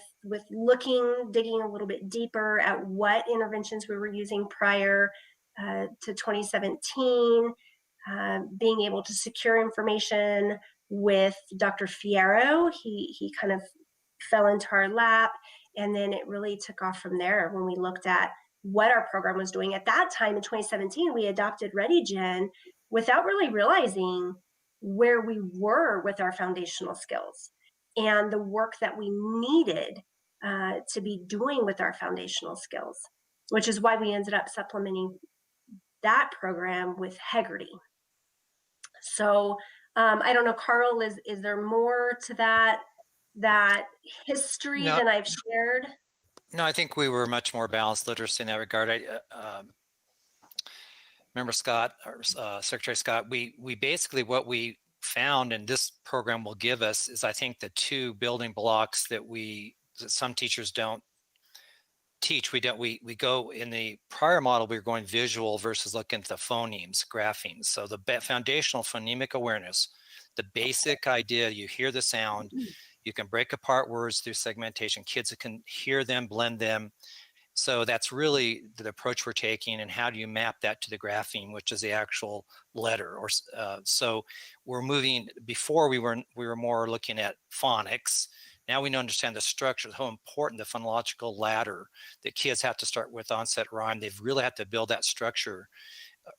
digging a little bit deeper at what interventions we were using prior to 2017, being able to secure information with Dr. Fierro. He kind of fell into our lap, and then it really took off from there when we looked at what our program was doing. At that time in 2017, we adopted ReadyGen without really realizing where we were with our foundational skills and the work that we needed to be doing with our foundational skills, which is why we ended up supplementing that program with Hegarty. So I don't know, Carl, is there more to that history No. than I've shared? No, I think we were much more balanced literacy in that regard. Remember Scott, or Secretary Scott, we basically, what we found, and this program will give us, is I think the two building blocks that some teachers don't teach. We go in the prior model, we were going visual versus looking at the phonemes, graphemes. So the foundational phonemic awareness, the basic idea, you hear the sound, you can break apart words through segmentation. Kids can hear them, blend them. So that's really the approach we're taking. And how do you map that to the grapheme, which is the actual letter? Or so we're moving. Before we were more looking at phonics. Now we understand the structure, how important the phonological ladder that kids have to start with onset rhyme. They've really had to build that structure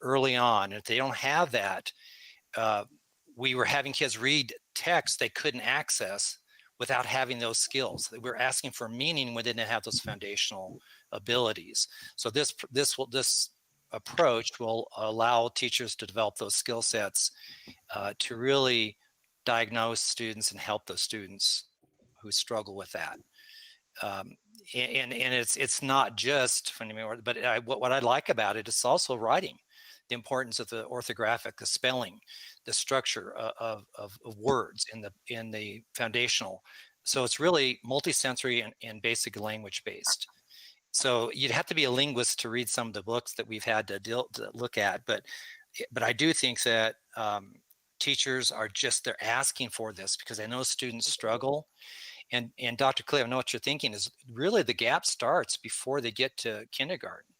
early on. And if they don't have that, we were having kids read text they couldn't access without having those skills. We're asking for meaning when they didn't have those foundational abilities. So this approach will allow teachers to develop those skill sets to really diagnose students and help those students who struggle with that. And it's not just phonemic, but what I like about it is also writing, the importance of the orthographic, the spelling, the structure of words in the foundational. So it's really multisensory and basic language based. So you'd have to be a linguist to read some of the books that we've had to look at, but I do think that teachers they're asking for this because they know students struggle. And Dr. Clay, I know what you're thinking is really the gap starts before they get to kindergarten.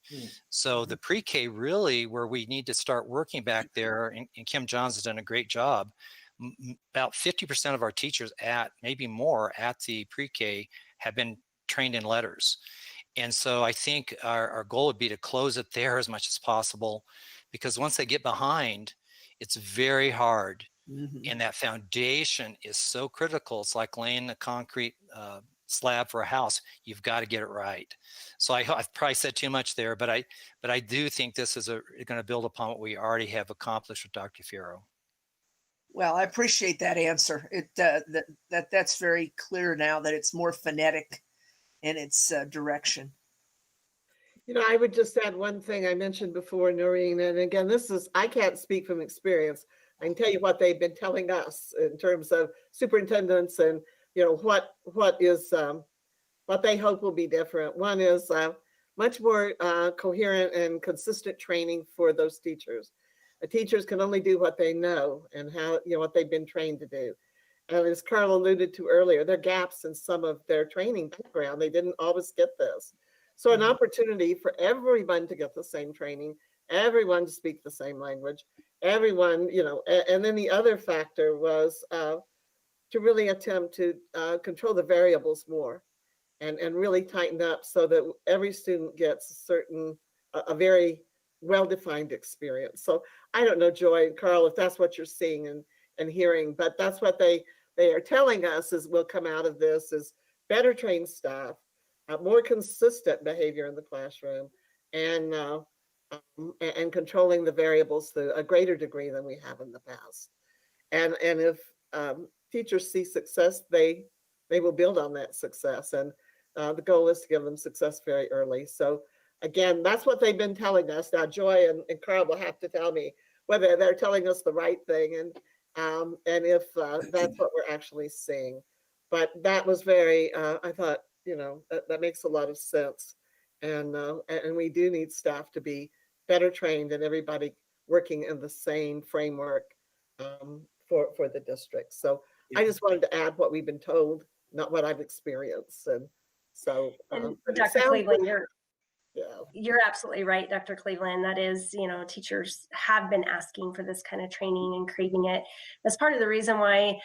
So the pre-K really where we need to start working back there, and Kim Johns has done a great job. About 50% of our teachers maybe more at the pre-K have been trained in letters. And so I think our goal would be to close it there as much as possible, because once they get behind, it's very hard. And that foundation is so critical. It's like laying a concrete slab for a house. You've got to get it right. So I've probably said too much there, but I do think this is going to build upon what we already have accomplished with Dr. Fierro. Well, I appreciate that answer. That's very clear now that it's more phonetic in its direction. You know, I would just add one thing I mentioned before, Noreen, and again, I can't speak from experience. I can tell you what they've been telling us in terms of superintendents and, you know, what they hope will be different. One is much more coherent and consistent training for those teachers. The teachers can only do what they know and what they've been trained to do. And as Carl alluded to earlier, there are gaps in some of their training background. They didn't always get this. So an opportunity for everyone to get the same training, everyone to speak the same language, everyone, and then the other factor was to really attempt to control the variables more and really tighten up so that every student gets a very well-defined experience. So I don't know, Joy and Carl, if that's what you're seeing and hearing, but that's what they are telling us is will come out of this is better trained staff, more consistent behavior in the classroom, and controlling the variables to a greater degree than we have in the past. And if teachers see success, they will build on that success. And the goal is to give them success very early. So again, that's what they've been telling us. Now, Joy and Carl will have to tell me whether they're telling us the right thing and if that's what we're actually seeing. But that was very, I thought, that makes a lot of sense. And we do need staff to be better trained and everybody working in the same framework for the district. So I just wanted to add what we've been told, not what I've experienced. And so, And but it Dr. sounds Cleveland, like, yeah. you're absolutely right, Dr. Cleveland. That is, teachers have been asking for this kind of training and craving it. That's part of the reason why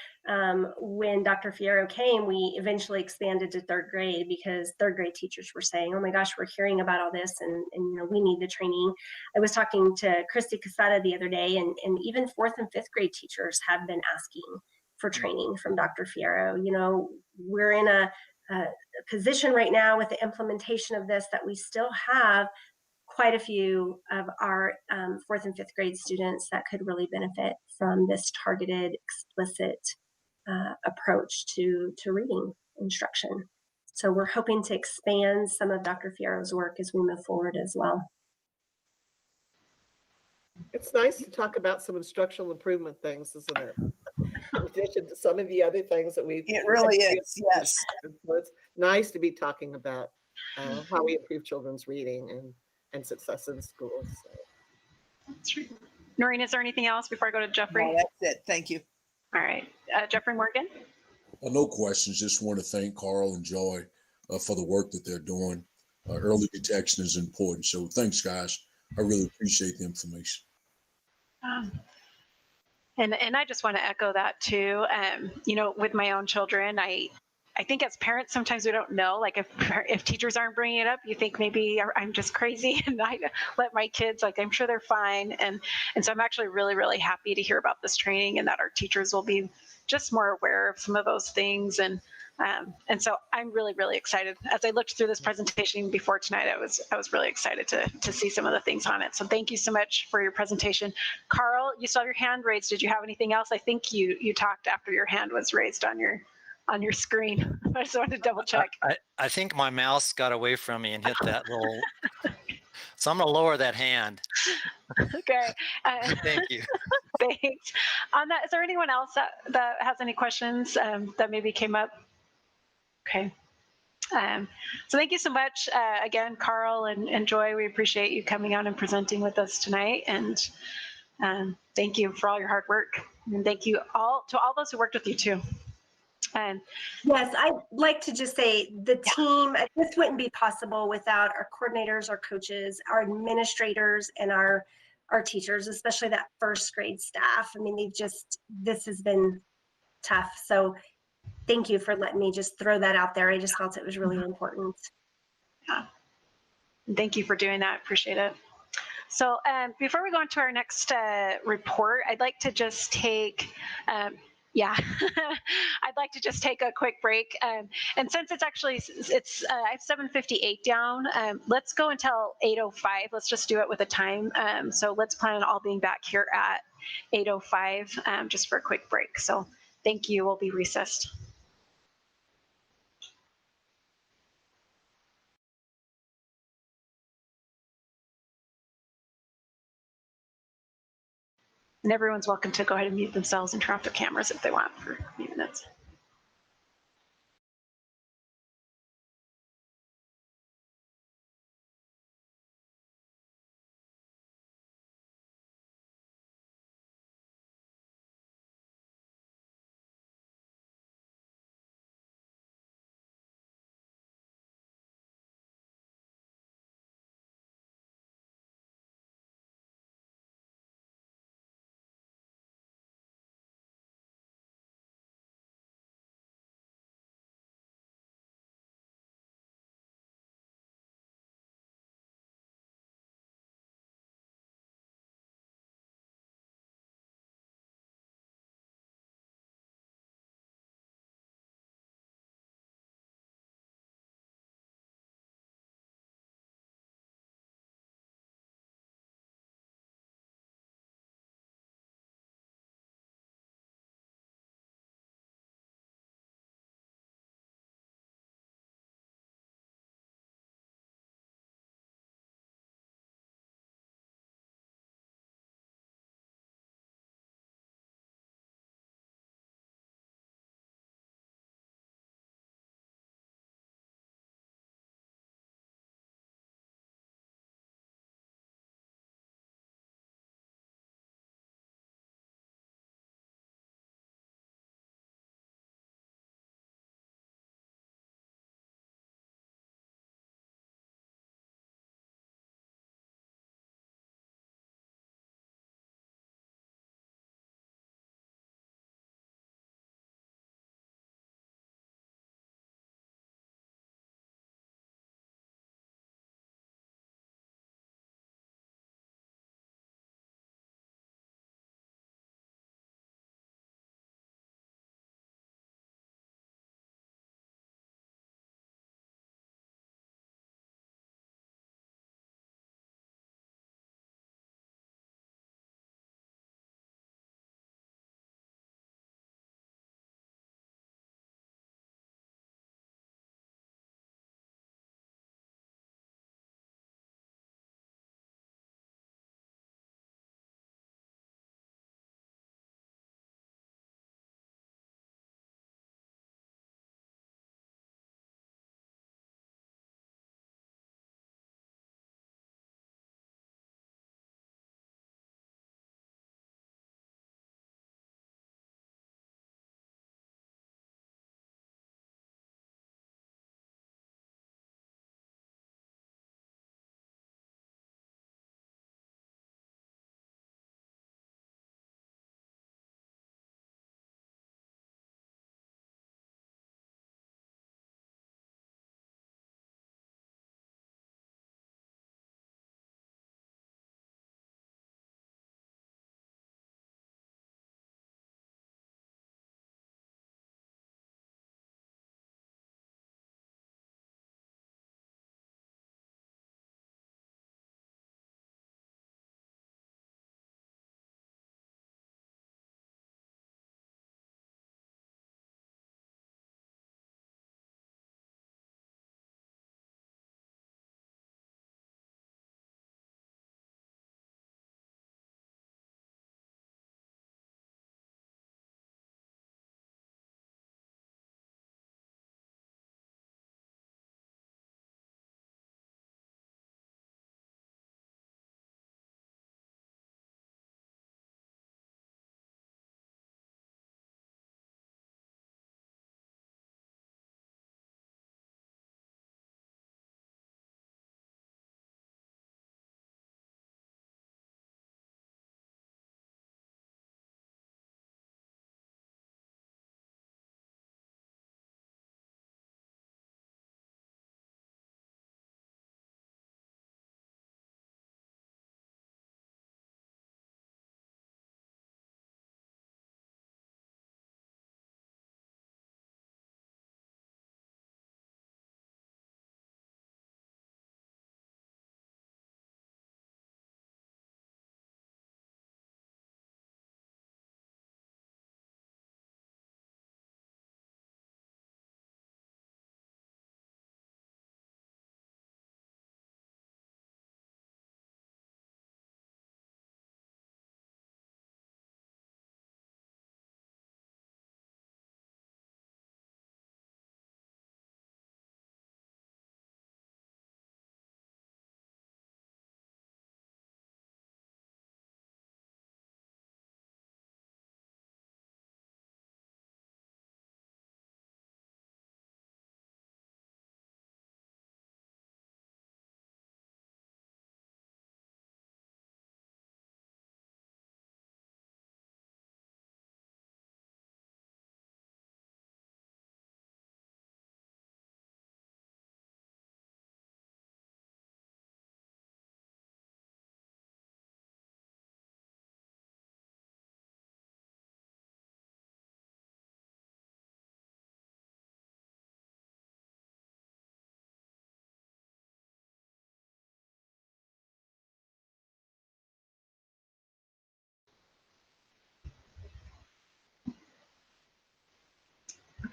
when Dr. Fierro came, we eventually expanded to third grade, because third grade teachers were saying, oh my gosh, we're hearing about all this and we need the training. I was talking to Christy Casada the other day, and even fourth and fifth grade teachers have been asking for training from Dr. Fierro. We're in a position right now with the implementation of this that we still have quite a few of our fourth and fifth grade students that could really benefit from this targeted, explicit approach to reading instruction. So we're hoping to expand some of Dr. Fierro's work as we move forward as well. It's nice to talk about some instructional improvement things, isn't it? In addition to some of the other things that we've. It really is, yes. So it's nice to be talking about how we improve children's reading and success in schools. So. That's right. Noreen, is there anything else before I go to Jeffrey? No, that's it. Thank you. All right. Jeffrey Morgan? No questions. Just want to thank Carl and Joy for the work that they're doing. Early detection is important. So thanks, guys. I really appreciate the information. And I just want to echo that too. With my own children, I think as parents, sometimes we don't know, like if teachers aren't bringing it up, you think maybe I'm just crazy and I let my kids, like, I'm sure they're fine. And so I'm actually really, really happy to hear about this training and that our teachers will be just more aware of some of those things. And so I'm really, really excited. As I looked through this presentation before tonight, I was really excited to see some of the things on it. So thank you so much for your presentation. Carl, you saw your hand raised. Did you have anything else? I think you talked after your hand was raised on your screen. I just wanted to double check. I think my mouse got away from me and hit that little. So I'm going to lower that hand. Okay. Thank you. Thanks. On that, is there anyone else that has any questions that maybe came up? Okay. So thank you so much again, Carl and Joy. We appreciate you coming on and presenting with us tonight. And thank you for all your hard work. And thank you to all those who worked with you too. Yes, I'd like to just say the team, this wouldn't be possible without our coordinators, our coaches, our administrators, and our teachers, especially that first grade staff. I mean, this has been tough. So thank you for letting me just throw that out there. I just felt it was really important. Yeah. Thank you for doing that. Appreciate it. So before we go into our next report, I'd like to just take I'd like to just take a quick break. And since it's I have 7:58 down, let's go until 8:05. Let's just do it with a time. So let's plan on all being back here at 8:05 just for a quick break. So thank you. We'll be recessed. And everyone's welcome to go ahead and mute themselves and turn off their cameras if they want for a few minutes.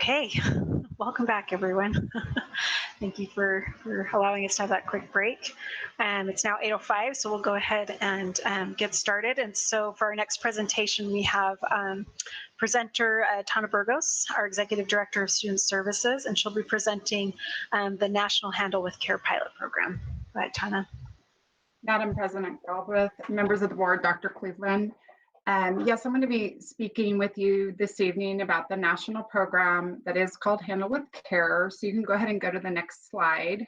Okay, welcome back, everyone. Thank you for allowing us to have that quick break. It's now 8:05, so we'll go ahead and get started. And so for our next presentation, we have presenter Tana Burgos, our Executive Director of Student Services, and she'll be presenting the National Handle with Care pilot program. Go ahead, Tana. Madam President Galbraith, members of the board, Dr. Cleveland. Yes, I'm going to be speaking with you this evening about the national program that is called Handle with Care. So you can go ahead and go to the next slide.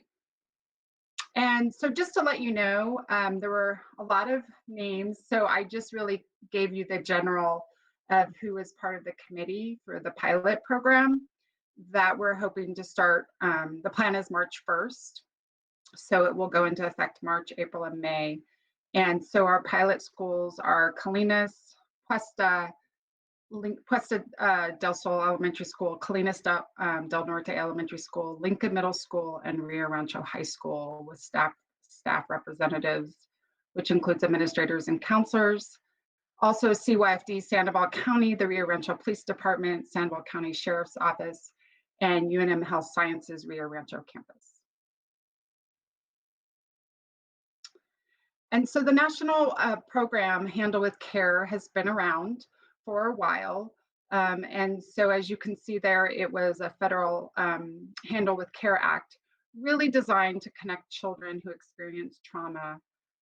And so just to let you know, there were a lot of names. So I just really gave you the general of who is part of the committee for the pilot program that we're hoping to start. The plan is March 1st. So it will go into effect March, April, and May. And so our pilot schools are Colinas, Puesta del Sol Elementary School, Colinas del Norte Elementary School, Lincoln Middle School, and Rio Rancho High School with staff representatives, which includes administrators and counselors. Also CYFD Sandoval County, the Rio Rancho Police Department, Sandoval County Sheriff's Office, and UNM Health Sciences Rio Rancho campus. And so the national program Handle with Care has been around for a while. And so as you can see there, it was a federal Handle with Care Act, really designed to connect children who experience trauma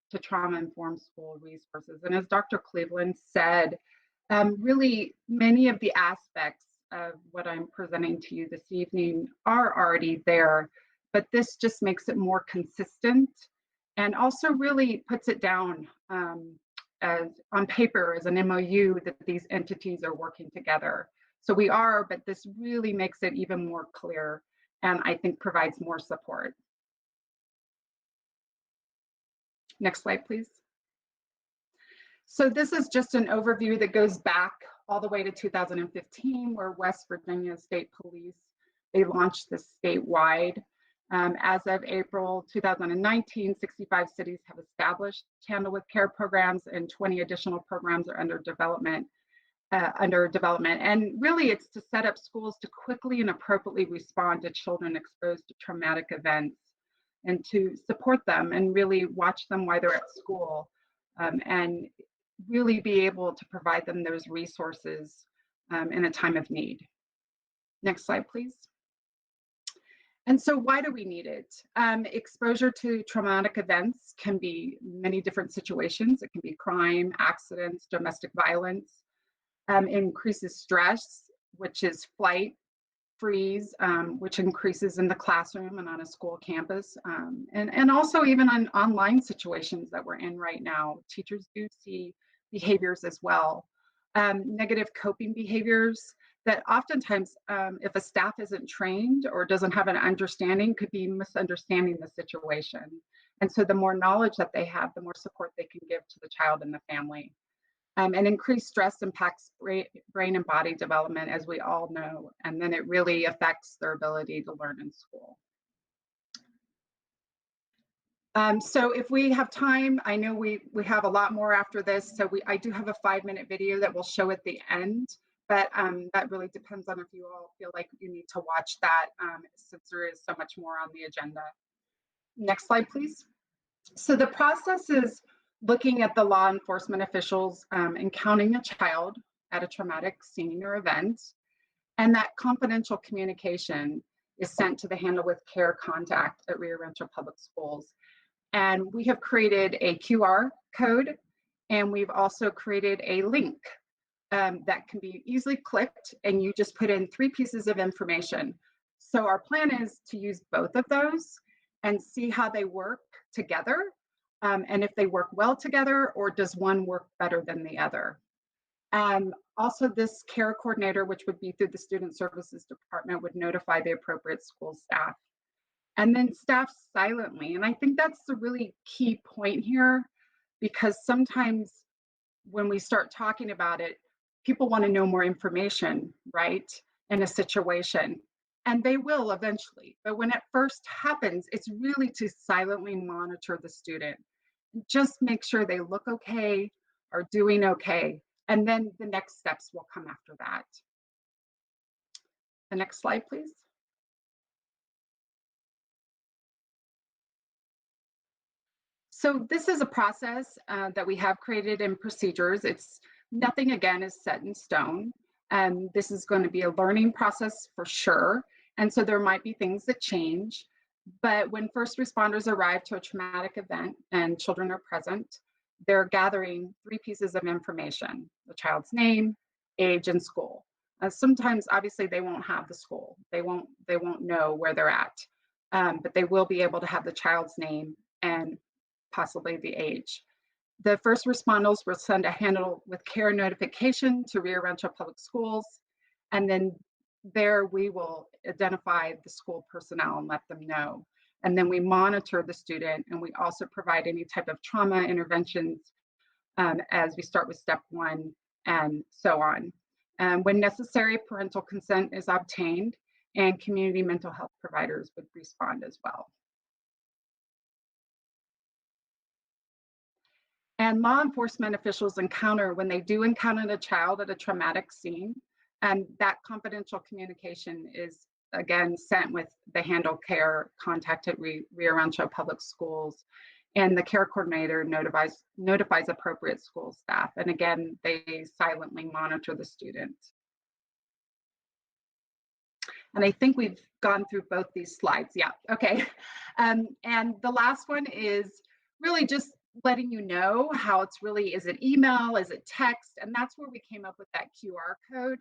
to trauma-informed school resources. And as Dr. Cleveland said, really many of the aspects of what I'm presenting to you this evening are already there, but this just makes it more consistent and also really puts it down as on paper as an MOU that these entities are working together. So we are, but this really makes it even more clear and I think provides more support. Next slide, please. So this is just an overview that goes back all the way to 2015, where West Virginia State Police, they launched this statewide. As of April 2019, 65 cities have established Handle with Care programs and 20 additional programs are under development. And really it's to set up schools to quickly and appropriately respond to children exposed to traumatic events and to support them and really watch them while they're at school and really be able to provide them those resources in a time of need. Next slide, please. And so why do we need it? Exposure to traumatic events can be many different situations. It can be crime, accidents, domestic violence. It increases stress, which is flight, freeze, which increases in the classroom and on a school campus. And also even on online situations that we're in right now, teachers do see behaviors as well. Negative coping behaviors that oftentimes, if a staff isn't trained or doesn't have an understanding, could be misunderstanding the situation. And so the more knowledge that they have, the more support they can give to the child and the family. And increased stress impacts brain and body development, as we all know, and then it really affects their ability to learn in school. So if we have time, I know we have a lot more after this, so I do have a 5-minute video that we'll show at the end, but that really depends on if you all feel like you need to watch that since there is so much more on the agenda. Next slide, please. So the process is looking at the law enforcement officials encountering a child at a traumatic scene or event, and that confidential communication is sent to the Handle with Care contact at Rio Rancho Public Schools. And we have created a QR code, and we've also created a link that can be easily clicked, and you just put in 3 pieces of information. So our plan is to use both of those and see how they work together, and if they work well together, or does one work better than the other. Also, this care coordinator, which would be through the Student Services Department, would notify the appropriate school staff. And then staff silently. And I think that's the really key point here, because sometimes when we start talking about it, people want to know more information, right, in a situation. And they will eventually. But when it first happens, it's really to silently monitor the student. Just make sure they look okay, are doing okay. And then the next steps will come after that. The next slide, please. So this is a process that we have created in procedures. It's nothing, again, is set in stone. This is going to be a learning process for sure. And so there might be things that change. But when first responders arrive to a traumatic event and children are present, they're gathering 3 pieces of information: the child's name, age, and school. Sometimes, obviously, they won't have the school. They won't know where they're at, but they will be able to have the child's name and possibly the age. The first responders will send a handle with care notification to Rio Rancho Public Schools, and then there we will identify the school personnel and let them know. And then we monitor the student, and we also provide any type of trauma interventions as we start with step 1 and so on. When necessary, parental consent is obtained, and community mental health providers would respond as well. And law enforcement officials when they do encounter a child at a traumatic scene, and that confidential communication is again sent with the handle care contact at Rio Rancho Public Schools, and the care coordinator notifies appropriate school staff. And again, they silently monitor the student. And I think we've gone through both these slides. Yeah, okay. And the last one is really just letting you know how it's really, is it email, is it text? And that's where we came up with that QR code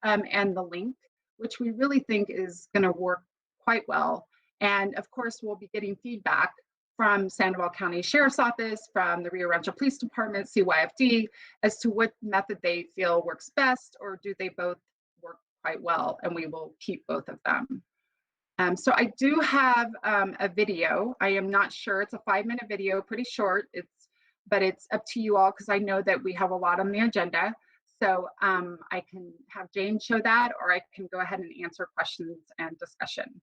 and the link, which we really think is going to work quite well. And of course, we'll be getting feedback from Sandoval County Sheriff's Office, from the Rio Rancho Police Department, CYFD, as to what method they feel works best, or do they both work quite well, and we will keep both of them. So I do have a video. I am not sure, it's a 5-minute video, pretty short, but it's up to you all because I know that we have a lot on the agenda. So I can have Jane show that, or I can go ahead and answer questions and discussion.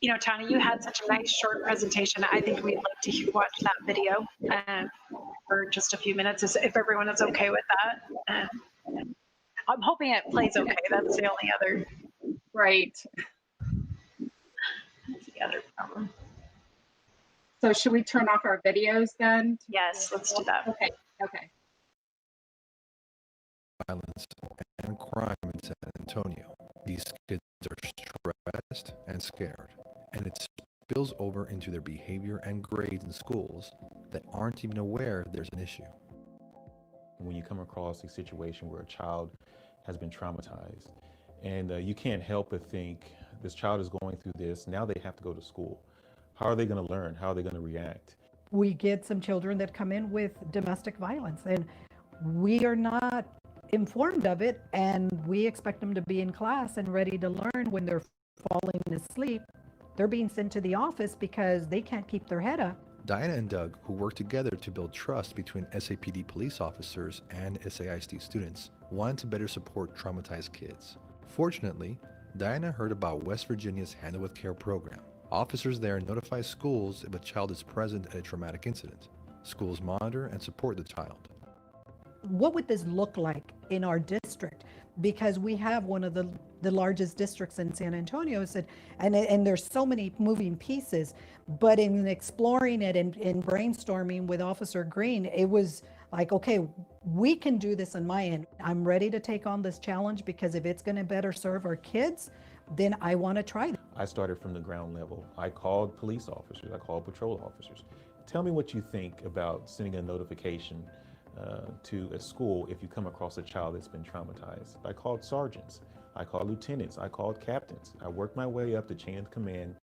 You know, Tanya, you had such a nice short presentation. I think we'd like to watch that video for just a few minutes, if everyone is okay with that. I'm hoping it plays okay. That's the only other. Right. That's the other problem. So should we turn off our videos then? Yes, let's do that. Okay. Okay. Violence and crime in San Antonio. These kids are stressed and scared, and it spills over into their behavior and grades in schools that aren't even aware there's an issue. When you come across a situation where a child has been traumatized, and you can't help but think, this child is going through this, now they have to go to school. How are they going to learn? How are they going to react? We get some children that come in with domestic violence, and we are not informed of it, and we expect them to be in class and ready to learn. When they're falling asleep, they're being sent to the office because they can't keep their head up. Diana and Doug, who work together to build trust between SAPD police officers and SAISD students, wanted to better support traumatized kids. Fortunately, Diana heard about West Virginia's Handle with Care program. Officers there notify schools if a child is present at a traumatic incident. Schools monitor and support the child. What would this look like in our district? Because we have one of the largest districts in San Antonio, and there's so many moving pieces. But in exploring it and brainstorming with Officer Green, it was like, okay, we can do this on my end. I'm ready to take on this challenge, because if it's going to better serve our kids, then I want to try it. I started from the ground level. I called police officers, I called patrol officers. Tell me what you think about sending a notification to a school if you come across a child that's been traumatized. I called sergeants, I called lieutenants, I called captains. I worked my way up the chain of command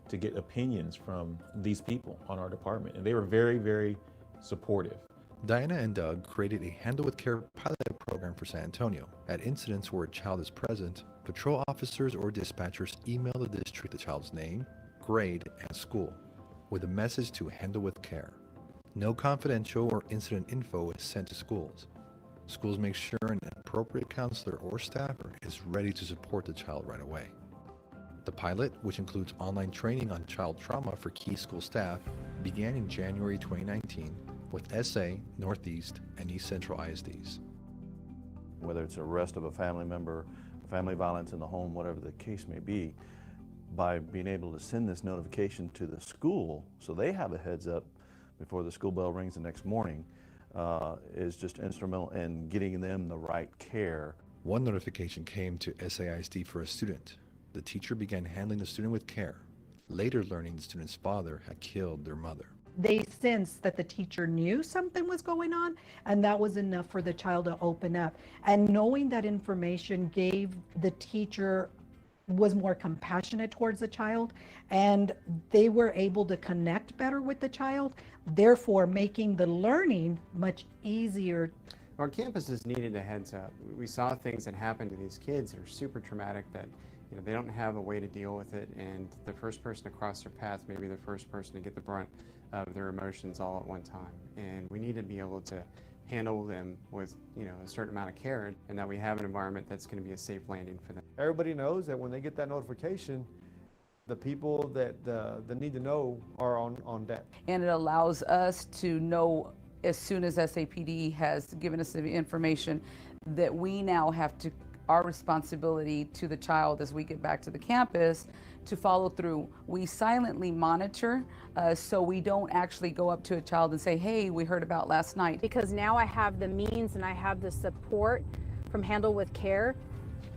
to get opinions from these people on our department, and they were very, very supportive. Diana and Doug created a Handle with Care pilot program for San Antonio. At incidents where a child is present, patrol officers or dispatchers email the district the child's name, grade, and school with a message to Handle with Care. No confidential or incident info is sent to schools. Schools make sure an appropriate counselor or staffer is ready to support the child right away. The pilot, which includes online training on child trauma for key school staff, began in January 2019 with SA, Northeast, and East Central ISDs. Whether it's arrest of a family member, family violence in the home, whatever the case may be, by being able to send this notification to the school so they have a heads up before the school bell rings the next morning is just instrumental in getting them the right care. One notification came to SAISD for a student. The teacher began handling the student with care, later learning the student's father had killed their mother. They sensed that the teacher knew something was going on, and that was enough for the child to open up. And knowing that information gave the teacher was more compassionate towards the child, and they were able to connect better with the child, therefore making the learning much easier. Our campuses needed a heads up. We saw things that happened to these kids that are super traumatic that they don't have a way to deal with it, and the first person to cross their path may be the first person to get the brunt of their emotions all at one time. And we need to be able to handle them with a certain amount of care, and that we have an environment that's going to be a safe landing for them. Everybody knows that when they get that notification, the people that need to know are on deck. And it allows us to know as soon as SAPD has given us the information that we now have to, our responsibility to the child as we get back to the campus to follow through. We silently monitor so we don't actually go up to a child and say, hey, we heard about last night. Because now I have the means and I have the support from Handle with Care.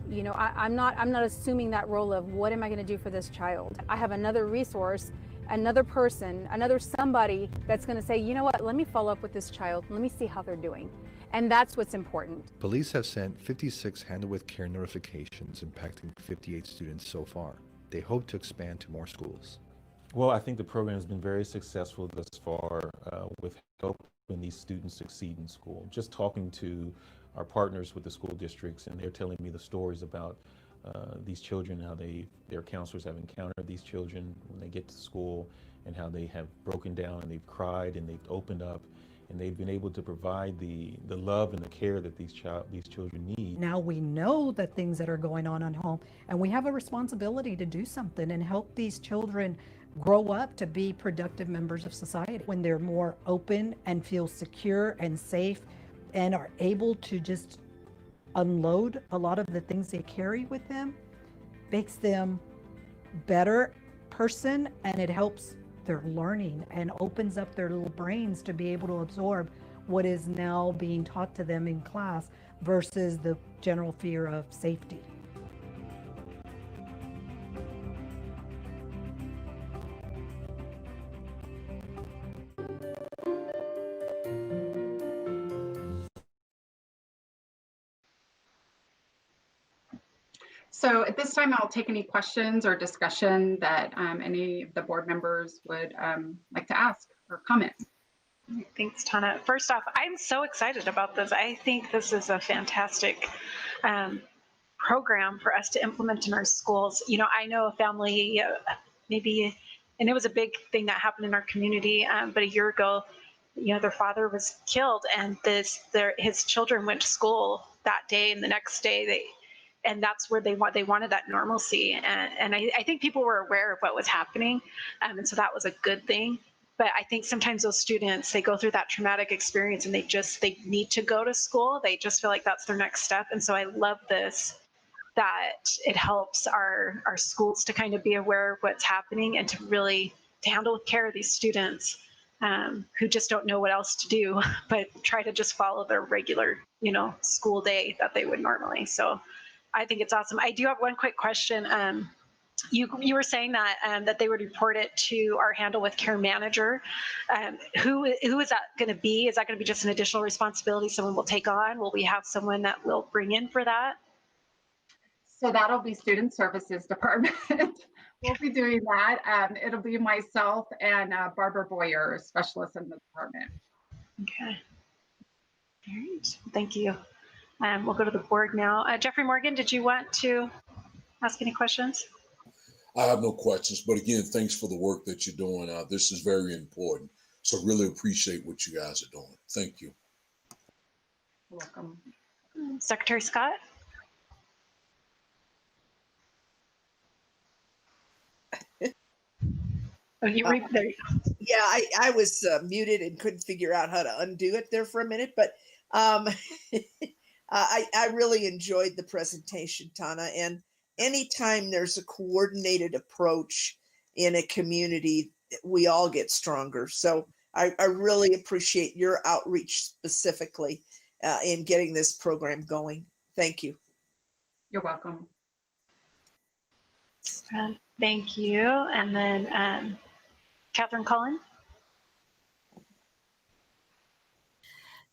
I'm not assuming that role of what am I going to do for this child. I have another resource, another person, another somebody that's going to say, you know what, let me follow up with this child. Let me see how they're doing. And that's what's important. Police have sent 56 Handle with Care notifications impacting 58 students so far. They hope to expand to more schools. Well, I think the program has been very successful thus far with helping these students succeed in school. Just talking to our partners with the school districts, and they're telling me the stories about these children, how their counselors have encountered these children when they get to school, and how they have broken down and they've cried and they've opened up, and they've been able to provide the love and the care that these children need. Now we know the things that are going on at home, and we have a responsibility to do something and help these children grow up to be productive members of society. When they're more open and feel secure and safe and are able to just unload a lot of the things they carry with them, makes them better person, and it helps their learning and opens up their little brains to be able to absorb what is now being taught to them in class versus the general fear of safety. So at this time, I'll take any questions or discussion that any of the board members would like to ask or comment. Thanks, Tana. First off, I'm so excited about this. I think this is a fantastic program for us to implement in our schools. I know a family, maybe, and it was a big thing that happened in our community, but a year ago, their father was killed, and his children went to school that day, and the next day and that's where they wanted that normalcy. And I think people were aware of what was happening. And so that was a good thing. But I think sometimes those students, they go through that traumatic experience and they need to go to school. They just feel like that's their next step. And so I love this, that it helps our schools to kind of be aware of what's happening and to handle with care these students who just don't know what else to do, but try to just follow their regular, school day that they would normally. So I think it's awesome. I do have one quick question. You were saying that they would report it to our Handle with Care manager. Who is that going to be? Is that going to be just an additional responsibility someone will take on? Will we have someone that we'll bring in for that? So that'll be Student Services Department. We'll be doing that. It'll be myself and Barbara Boyer, specialist in the department. Okay. All right. Thank you. We'll go to the board now. Jeffrey Morgan, did you want to ask any questions? I have no questions, but again, thanks for the work that you're doing. This is very important. So really appreciate what you guys are doing. Thank you. You're welcome. Secretary Scott? Oh, yeah, I was muted and couldn't figure out how to undo it there for a minute, but I really enjoyed the presentation, Tana. And anytime there's a coordinated approach in a community, we all get stronger. So I really appreciate your outreach specifically in getting this program going. Thank you. You're welcome. Thank you. And then Catherine Cullen.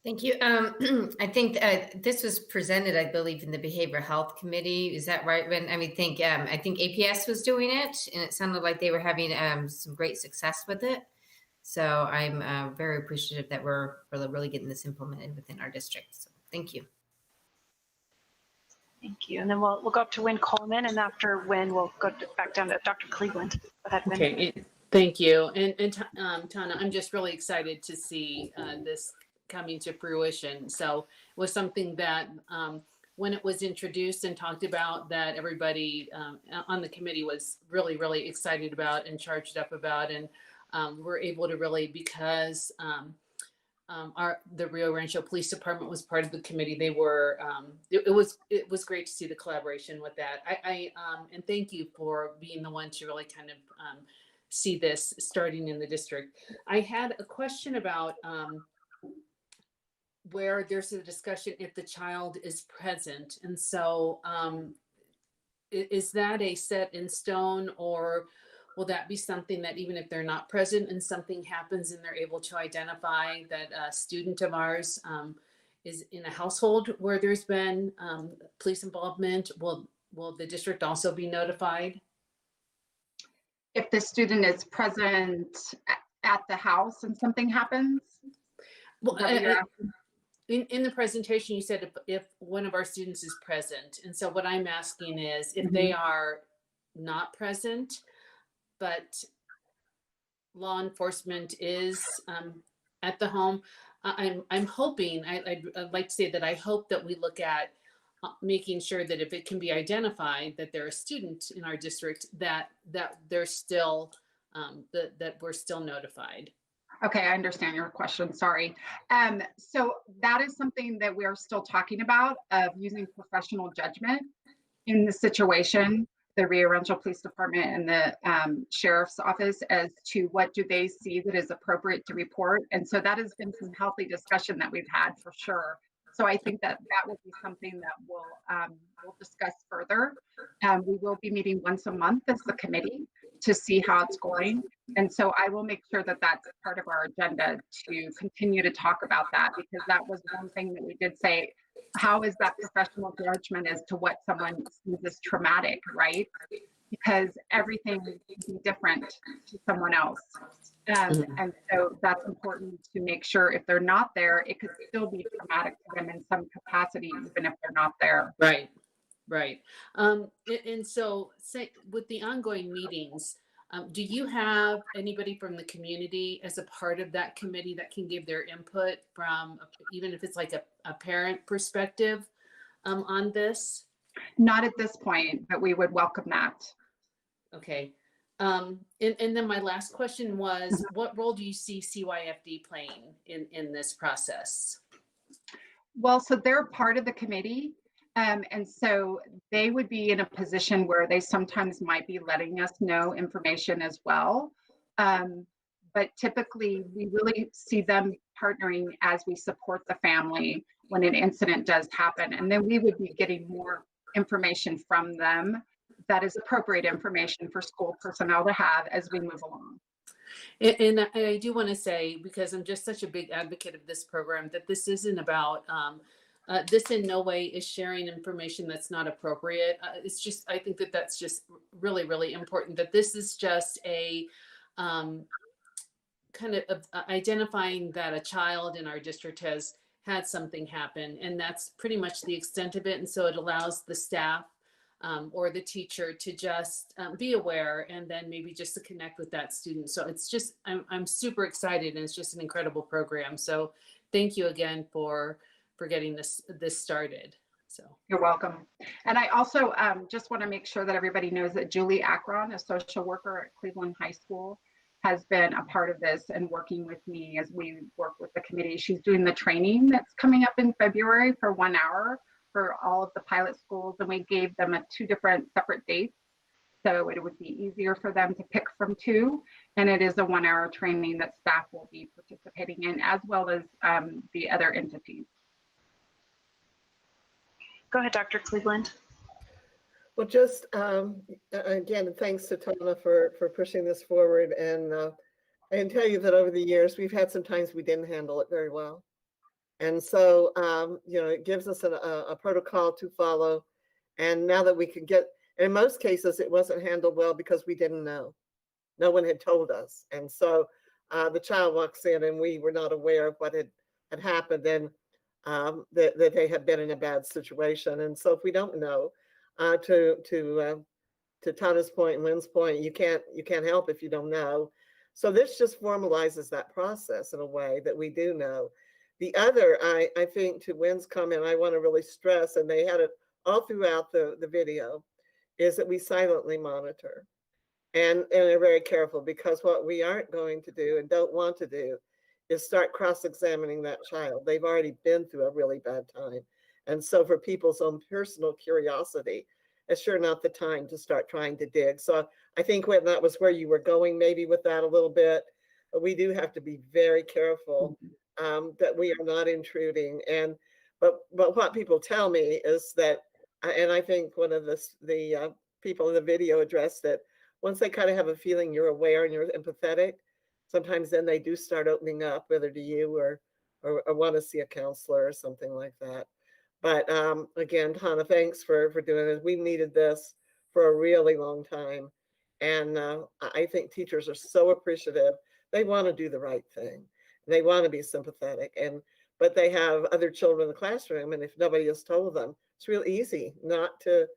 Thank you. I think this was presented, I believe, in the Behavioral Health Committee. Is that right? I think APS was doing it, and it sounded like they were having some great success with it. So I'm very appreciative that we're really getting this implemented within our district. So thank you. Thank you. And then we'll go up to Wynn Coleman, and after Wynn, we'll go back down to Dr. Cleveland. Go ahead, Wynn. Okay, thank you. And Tana, I'm just really excited to see this coming to fruition. So it was something that when it was introduced and talked about, that everybody on the committee was really, really excited about and charged up about. And we're able to really, because the Rio Rancho Police Department was part of the committee. They were, it was great to see the collaboration with that. And thank you for being the one to really kind of see this starting in the district. I had a question about where there's a discussion if the child is present. And so is that a set in stone, or will that be something that even if they're not present and something happens and they're able to identify that a student of ours is in a household where there's been police involvement, will the district also be notified? If the student is present at the house and something happens? Well, in the presentation, you said if one of our students is present. And so what I'm asking is if they are not present, but law enforcement is at the home, I'm hoping, I'd like to say that I hope that we look at making sure that if it can be identified that they're a student in our district, that they're still, that we're still notified. Okay, I understand your question. Sorry. So that is something that we are still talking about, of using professional judgment in the situation, the Rio Rancho Police Department and the Sheriff's Office, as to what do they see that is appropriate to report. And so that has been some healthy discussion that we've had for sure. So I think that will be something that we'll discuss further. We will be meeting once a month as the committee to see how it's going. And so I will make sure that that's part of our agenda to continue to talk about that, because that was one thing that we did say, how is that professional judgment as to what someone sees as traumatic, right? Because everything can be different to someone else. And so that's important to make sure if they're not there, it could still be traumatic to them in some capacity, even if they're not there. Right. Right. And so say with the ongoing meetings, do you have anybody from the community as a part of that committee that can give their input from, even if it's like a parent perspective on this? Not at this point, but we would welcome that. Okay. And then my last question was, what role do you see CYFD playing in this process? Well, so they're part of the committee. And so they would be in a position where they sometimes might be letting us know information as well. But typically we really see them partnering as we support the family when an incident does happen. And then we would be getting more information from them that is appropriate information for school personnel to have as we move along. And I do want to say, because I'm just such a big advocate of this program, that this isn't about, this in no way is sharing information that's not appropriate. It's just, I think that that's just really, really important, that this is just a kind of identifying that a child in our district has had something happen, and that's pretty much the extent of it. And so it allows the staff or the teacher to just be aware, and then maybe just to connect with that student. So it's just, I'm super excited, and it's just an incredible program. So thank you again for getting this started. So you're welcome. And I also just want to make sure that everybody knows that Julie Akron, a social worker at Cleveland High School, has been a part of this and working with me as we work with the committee. She's doing the training that's coming up in February for 1 hour for all of the pilot schools, and we gave them 2 different separate dates. So it would be easier for them to pick from 2. And it is a 1 hour training that staff will be participating in, as well as the other entities. Go ahead, Dr. Cleveland. Well, just again, thanks to Tana for pushing this forward. And I can tell you that over the years, we've had some times we didn't handle it very well. And so, you know, it gives us a protocol to follow. And now that we can get, and in most cases, it wasn't handled well because we didn't know. No one had told us. And so the child walks in and we were not aware of what had happened and that they had been in a bad situation. And so if we don't know, to Tana's point and Lynn's point, you can't help if you don't know. So this just formalizes that process in a way that we do know. The other, I think, to Wynn's comment, I want to really stress, and they had it all throughout the video, is that we silently monitor and are very careful, because what we aren't going to do and don't want to do is start cross-examining that child. They've already been through a really bad time. And so for people's own personal curiosity, it's sure not the time to start trying to dig. So I think when that was where you were going, maybe with that a little bit, but we do have to be very careful that we are not intruding. And but what people tell me is that, and I think one of the people in the video addressed it, once they kind of have a feeling you're aware and you're empathetic, sometimes then they do start opening up, whether to you or want to see a counselor or something like that. But again, Tana, thanks for doing this. We needed this for a really long time. And I think teachers are so appreciative. They want to do the right thing. They want to be sympathetic. But they have other children in the classroom. And if nobody has told them, it's real easy not to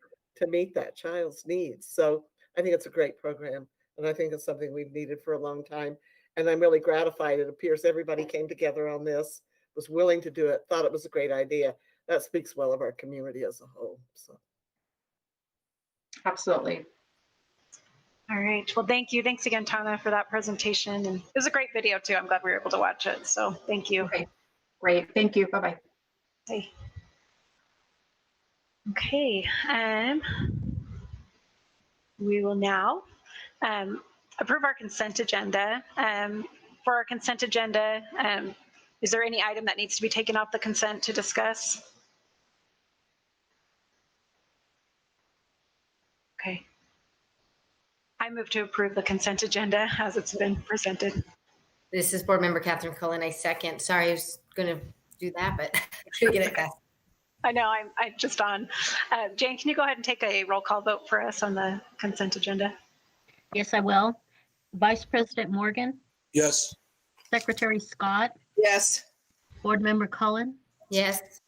meet that child's needs. So I think it's a great program. And I think it's something we've needed for a long time. And I'm really gratified. It appears everybody came together on this, was willing to do it, thought it was a great idea. That speaks well of our community as a whole. So, absolutely. All right. Well, thank you. Thanks again, Tana, for that presentation. And it was a great video too. I'm glad we were able to watch it. So thank you. Okay. Great. Thank you. Bye-bye. Hey. Okay. We will now approve our consent agenda. For our consent agenda, is there any item that needs to be taken off the consent to discuss? Okay. I move to approve the consent agenda as it's been presented. This is Board Member Catherine Cullen. I second. Sorry, I was going to do that, but I couldn't get it fast. I know, I'm just on. Jane, can you go ahead and take a roll call vote for us on the consent agenda? Yes, I will. Vice President Morgan? Yes. Secretary Scott? Yes. Board Member Cullen? Yes.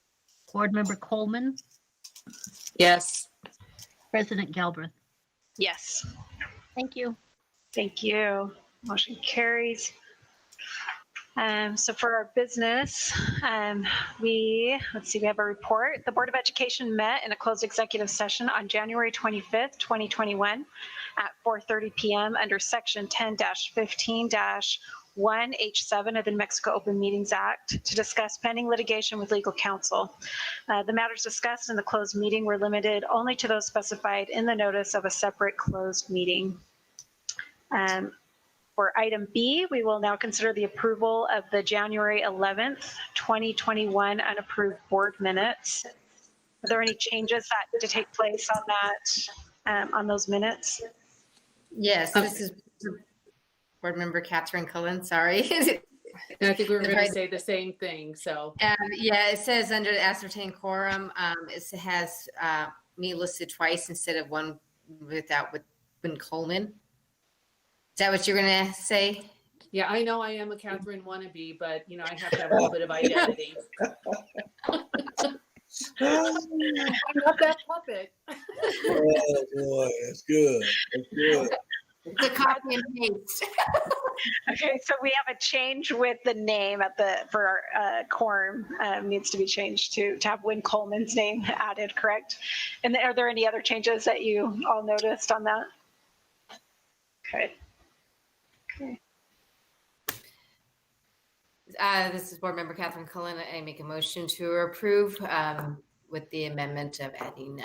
Board Member Coleman? Yes. President Galbraith? Yes. Thank you. Thank you. Motion carries. So for our business, we have a report. The Board of Education met in a closed executive session on January 25th, 2021 at 4:30 p.m. under Section 10-15-1H7 of the New Mexico Open Meetings Act to discuss pending litigation with legal counsel. The matters discussed in the closed meeting were limited only to those specified in the notice of a separate closed meeting. For item B, we will now consider the approval of the January 11th, 2021 unapproved board minutes. Are there any changes that need to take place on that, on those minutes? Yes, this is Board Member Catherine Cullen. Sorry. And I think we were going to say the same thing. So yeah, it says under the ascertain quorum, it has me listed twice instead of one with Coleman. Is that what you're going to say? yeah, I know I am a Catherine wannabe, but you know, I have to have a little bit of identity. I'm not that puppet. Oh boy, that's good. That's good. It's a copy and paste. Okay, so we have a change with the name for our quorum needs to be changed to have Wynn Coleman's name added, correct? And are there any other changes that you all noticed on that? Okay. Okay. This is Board Member Catherine Cullen. I make a motion to approve with the amendment of adding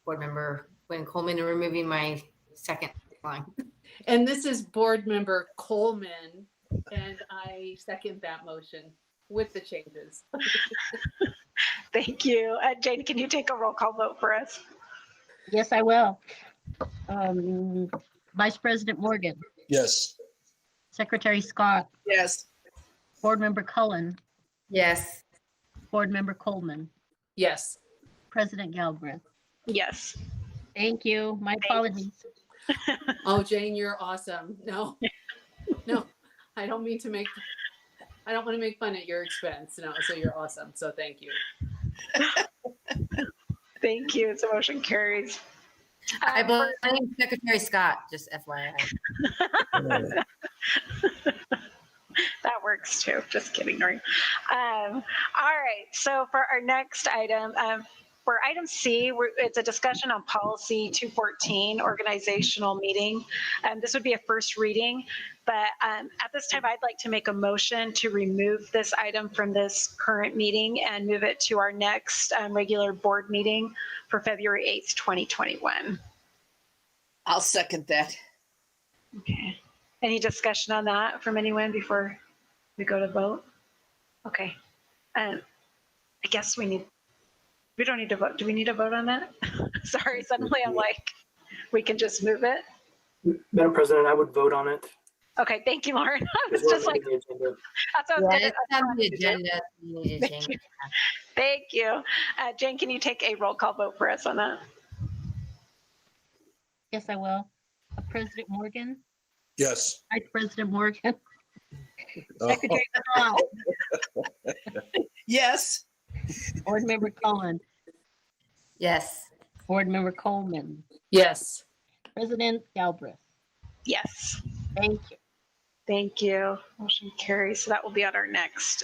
Board Member Gwen Coleman and removing my second line. And this is Board Member Coleman, and I second that motion with the changes. Thank you. Jane, can you take a roll call vote for us? Yes, I will. Vice President Morgan, Yes. Secretary Scott, Yes. Board Member Cullen, Yes. Board Member Coleman, Yes. President Galbraith. Yes. Thank you. My apologies. Oh, Jane, you're awesome. No, I don't mean to I don't want to make fun at your expense. No, so you're awesome. So thank you. Thank you. The motion carries. I blame Secretary Scott, just FYI. That works too. Just kidding, Noreen. All right. So for our next item, for item C, it's a discussion on policy 214, organizational meeting. This would be a first reading, but at this time, I'd like to make a motion to remove this item from this current meeting and move it to our next regular board meeting for February 8th, 2021. I'll second that. Okay. Any discussion on that from anyone before we go to vote? Okay. I guess we don't need to vote. Do we need to vote on that? Sorry, suddenly I'm like, we can just move it. Madam President, I would vote on it. Okay, thank you, Lauren. I was just like, that's what I was It's on the agenda. Thank you. Thank you. Jane, can you take a roll call vote for us on that? Yes, I will. President Morgan, Yes. Vice President Morgan, Oh. Secretary Scott, Yes. Board Member Cullen, Yes. Board Member Coleman, Yes. President Galbraith. Yes. Thank you. Thank you. Motion carries. So that will be at our next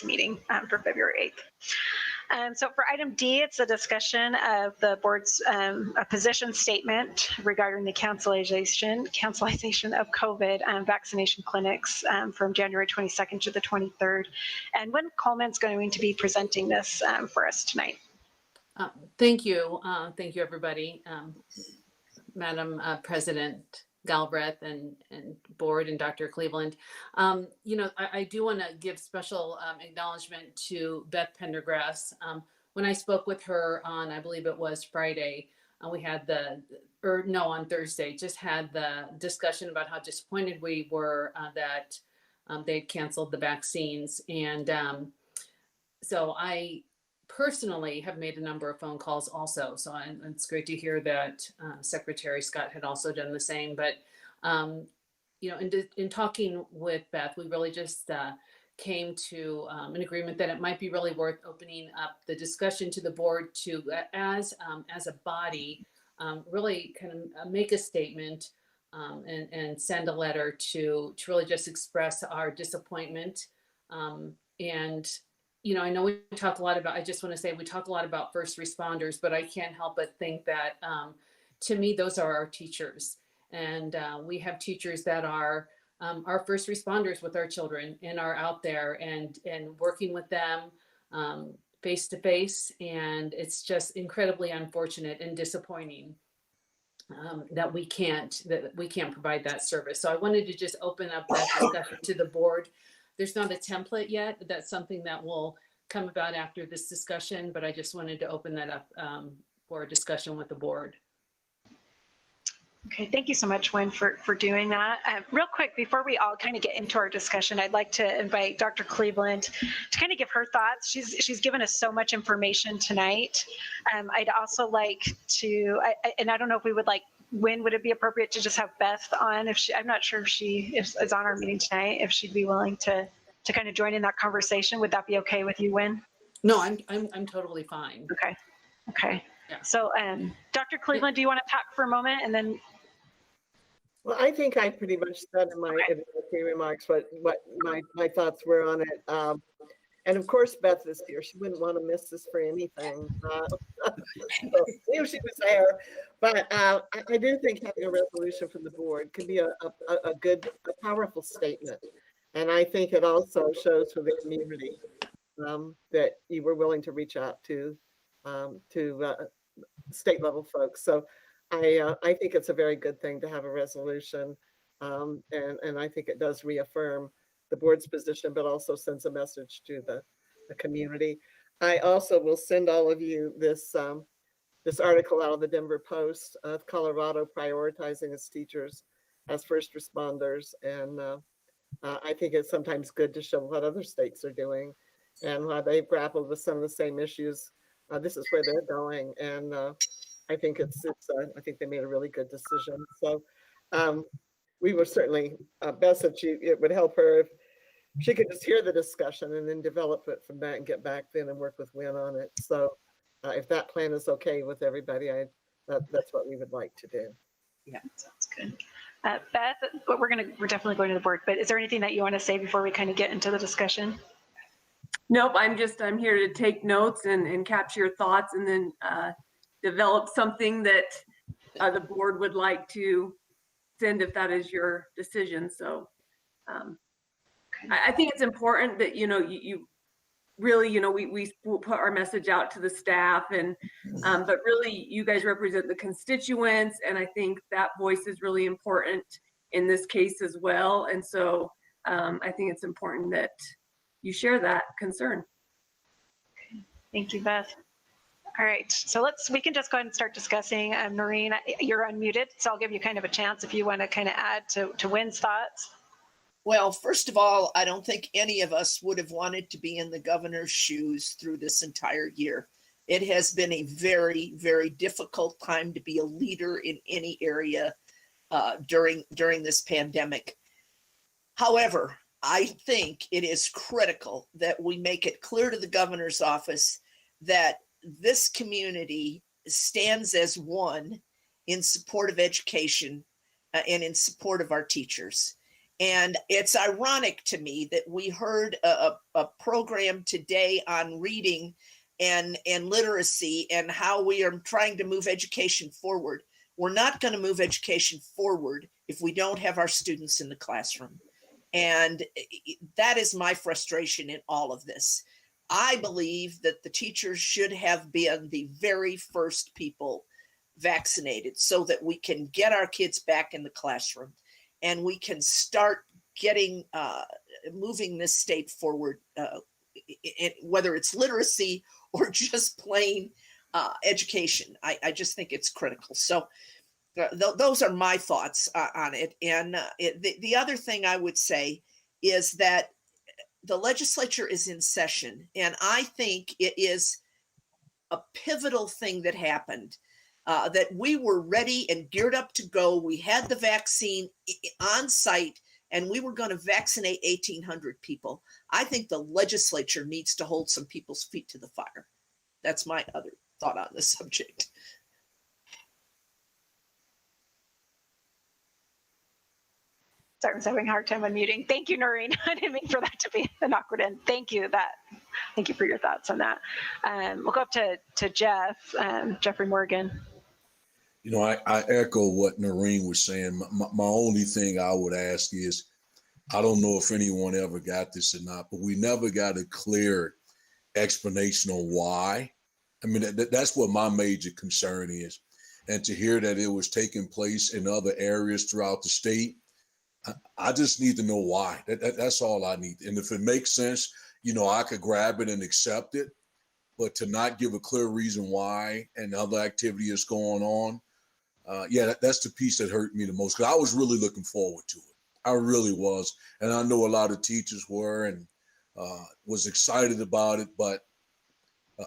meeting for February 8th. So for item D, it's a discussion of the board's a position statement regarding the cancellation of COVID vaccination clinics from January 22nd to the 23rd. And Gwen Coleman's going to be presenting this for us tonight. Thank you. Thank you, everybody. Madam President Galbraith and board and Dr. Cleveland. I do want to give special acknowledgement to Beth Pendergrass. When I spoke with her on, I believe it was Friday, we had on Thursday, just had the discussion about how disappointed we were that they canceled the vaccines. And so I personally have made a number of phone calls also. So it's great to hear that Secretary Scott had also done the same. But, in talking with Beth, we really just came to an agreement that it might be really worth opening up the discussion to the board to, as a body, really kind of make a statement and send a letter to really just express our disappointment. I know we talk a lot about, I just want to say we talk a lot about first responders, but I can't help but think that to me, those are our teachers. And we have teachers that are our first responders with our children and are out there and working with them face to face. And it's just incredibly unfortunate and disappointing that we can't provide that service. So I wanted to just open up that discussion to the board. There's not a template yet. That's something that will come about after this discussion, but I just wanted to open that up for a discussion with the board. Okay, thank you so much, Gwen, for doing that. Real quick, before we all kind of get into our discussion, I'd like to invite Dr. Cleveland to kind of give her thoughts. She's given us so much information tonight. I'd also like to, and I don't know if we would like, when would it be appropriate to just have Beth on? I'm not sure if she is on our meeting tonight, if she'd be willing to kind of join in that conversation. Would that be okay with you, Gwen? No, I'm totally fine. Okay. Yeah. So, Dr. Cleveland, do you want to talk for a moment and then? Well, I think I pretty much said in my introductory remarks what my thoughts were on it. And of course, Beth is here. She wouldn't want to miss this for anything. So if she was there. But I do think having a resolution from the board could be a powerful statement And I think it also shows for the community that you were willing to reach out to state level folks. So I think it's a very good thing to have a resolution. And I think it does reaffirm the board's position, but also sends a message to the community. I also will send all of you this this article out of the Denver Post of Colorado prioritizing its teachers as first responders. And I think it's sometimes good to show what other states are doing and how they've grappled with some of the same issues. This is where they're going. And I think I think they made a really good decision. So we were certainly, Beth said it would help her if she could just hear the discussion and then develop it from that and get back then and work with Wynn on it. So if that plan is okay with everybody, that's what we would like to do. Yeah, sounds good. Beth, we're definitely going to the board, but is there anything that you want to say before we kind of get into the discussion? Nope, I'm here to take notes and capture your thoughts and then develop something that the board would like to send if that is your decision. So I think it's important that, you really, we put our message out to the staff and, but really you guys represent the constituents. And I think that voice is really important in this case as well. And so I think it's important that you share that concern. Thank you, Beth. All right, so we can just go ahead and start discussing. Noreen, you're unmuted, so I'll give you kind of a chance if you want to kind of add to Wynn's thoughts. Well, first of all, I don't think any of us would have wanted to be in the governor's shoes through this entire year. It has been a very, very difficult time to be a leader in any area during this pandemic. However, I think it is critical that we make it clear to the governor's office that this community stands as one in support of education and in support of our teachers. And it's ironic to me that we heard a program today on reading and literacy and how we are trying to move education forward. We're not going to move education forward if we don't have our students in the classroom. And that is my frustration in all of this. I believe that the teachers should have been the very first people vaccinated so that we can get our kids back in the classroom and we can start getting, moving this state forward, whether it's literacy or just plain education. I just think it's critical. So those are my thoughts on it. And the other thing I would say is that the legislature is in session, and I think it is a pivotal thing that happened, that we were ready and geared up to go. We had the vaccine on site, and we were going to vaccinate 1,800 people. I think the legislature needs to hold some people's feet to the fire. That's my other thought on the subject. Sorry, I was having a hard time unmuting. Thank you, Noreen. I didn't mean for that to be an awkward end. Thank you for your thoughts on that. We'll go up to Jeff, Jeffrey Morgan. I echo what Noreen was saying. My only thing I would ask is, I don't know if anyone ever got this or not, but we never got a clear explanation on why. I mean, that's what my major concern is. And to hear that it was taking place in other areas throughout the state, I just need to know why. That's all I need. And if it makes sense, I could grab it and accept it, but to not give a clear reason why and other activity is going on, that's the piece that hurt me the most, because I was really looking forward to it. I really was. And I know a lot of teachers were and was excited about it, but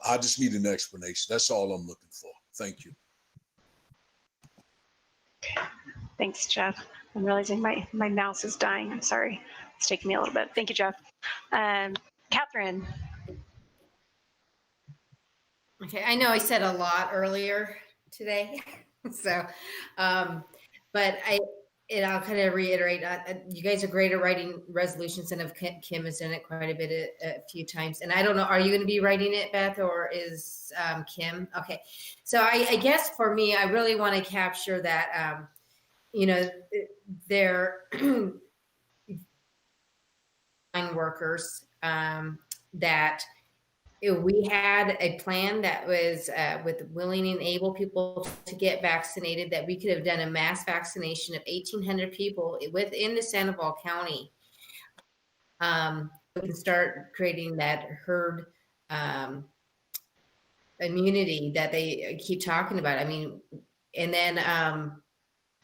I just need an explanation. That's all I'm looking for. Thank you. Thanks, Jeff. I'm realizing my mouse is dying. I'm sorry. It's taking me a little bit. Thank you, Jeff. Catherine. Okay, I know I said a lot earlier today, so, but I'll kind of reiterate, you guys are great at writing resolutions, and Kim has done it quite a bit, a few times. And I don't know, are you going to be writing it, Beth, or is Kim? Okay, so I guess for me, I really want to capture that, there workers that we had a plan that was with willing and able people to get vaccinated, that we could have done a mass vaccination of 1,800 people within the Sandoval County. We can start creating that herd immunity that they keep talking about. I mean, and then,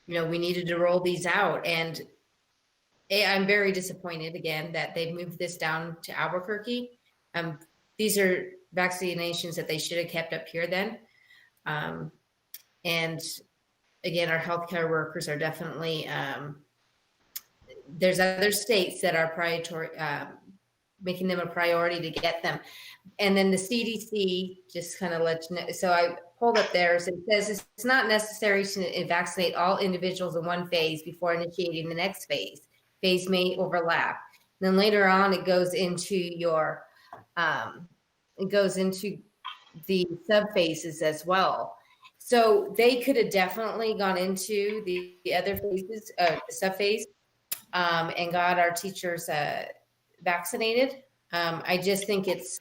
we needed to roll these out. And I'm very disappointed again that they've moved this down to Albuquerque. These are vaccinations that they should have kept up here then. And again, our healthcare workers are definitely, there's other states that are making them a priority to get them. And then the CDC just kind of let you know. So I pulled up theirs. It says it's not necessary to vaccinate all individuals in one phase before initiating the next phase. Phase may overlap. Then later on, it goes into your, the sub phases as well. So they could have definitely gone into the other phases, the sub phase, and got our teachers vaccinated. I just think it's,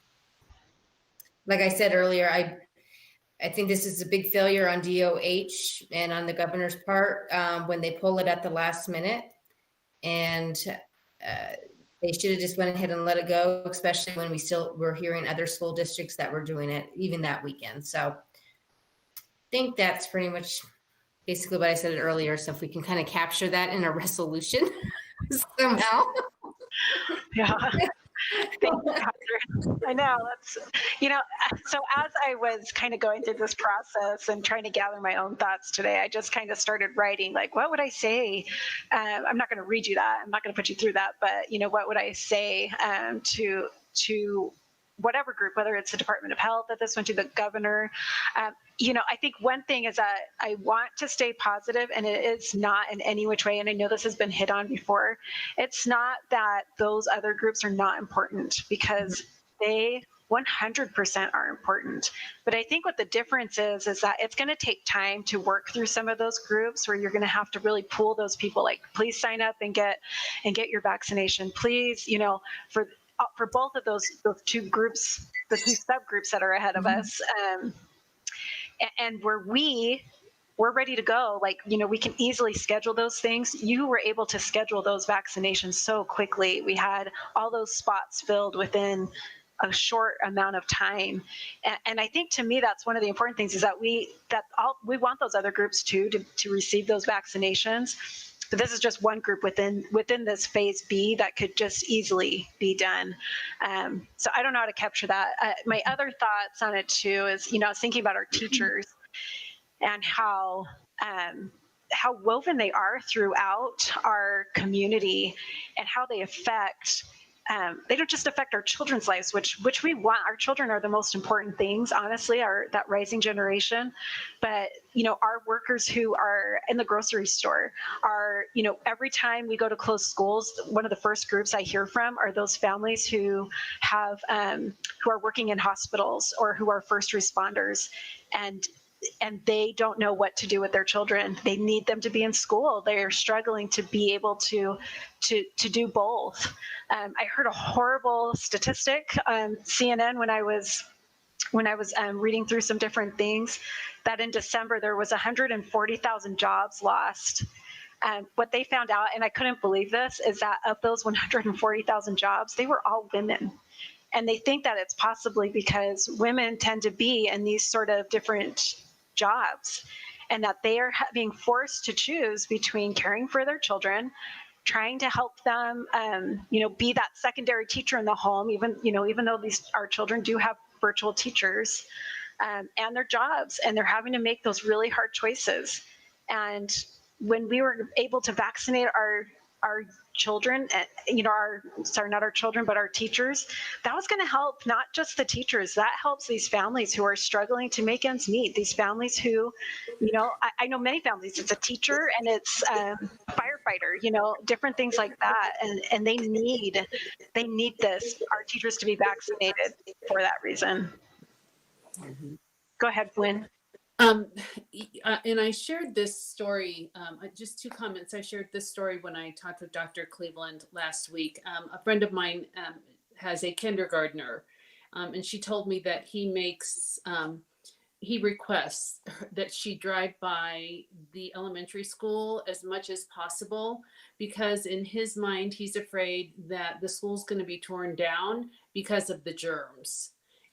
like I said earlier, I think this is a big failure on DOH and on the governor's part when they pull it at the last minute. And they should have just went ahead and let it go, especially when we're hearing other school districts that were doing it even that weekend. So I think that's pretty much basically what I said earlier. So if we can kind of capture that in a resolution somehow. Yeah. Thank you, Catherine. I know that's, so as I was kind of going through this process and trying to gather my own thoughts today, I just kind of started writing, like, what would I say? I'm not going to read you that. I'm not going to put you through that, but what would I say to whatever group, whether it's the Department of Health at this one, to the governor. I think one thing is that I want to stay positive, and it is not in any which way, and I know this has been hit on before, it's not that those other groups are not important, because they 100% are important. But I think what the difference is that it's going to take time to work through some of those groups where you're going to have to really pull those people, like, please sign up and get your vaccination. Please, for both of those two groups, the two subgroups that are ahead of us. And where we're ready to go, like, we can easily schedule those things. You were able to schedule those vaccinations so quickly. We had all those spots filled within a short amount of time. And I think, to me, that's one of the important things, is that we want those other groups too to receive those vaccinations. But this is just one group within this phase B that could just easily be done. So I don't know how to capture that. My other thoughts on it too is, I was thinking about our teachers and how woven they are throughout our community, and how they affect. They don't just affect our children's lives, which we want. Our children are the most important things, honestly, that rising generation. But, our workers who are in the grocery store are, every time we go to close schools, one of the first groups I hear from are those families who have, who are working in hospitals or who are first responders. And they don't know what to do with their children. They need them to be in school. They're struggling to be able to do both. I heard a horrible statistic on CNN when I was reading through some different things, that in December there was 140,000 jobs lost. What they found out, and I couldn't believe this, is that of those 140,000 jobs, they were all women. And they think that it's possibly because women tend to be in these sort of different jobs, and that they are being forced to choose between caring for their children, trying to help them, be that secondary teacher in the home, even though our children do have virtual teachers, and their jobs, and they're having to make those really hard choices. And when we were able to vaccinate our children, not our children, but our teachers, that was going to help not just the teachers. That helps these families who are struggling to make ends meet. These families who, I know many families, it's a teacher and it's a firefighter, different things like that. And they need our teachers to be vaccinated for that reason. Go ahead, Gwen. And I shared this story, just 2 comments. I shared this story when I talked with Dr. Cleveland last week. A friend of mine has a kindergartner, and she told me that he requests that she drive by the elementary school as much as possible, because in his mind, he's afraid that the school's going to be torn down because of the germs.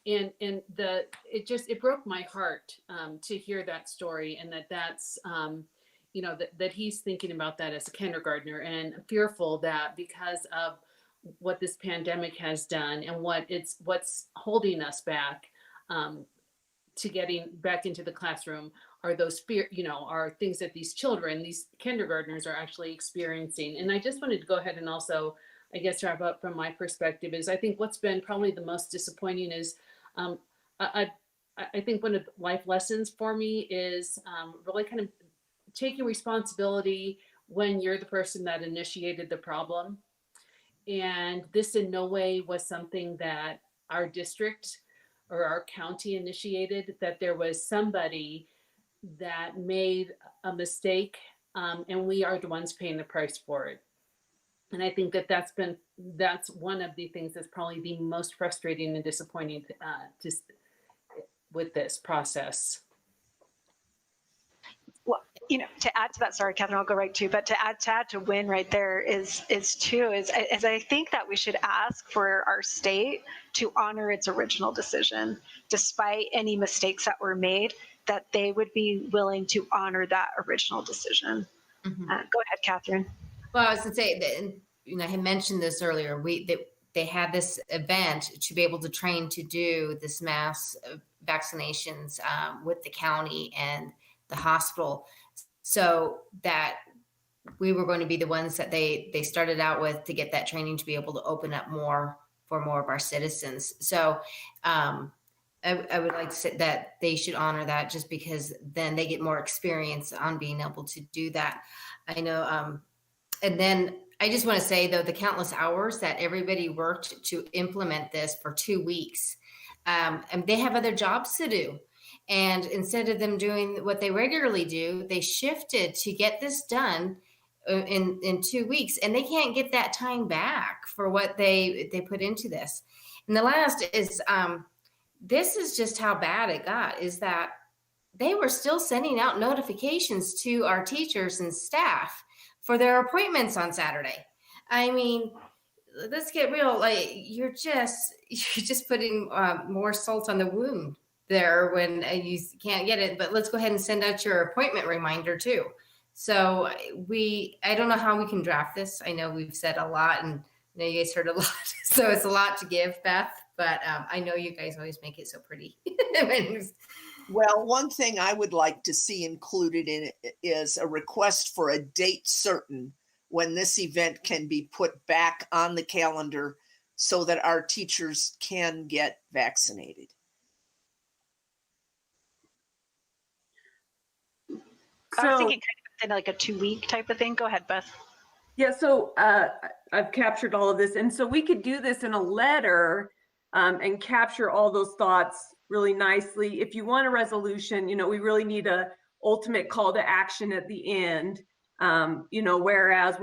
And it broke my heart to hear that story, and that's that he's thinking about that as a kindergartner, and fearful that because of what this pandemic has done and what's holding us back to getting back into the classroom are those are things that these kindergartners are actually experiencing. And I just wanted to go ahead and also, I guess, wrap up from my perspective is I think what's been probably the most disappointing is I think one of the life lessons for me is really kind of taking responsibility when you're the person that initiated the problem. And this in no way was something that our district or our county initiated, that there was somebody that made a mistake, and we are the ones paying the price for it. And I think that's one of the things that's probably the most frustrating and disappointing with this process. Well, to add to that, sorry, Catherine, I'll go right to, but to add to Win right there is I think that we should ask for our state to honor its original decision, despite any mistakes that were made, that they would be willing to honor that original decision. Mm-hmm. Go ahead, Catherine. Well, I was going to say that, I had mentioned this earlier. They had this event to be able to train to do this mass vaccinations with the county and the hospital, so that we were going to be the ones that they started out with to get that training to be able to open up more for more of our citizens. So I would like to say that they should honor that, just because then they get more experience on being able to do that. I know. And then I just want to say, though, the countless hours that everybody worked to implement this for 2 weeks, and they have other jobs to do. And instead of them doing what they regularly do, they shifted to get this done in 2 weeks, and they can't get that time back for what they put into this. And the last is, this is just how bad it got, is that they were still sending out notifications to our teachers and staff for their appointments on Saturday. I mean, let's get real. Like, you're just putting more salt on the wound there when you can't get it. But let's go ahead and send out your appointment reminder too. So I don't know how we can draft this. I know we've said a lot, and I know you guys heard a lot. So it's a lot to give, Beth. But I know you guys always make it so pretty. Well, one thing I would like to see included in it is a request for a date certain when this event can be put back on the calendar so that our teachers can get vaccinated. I was thinking kind of like a 2-week type of thing. Go ahead, Beth. Yeah, so I've captured all of this. And so we could do this in a letter and capture all those thoughts really nicely. If you want a resolution, we really need a ultimate call to action at the end. Whereas.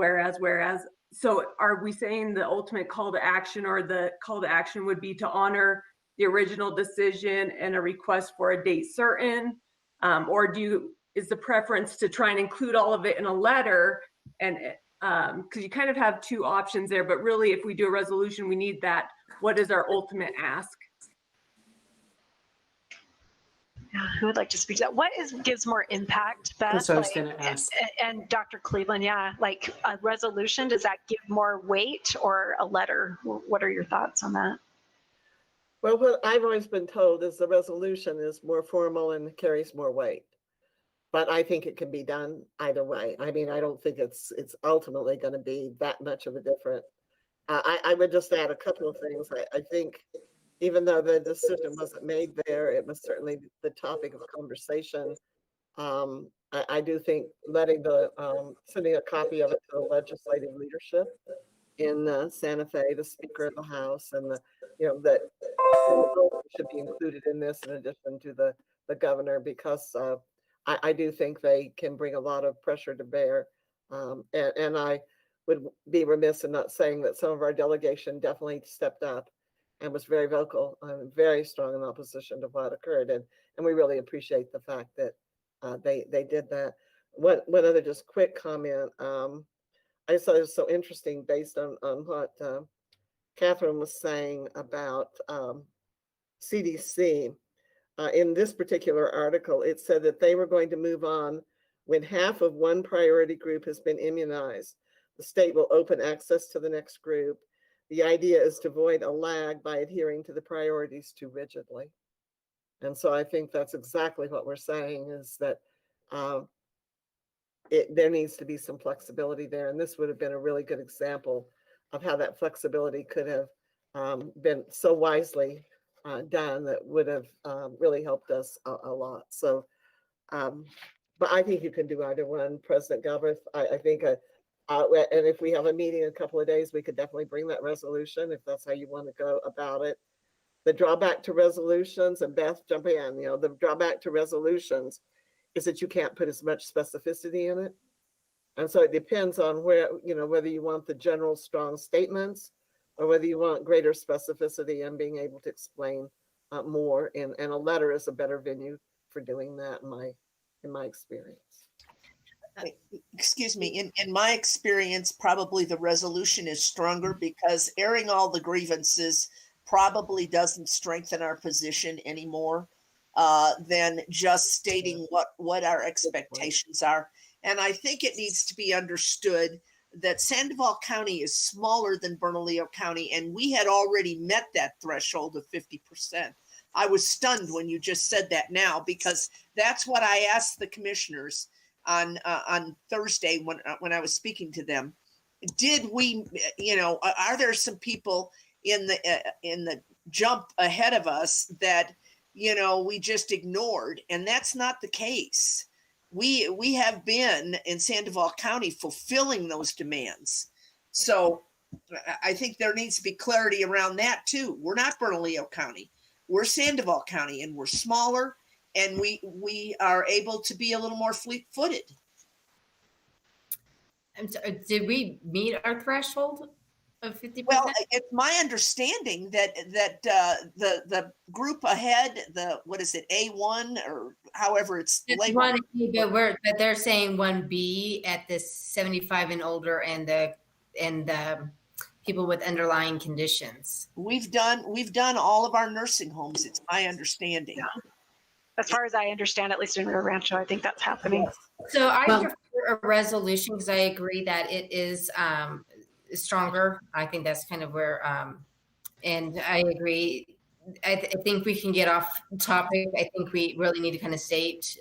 So are we saying the ultimate call to action, or the call to action would be to honor the original decision and a request for a date certain? Or is the preference to try and include all of it in a letter? And because you kind of have 2 options there, but really if we do a resolution, we need that. What is our ultimate ask? Who would like to speak to that? What gives more impact, Beth? That's what I was going to ask. And Dr. Cleveland, like a resolution, does that give more weight, or a letter? What are your thoughts on that? Well, what I've always been told is the resolution is more formal and carries more weight. But I think it can be done either way. I mean, I don't think it's ultimately going to be that much of a difference. I would just add a couple of things. I think even though the decision wasn't made there, it was certainly the topic of conversation. I do think sending a copy of it to the legislative leadership in Santa Fe, the Speaker of the House, and that should be included in this, in addition to the the governor, because I do think they can bring a lot of pressure to bear. And I would be remiss in not saying that some of our delegation definitely stepped up and was very vocal and very strong in opposition to what occurred. And we really appreciate the fact that they did that. One other just quick comment. I just thought it was so interesting based on what Catherine was saying about CDC. In this particular article, it said that they were going to move on when half of one priority group has been immunized. The state will open access to the next group. The idea is to avoid a lag by adhering to the priorities too rigidly. And so I think that's exactly what we're saying, is that there needs to be some flexibility there. And this would have been a really good example of how that flexibility could have been so wisely done, that would have really helped us a lot. So, but I think you can do either one, President Galbraith. I think, and if we have a meeting in a couple of days, we could definitely bring that resolution if that's how you want to go about it. The drawback to resolutions, and Beth, jump in, the drawback to resolutions is that you can't put as much specificity in it. And so it depends on where, whether you want the general strong statements or whether you want greater specificity and being able to explain more. And a letter is a better venue for doing that, in my experience. Excuse me, in my experience, probably the resolution is stronger, because airing all the grievances probably doesn't strengthen our position anymore than just stating what our expectations are. And I think it needs to be understood that Sandoval County is smaller than Bernalillo County, and we had already met that threshold of 50%. I was stunned when you just said that now, because that's what I asked the commissioners on Thursday when I was speaking to them. Did we, are there some people in the jump ahead of us that, we just ignored? And that's not the case. We have been in Sandoval County fulfilling those demands. So I think there needs to be clarity around that too. We're not Bernalillo County. We're Sandoval County, and we're smaller, and we are able to be a little more fleet-footed. I'm sorry, did we meet our threshold of 50%? Well, it's my understanding that the group ahead, what is it, A1 or however it's labeled. But they're saying 1B at the 75 and older, and the people with underlying conditions. We've done all of our nursing homes. It's my understanding. Yeah. As far as I understand, at least in Rancho, I think that's happening. So I prefer a resolution, because I agree that it is stronger. I think that's kind of where, and I agree. I think we can get off topic. I think we really need to kind of state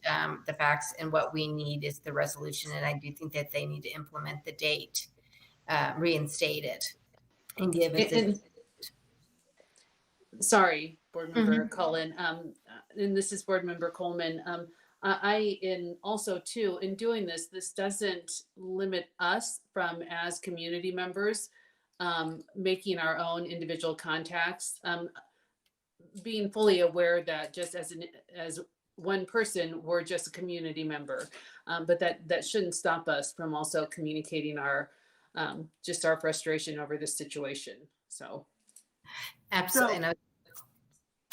the facts, and what we need is the resolution. And I do think that they need to implement the date, reinstate it, and give it. Sorry, Board Member Cullen. And this is Board Member Coleman. Also too, in doing this doesn't limit us from, as community members, making our own individual contacts, being fully aware that just as one person, we're just a community member, but that shouldn't stop us from also communicating our just our frustration over this situation. So. Absolutely.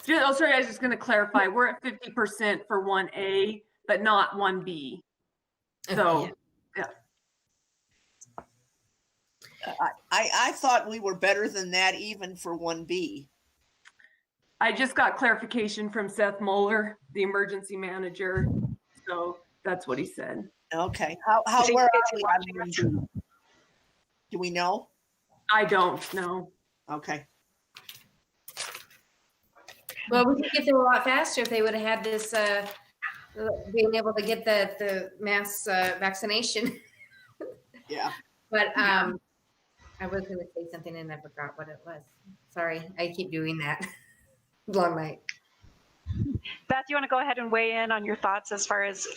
Sorry, I was just going to clarify. We're at 50% for 1A, but not 1B. So, yeah. I thought we were better than that, even for 1B. I just got clarification from Seth Moeller, the emergency manager. So that's what he said. Okay. Where are we on 1B? Do we know? I don't know. Okay. Well, we could get there a lot faster if they would have had this, being able to get the mass vaccination. Yeah. But I was going to say something and I forgot what it was. Sorry, I keep doing that. Long night. Beth, you want to go ahead and weigh in on your thoughts as far as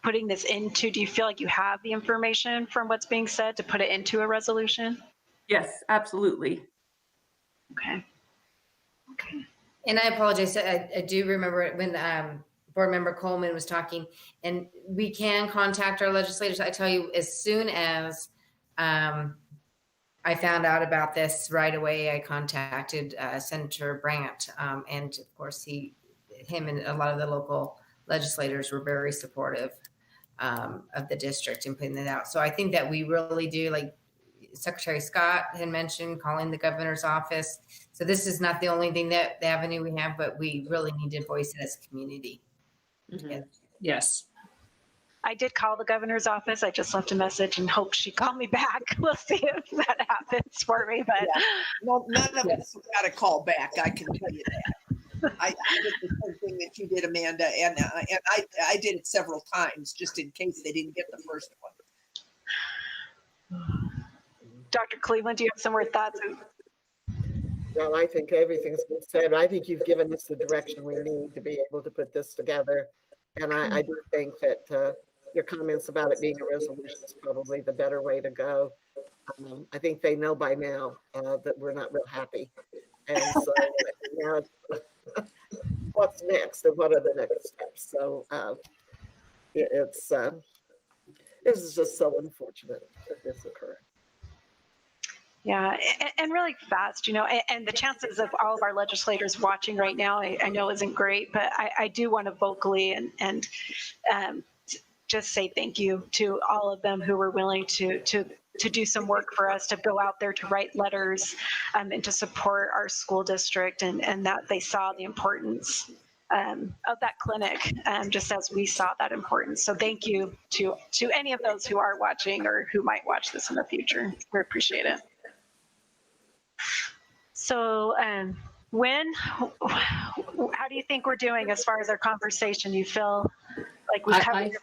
putting this into? Do you feel like you have the information from what's being said to put it into a resolution? Yes, absolutely. Okay. And I apologize. I do remember when Board Member Coleman was talking, and we can contact our legislators. I tell you, as soon as I found out about this right away, I contacted Senator Brandt, and of course him and a lot of the local legislators were very supportive of the district and putting that out. So I think that we really do, like Secretary Scott had mentioned, calling the governor's office. So this is not the only thing that the avenue we have, but we really need to voice it as a community. Mm-hmm. Yes. I did call the governor's office. I just left a message and hope she called me back. We'll see if that happens for me. But no, none of us got a call back. I can tell you that. I did the same thing that you did, Amanda, and I did it several times just in case they didn't get the first one. Dr. Cleveland, do you have some more thoughts? Well, I think everything's been said. I think you've given us the direction we need to be able to put this together. And I do think that your comments about it being a resolution is probably the better way to go. I think they know by now that we're not real happy. And so now what's next and what are the next steps? So this is just so unfortunate that this occurred. Yeah, and really fast, and the chances of all of our legislators watching right now, I know isn't great, but I do want to vocally and just say thank you to all of them who were willing to do some work for us, to go out there to write letters and to support our school district, and that they saw the importance of that clinic, just as we saw that importance. So thank you to any of those who are watching or who might watch this in the future. We appreciate it. So, how do you think we're doing as far as our conversation? You feel like we covered everything?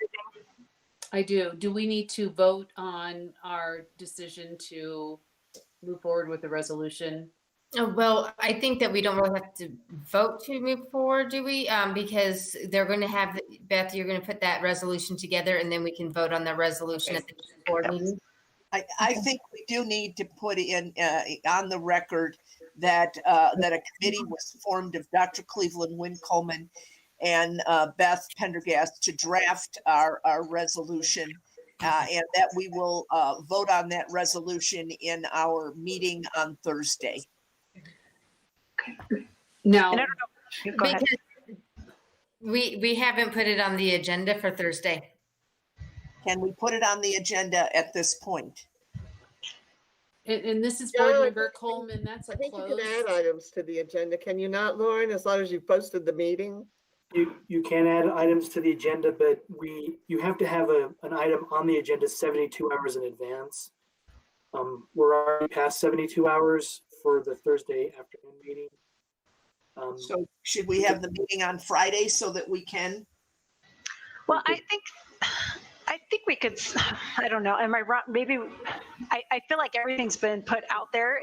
I do. Do we need to vote on our decision to move forward with the resolution? Well, I think that we don't really have to vote to move forward, do we? Because they're going to have, Beth, you're going to put that resolution together and then we can vote on the resolution at the board meeting. I think we do need to put in on the record that that a committee was formed of Dr. Cleveland, Wynn Coleman, and Beth Pendergast to draft our resolution, and that we will vote on that resolution in our meeting on Thursday. No, because we haven't put it on the agenda for Thursday. Can we put it on the agenda at this point? And this is board member Coleman. That's I think you can add items to the agenda. Can you not, Lauren, as long as you posted the meeting? You can add items to the agenda, but you have to have an item on the agenda 72 hours in advance. We're already past 72 hours for the Thursday afternoon meeting. So should we have the meeting on Friday so that we can? Well, I think we could, I don't know, am I wrong? Maybe, I feel like everything's been put out there.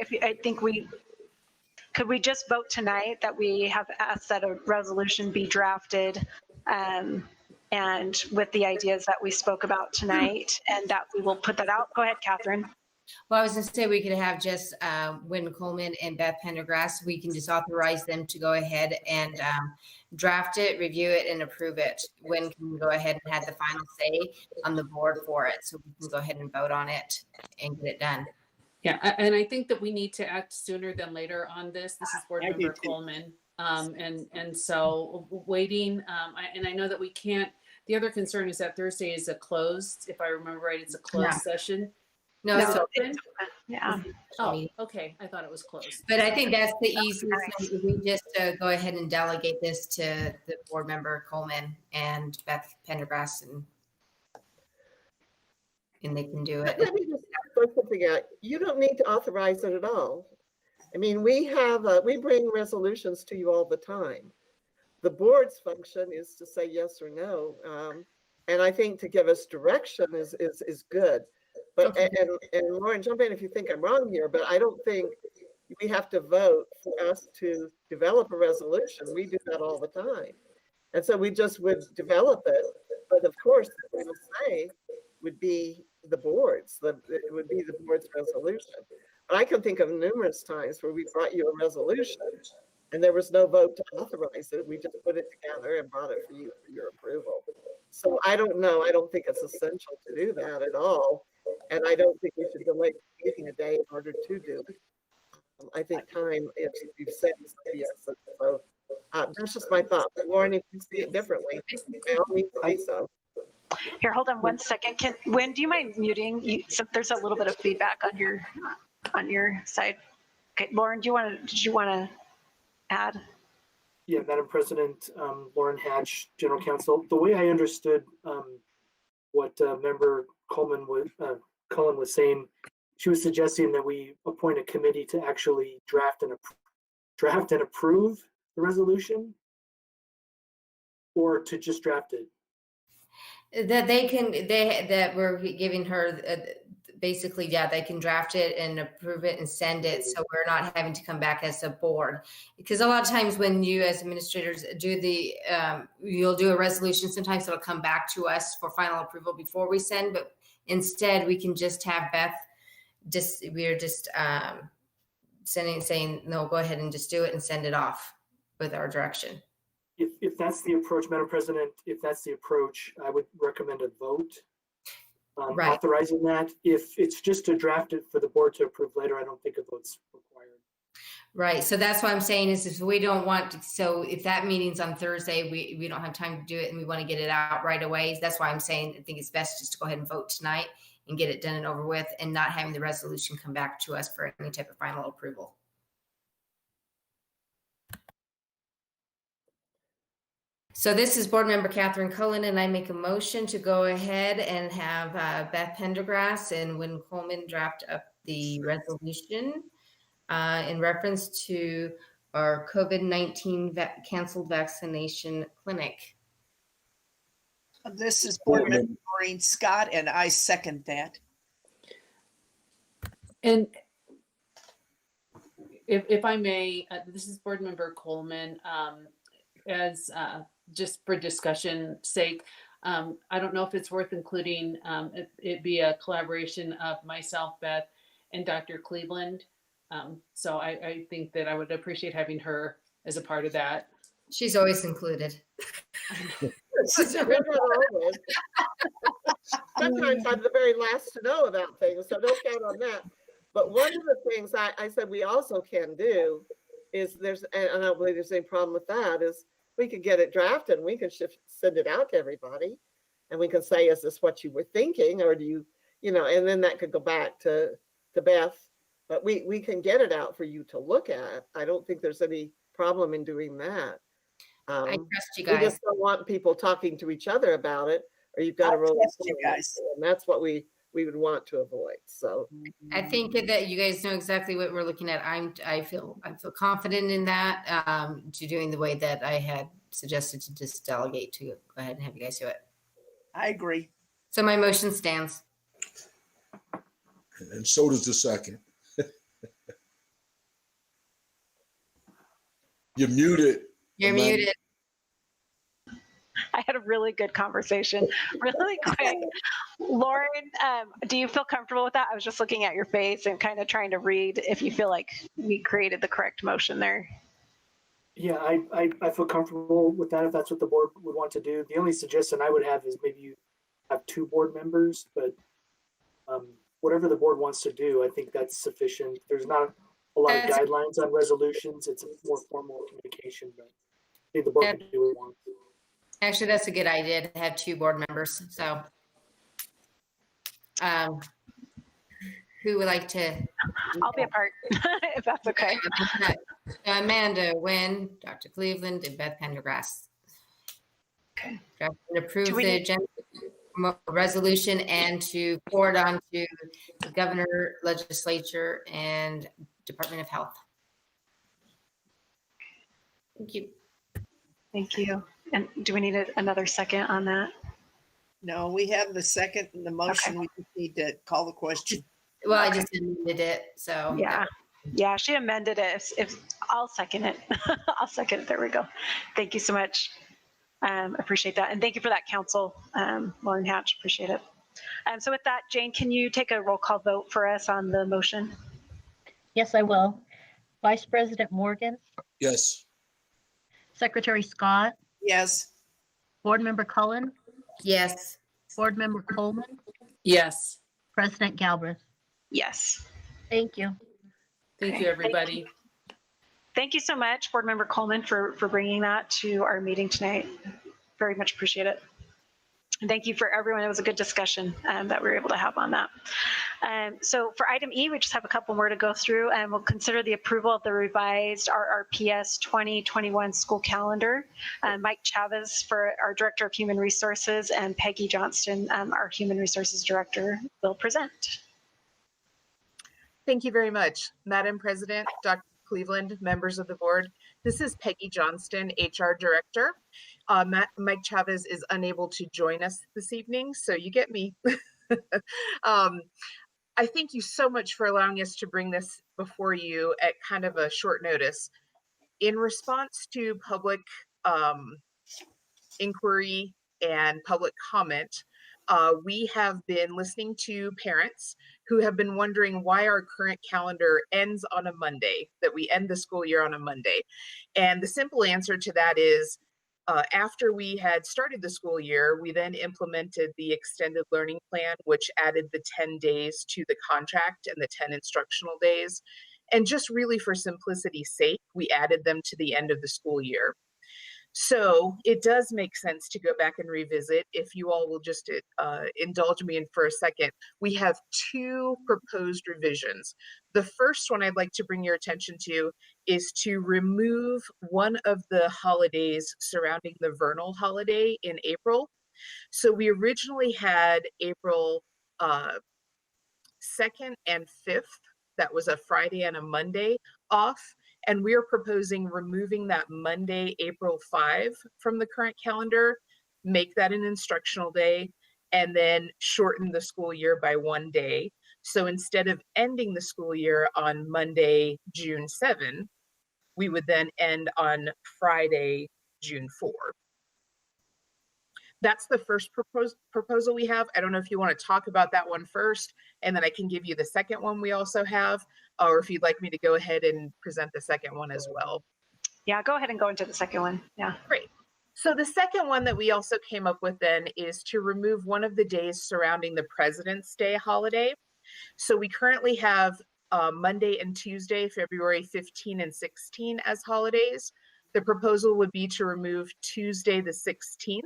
Could we just vote tonight that we have asked that a resolution be drafted and with the ideas that we spoke about tonight, and that we will put that out? Go ahead, Catherine. Well, I was going to say we could have just Wynn Coleman and Beth Pendergrass. We can just authorize them to go ahead and draft it, review it, and approve it. Wynn can go ahead and have the final say on the board for it, so we can go ahead and vote on it and get it done. Yeah, and I think that we need to act sooner than later on this. This is board member Coleman, and so waiting. And I know that we can't. The other concern is that Thursday is a closed. If I remember right, it's a closed session. No, it's open. Yeah. Oh, okay. I thought it was closed. But I think that's the easiest thing. We just go ahead and delegate this to the board member Coleman and Beth Pendergrass, and they can do it. Let me just throw something out. You don't need to authorize it at all. I mean, we bring resolutions to you all the time. The board's function is to say yes or no, and I think to give us direction is good. But okay. and Lauren, jump in if you think I'm wrong here, but I don't think we have to vote for us to develop a resolution. We do that all the time. And so we just would develop it. But of course, the final say would be the board's. It would be the board's resolution. But I can think of numerous times where we brought you a resolution And there was no vote to authorize it. We just put it together and brought it for you for your approval. So I don't know. I don't think it's essential to do that at all. And I don't think we should delay taking a day in order to do it. I think time, if you've said it's yes. So that's just my thought. Lauren, if you see it differently, by all means say so. Here, hold on one second. Wynn, do you mind muting? There's a little bit of feedback on your side. Okay, Lauren, did you want to add? Yeah, Madam President, Lauren Hatch, General Counsel. The way I understood what Member Cullen was saying, she was suggesting that we appoint a committee to actually draft and approve the resolution, or to just draft it. That we're giving her basically, yeah, they can draft it and approve it and send it, so we're not having to come back as a board. Because a lot of times when you as administrators do you'll do a resolution, sometimes it'll come back to us for final approval before we send, but instead we can just have Beth saying, no, go ahead and just do it and send it off with our direction. If that's the approach, Madam President, if that's the approach, I would recommend a vote right. authorizing that. If it's just to draft it for the board to approve later, I don't think a vote's required. Right. So that's what I'm saying is if we don't want to, so if that meeting's on Thursday, we don't have time to do it and we want to get it out right away. That's why I'm saying I think it's best just to go ahead and vote tonight and get it done and over with, and not having the resolution come back to us for any type of final approval. So this is Board Member Catherine Cullen, and I make a motion to go ahead and have Beth Pendergrass and Wynn Coleman draft up the resolution in reference to our COVID-19 canceled vaccination clinic. This is Board Member Maureen Scott, and I second that. And if I may, this is Board Member Coleman. As just for discussion sake, I don't know if it's worth including it be a collaboration of myself, Beth, and Dr. Cleveland. So I think that I would appreciate having her as a part of that. She's always included. Sometimes I'm the very last to know about things, so don't count on that. But one of the things I said we also can do is and I don't believe there's any problem with that, is we could get it drafted and we can send it out to everybody. And we can say, is this what you were thinking? Or do you, and then that could go back to Beth. But we can get it out for you to look at. I don't think there's any problem in doing that. I trust you guys. We just don't want people talking to each other about it, or you've got to roll you guys. And that's what we would want to avoid. So I think that you guys know exactly what we're looking at. I feel confident in that, to doing the way that I had suggested to just delegate to go ahead and have you guys do it. I agree. So my motion stands. And so does the second. You're muted. You're muted. I had a really good conversation really quick. Lauren, do you feel comfortable with that? I was just looking at your face and kind of trying to read if you feel like we created the correct motion there. Yeah, I feel comfortable with that if that's what the board would want to do. The only suggestion I would have is maybe you have 2 board members, but whatever the board wants to do, I think that's sufficient. There's not a lot of guidelines on resolutions. It's a more formal communication, but I think the board can do what it wants. Actually, that's a good idea to have 2 board members. So who would like to? I'll be a part if that's okay. Amanda, Wynn, Dr. Cleveland, and Beth Pendergrass. Okay. Approve the agenda resolution and to forward on to the governor, legislature, and Department of Health. Thank you. Thank you. And do we need another second on that? No, we have the second and the motion. Okay. We just need to call the question. Well, I just amended it, so. Yeah, she amended it. If I'll second it. I'll second it. There we go. Thank you so much. Appreciate that. And thank you for that, Council, Lauren Hatch. Appreciate it. So with that, Jane, can you take a roll call vote for us on the motion? Yes, I will. Vice President Morgan, Yes. Secretary Scott, Yes. Board Member Cullen, Yes. Board Member Coleman, Yes. President Galbraith. Yes. Thank you. Thank Okay, you, everybody. Thank you so much, Board Member Coleman, for bringing that to our meeting tonight. Very much appreciate it. And thank you for everyone. It was a good discussion that we were able to have on that. So for item E, we just have a couple more to go through, and we'll consider the approval of the revised RRPS 2021 school calendar. Mike Chavez, for our Director of Human Resources, and Peggy Johnston, our Human Resources Director, will present. Thank you very much, Madam President, Dr. Cleveland, members of the board. This is Peggy Johnston, HR Director. Mike Chavez is unable to join us this evening, so you get me. I thank you so much for allowing us to bring this before you at kind of a short notice. In response to public inquiry and public comment, we have been listening to parents who have been wondering why our current calendar ends on a Monday, that we end the school year on a Monday. And the simple answer to that is, after we had started the school year, we then implemented the extended learning plan, which added the 10 days to the contract and the 10 instructional days. And just really for simplicity's sake, we added them to the end of the school year. So it does make sense to go back and revisit. If you all will just indulge me in for a second, we have two proposed revisions. The first one I'd like to bring your attention to is to remove one of the holidays surrounding the vernal holiday in April. So we originally had April 2nd and 5th, that was a Friday and a Monday, off. And we are proposing removing that Monday, April 5 from the current calendar, make that an instructional day, and then shorten the school year by 1 day. So instead of ending the school year on Monday, June 7, we would then end on Friday, June 4. That's the first proposal we have. I don't know if you want to talk about that one first, and then I can give you the second one we also have, or if you'd like me to go ahead and present the second one as well. Yeah, go ahead and go into the second one. Yeah. Great. So the second one that we also came up with then is to remove one of the days surrounding the President's Day holiday. So we currently have Monday and Tuesday, February 15 and 16 as holidays. The proposal would be to remove Tuesday the 16th,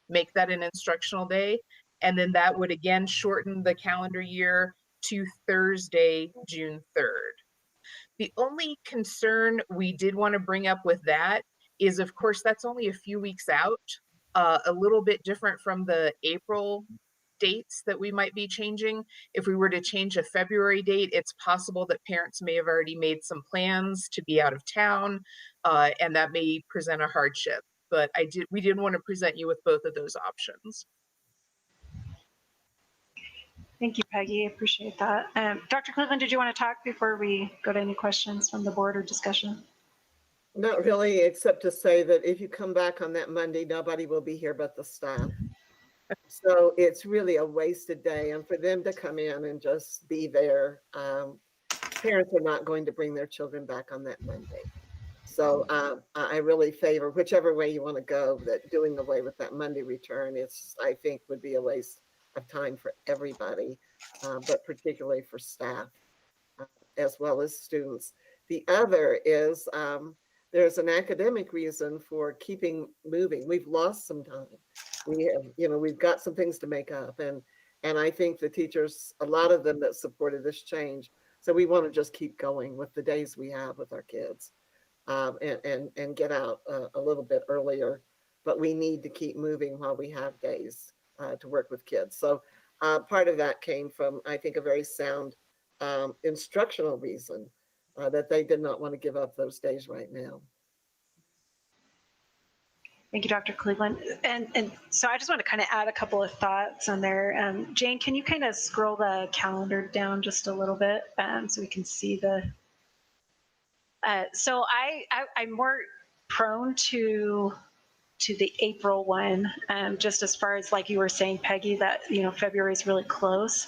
make that an instructional day, and then that would again shorten the calendar year to Thursday, June 3rd. The only concern we did want to bring up with that is, of course, that's only a few weeks out, a little bit different from the April dates that we might be changing. If we were to change a February date, it's possible that parents may have already made some plans to be out of town, and that may present a hardship. But we did want to present you with both of those options. Thank you, Peggy. I appreciate that. Dr. Cleveland, did you want to talk before we go to any questions from the board or discussion? Not really, except to say that if you come back on that Monday, nobody will be here but the staff. So it's really a wasted day, and for them to come in and just be there, parents are not going to bring their children back on that Monday. So I really favor whichever way you want to go, that doing away with that Monday return I think would be a waste of time for everybody, but particularly for staff as well as students. The other is there's an academic reason for keeping moving. We've lost some time. We've got some things to make up, and I think the teachers, a lot of them that supported this change, so we want to just keep going with the days we have with our kids. And get out a little bit earlier, but we need to keep moving while we have days to work with kids. So part of that came from, I think, a very sound instructional reason that they did not want to give up those days right now. Thank you, Dr. Cleveland. And so I just want to kind of add a couple of thoughts on there. Jane, can you kind of scroll the calendar down just a little bit so we can see the... So I'm more prone to the April one, just as far as, like you were saying, Peggy, that February is really close.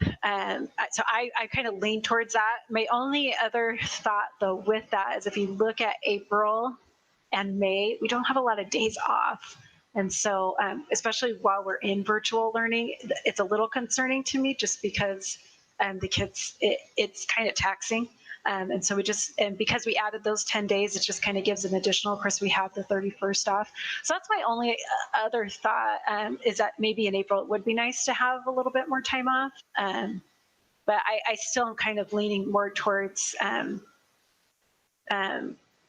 So I kind of lean towards that. My only other thought, though, with that is if you look at April and May, we don't have a lot of days off. And so, especially while we're in virtual learning, it's a little concerning to me just because the kids, it's kind of taxing. And so and because we added those 10 days, it just kind of gives an additional, of course, we have the 31st off. So that's my only other thought, is that maybe in April, it would be nice to have a little bit more time off. But I still am kind of leaning more towards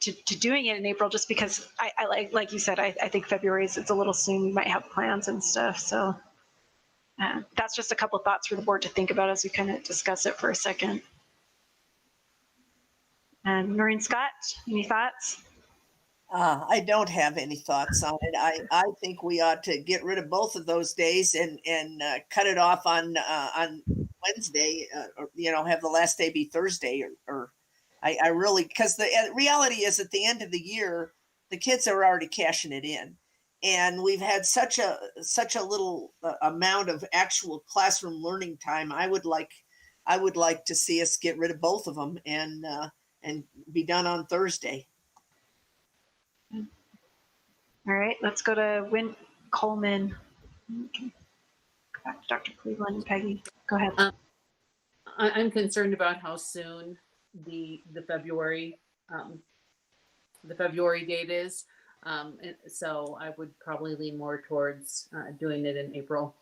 to doing it in April, just because I like you said, I think February it's a little soon. We might have plans and stuff. So that's just a couple thoughts for the board to think about as we kind of discuss it for a second. And Noreen Scott, any thoughts? I don't have any thoughts on it. I think we ought to get rid of both of those days and cut it off on Wednesday, or have the last day be Thursday, or I really, because the reality is at the end of the year, the kids are already cashing it in, and we've had such a little amount of actual classroom learning time. I would like to see us get rid of both of them and be done on Thursday. All right, let's go to Win Coleman. Okay. Go back to Dr. Cleveland and Peggy. Go ahead. I'm concerned about how soon the February date is. So I would probably lean more towards doing it in April.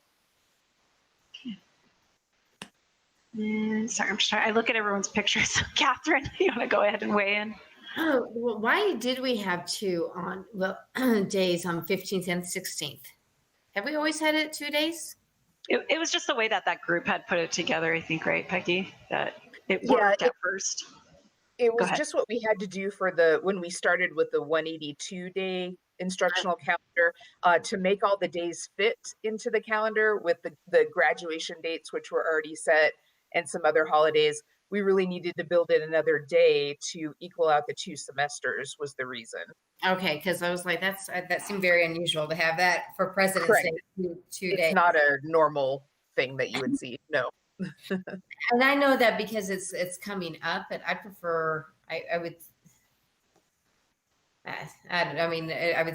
And sorry, I'm just trying. I look at everyone's pictures. Catherine, you want to go ahead and weigh in? Oh, well, why did we have two on days on 15th and 16th? Have we always had it 2 days? It was just the way that group had put it together, I think, right, Peggy? That it worked at first. It was just what we had to do for when we started with the 182-day instructional calendar, to make all the days fit into the calendar with the graduation dates, which were already set, and some other holidays. We really needed to build in another day to equal out the 2 semesters was the reason. Okay, because I was like, that seemed very unusual to have that for President's Day, 2 days. It's not a normal thing that you would see, no. And I know that because it's coming up, but I prefer, I would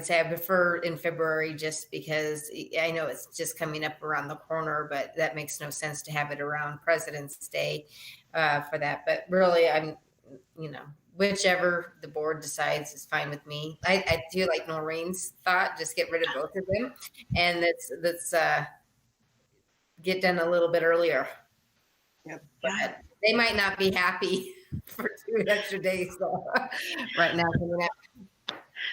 say I prefer in February, just because I know it's just coming up around the corner, but that makes no sense to have it around President's Day for that. But really, whichever the board decides is fine with me. I do like Noreen's thought, just get rid of both of them, and let's get done a little bit earlier. Yep. But they might not be happy for 2 extra days right now coming up.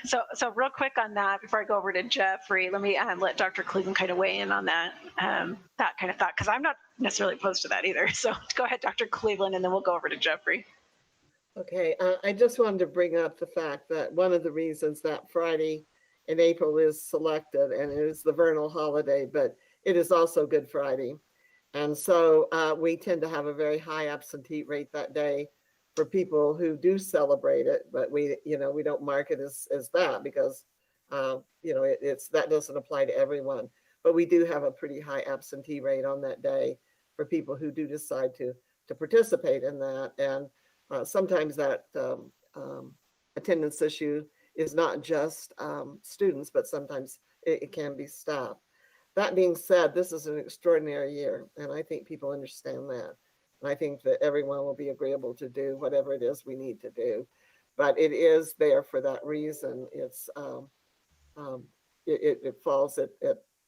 So real quick on that, before I go over to Jeffrey, let me let Dr. Cleveland kind of weigh in on that that kind of thought, because I'm not necessarily opposed to that either. So go ahead, Dr. Cleveland, and then we'll go over to Jeffrey. Okay, I just wanted to bring up the fact that one of the reasons that Friday in April is selected, and it is the vernal holiday, but it is also Good Friday. And so we tend to have a very high absentee rate that day for people who do celebrate it, but we don't mark it as that because, that doesn't apply to everyone. But we do have a pretty high absentee rate on that day for people who do decide to participate in that. And sometimes that attendance issue is not just students, but sometimes it can be staff. That being said, this is an extraordinary year, and I think people understand that. And I think that everyone will be agreeable to do whatever it is we need to do. But it is there for that reason. It's it falls at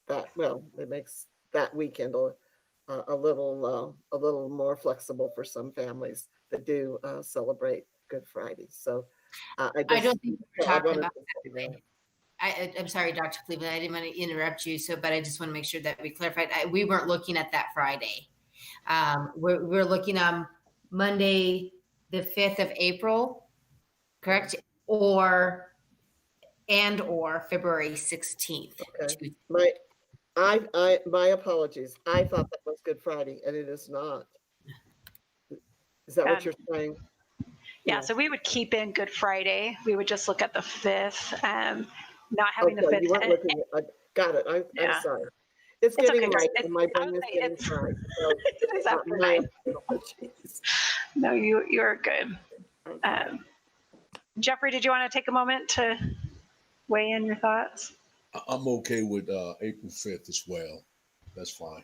that, well, it makes that weekend a little more flexible for some families that do celebrate Good Friday. So I don't think we're talking about that. I'm sorry, Dr. Cleveland, I didn't want to interrupt you, but I just want to make sure that we clarified. We weren't looking at that Friday. We're looking on Monday, the 5th of April, correct? Or February 16th. Okay. My apologies. I thought that was Good Friday, and it is not. Is that what you're saying? Yeah, so we would keep in Good Friday. We would just look at the 5th, not having the 5th. You weren't looking at, got it. I'm sorry. It's getting okay. late, and my brain is getting fried. So, It is after my 9. apologies. No, you're good. Jeffrey, did you want to take a moment to weigh in your thoughts? I'm okay with April 5th as well. That's fine.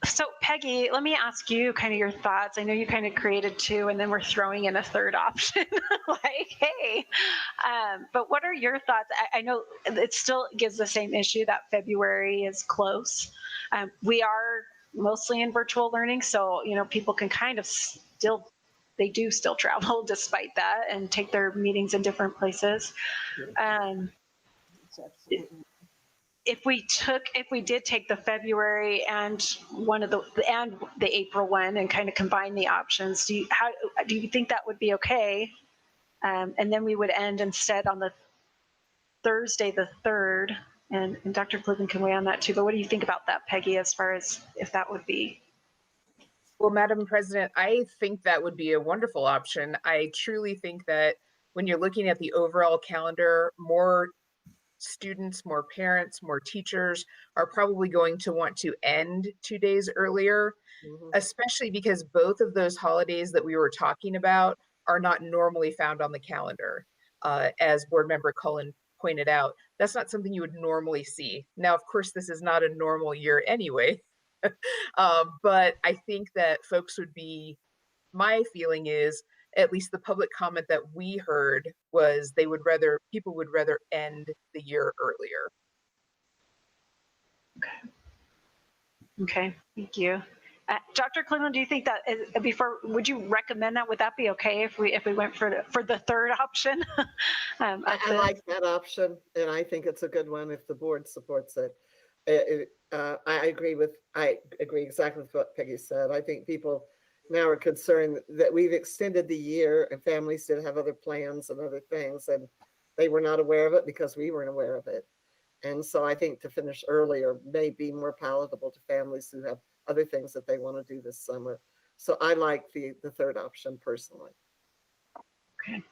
So Peggy, let me ask you kind of your thoughts. I know you kind of created 2, and then we're throwing in a third option. Like, hey, but what are your thoughts? I know it still gives the same issue that February is close. We are mostly in virtual learning, so people can kind of they do still travel despite that and take their meetings in different places. If we did take the February and the April one and kind of combine the options, do you think that would be okay? And then we would end instead on the Thursday, the 3rd, and Dr. Cleveland can weigh on that too. But what do you think about that, Peggy, as far as if that would be? Well, Madam President, I think that would be a wonderful option. I truly think that when you're looking at the overall calendar, more students, more parents, more teachers are probably going to want to end 2 days earlier, especially because both of those holidays that we were talking about are not normally found on the calendar. As Board Member Cullen pointed out, that's not something you would normally see. Now, of course, this is not a normal year anyway, but I think that my feeling is, at least the public comment that we heard was people would rather end the year earlier. Okay, thank you. Dr. Cleveland, do you think that would you recommend that? Would that be okay if we went for the third option? I like that option, and I think it's a good one if the board supports it. I agree exactly with what Peggy said. I think people now are concerned that we've extended the year and families did have other plans and other things, and they were not aware of it because we weren't aware of it. And so I think to finish earlier may be more palatable to families who have other things that they want to do this summer. So I like the third option personally. Okay.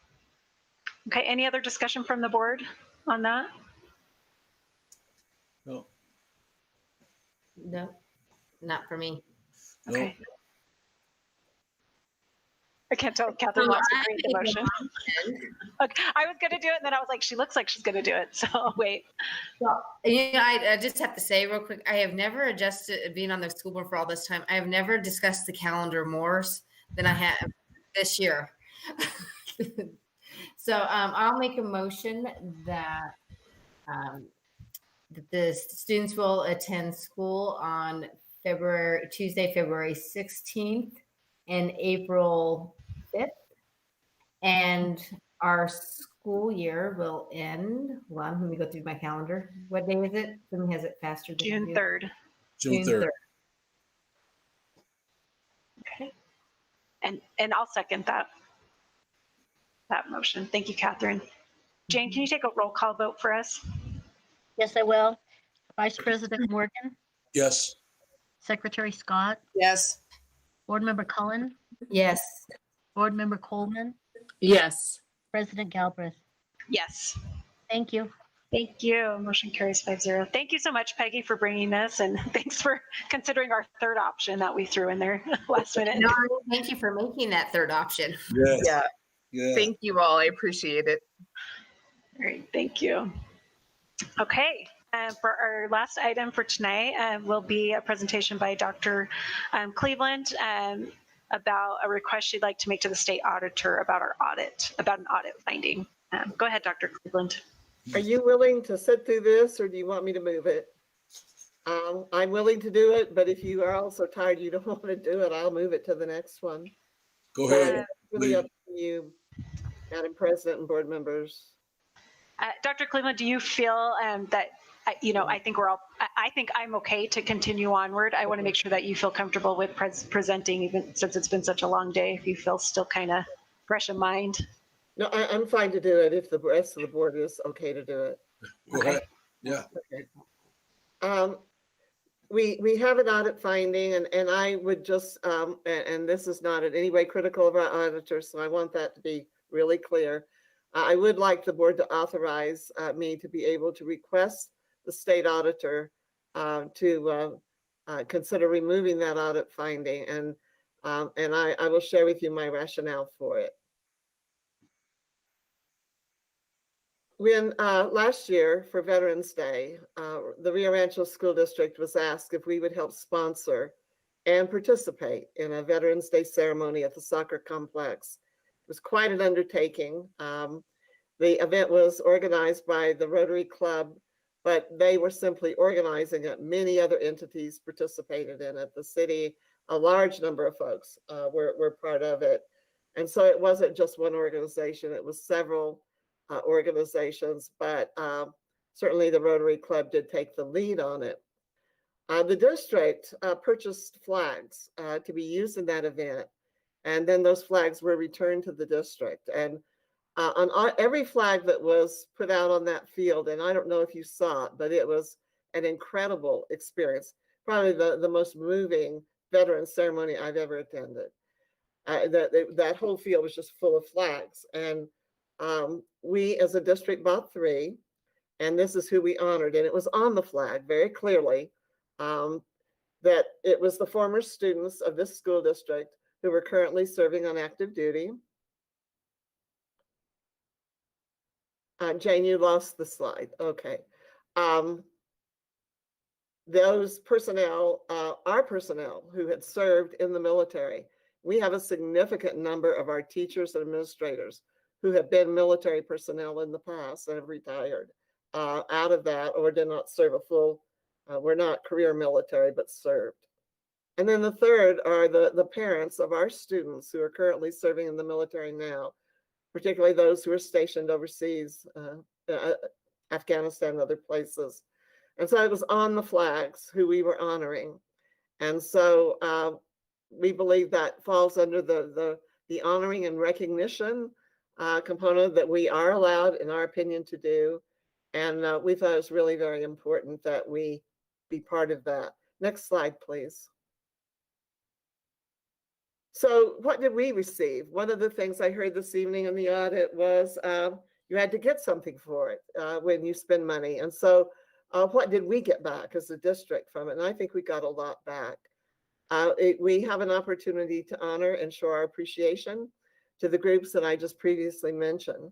Okay, any other discussion from the board on that? No. No, not for me. Okay. I can't tell if Catherine wants to create the motion. Okay, I was going to do it, and then I was like, she looks like she's going to do it. So wait. Well, I just have to say real quick, I have never adjusted, being on the school board for all this time, I have never discussed the calendar more than I have this year. So I'll make a motion that the students will attend school on Tuesday, February 16th and April 5th. And our school year will end. Hold on, let me go through my calendar. What day is it? Somebody has it faster than June 3rd. June 3rd. Okay. And I'll second that motion. Thank you, Catherine. Jane, can you take a roll call vote for us? Yes, I will. Vice President Morgan, Yes. Secretary Scott, Yes. Board Member Cullen, Yes. Board Member Coleman, Yes. President Galbraith. Yes. Thank you. Thank you. Motion carries 5-0. Thank you so much, Peggy, for bringing this, and thanks for considering our third option that we threw in there last minute. No, thank you for making that third option. Yes. Yeah. Thank you all. I appreciate it. All right. Thank you. Okay. For our last item for tonight will be a presentation by Dr. Cleveland about a request she'd like to make to the state auditor about an audit finding. Go ahead, Dr. Cleveland. Are you willing to sit through this, or do you want me to move it? I'm willing to do it, but if you are also tired, you don't want to do it, I'll move it to the next one. Go ahead. It's really up to you, Madam President and board members. Dr. Cleveland, do you feel that, I think I'm okay to continue onward. I want to make sure that you feel comfortable with presenting, even since it's been such a long day, if you feel still kind of fresh in mind. No, I'm fine to do it if the rest of the board is okay to do it. Go ahead. Yeah. Okay. We have an audit finding, and I would just, and this is not in any way critical of our auditors, so I want that to be really clear. I would like the board to authorize me to be able to request the state auditor to consider removing that audit finding. And I will share with you my rationale for it. When last year for Veterans Day, the Rio Rancho School District was asked if we would help sponsor and participate in a Veterans Day ceremony at the soccer complex. It was quite an undertaking. The event was organized by the Rotary Club, but they were simply organizing it. Many other entities participated in it. The city, a large number of folks were part of it. And so it wasn't just one organization, it was several organizations, but certainly the Rotary Club did take the lead on it. The district purchased flags to be used in that event, and then those flags were returned to the district. And on every flag that was put out on that field, and I don't know if you saw it, but it was an incredible experience, probably the most moving veterans ceremony I've ever attended. That whole field was just full of flags, and we as a district bought 3, and this is who we honored, and it was on the flag very clearly that it was the former students of this school district who were currently serving on active duty. Jane, you lost the slide. Okay. Those personnel, our personnel who had served in the military, we have a significant number of our teachers and administrators who have been military personnel in the past and have retired out of that or did not serve a full, we're not career military, but served. And then the third are the parents of our students who are currently serving in the military now, particularly those who are stationed overseas, Afghanistan and other places. And so it was on the flags who we were honoring. And so we believe that falls under the honoring and recognition component that we are allowed, in our opinion, to do. And we thought it was really very important that we be part of that. Next slide, please. So what did we receive? One of the things I heard this evening in the audit was you had to get something for it when you spend money. And so what did we get back as a district from it? And I think we got a lot back. We have an opportunity to honor and show our appreciation to the groups that I just previously mentioned.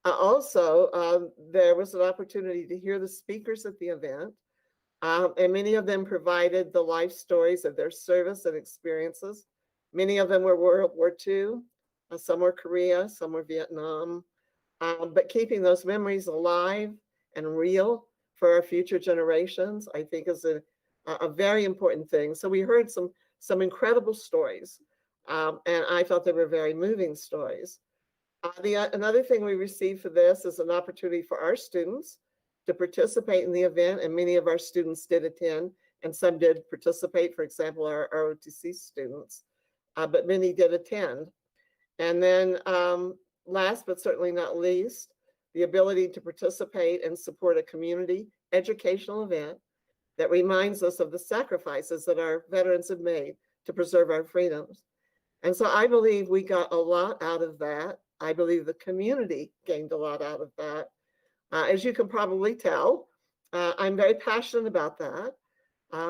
Also, there was an opportunity to hear the speakers at the event, and many of them provided the life stories of their service and experiences. Many of them were World War II, some were Korea, some were Vietnam, but keeping those memories alive and real for our future generations, I think is a very important thing. So we heard some incredible stories, and I thought they were very moving stories. Another thing we received for this is an opportunity for our students to participate in the event, and many of our students did attend, and some did participate, for example, our ROTC students, but many did attend. And then last but certainly not least, the ability to participate and support a community educational event that reminds us of the sacrifices that our veterans have made to preserve our freedoms. And so I believe we got a lot out of that. I believe the community gained a lot out of that. As you can probably tell, I'm very passionate about that.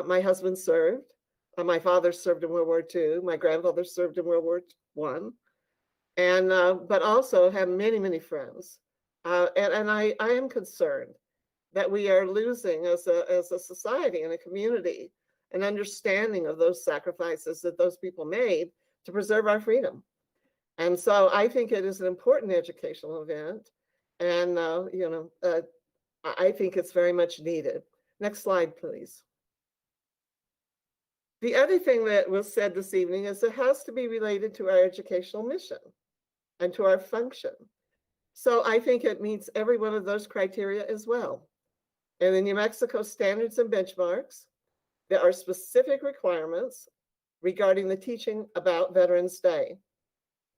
My husband served. My father served in World War II. My grandfather served in World War I. And but also have many, many friends. And I am concerned that we are losing as a society and a community an understanding of those sacrifices that those people made to preserve our freedom. And so I think it is an important educational event. And, I think it's very much needed. Next slide, please. The other thing that was said this evening is it has to be related to our educational mission and to our function. So I think it meets every one of those criteria as well. In the New Mexico standards and benchmarks, there are specific requirements regarding the teaching about Veterans Day.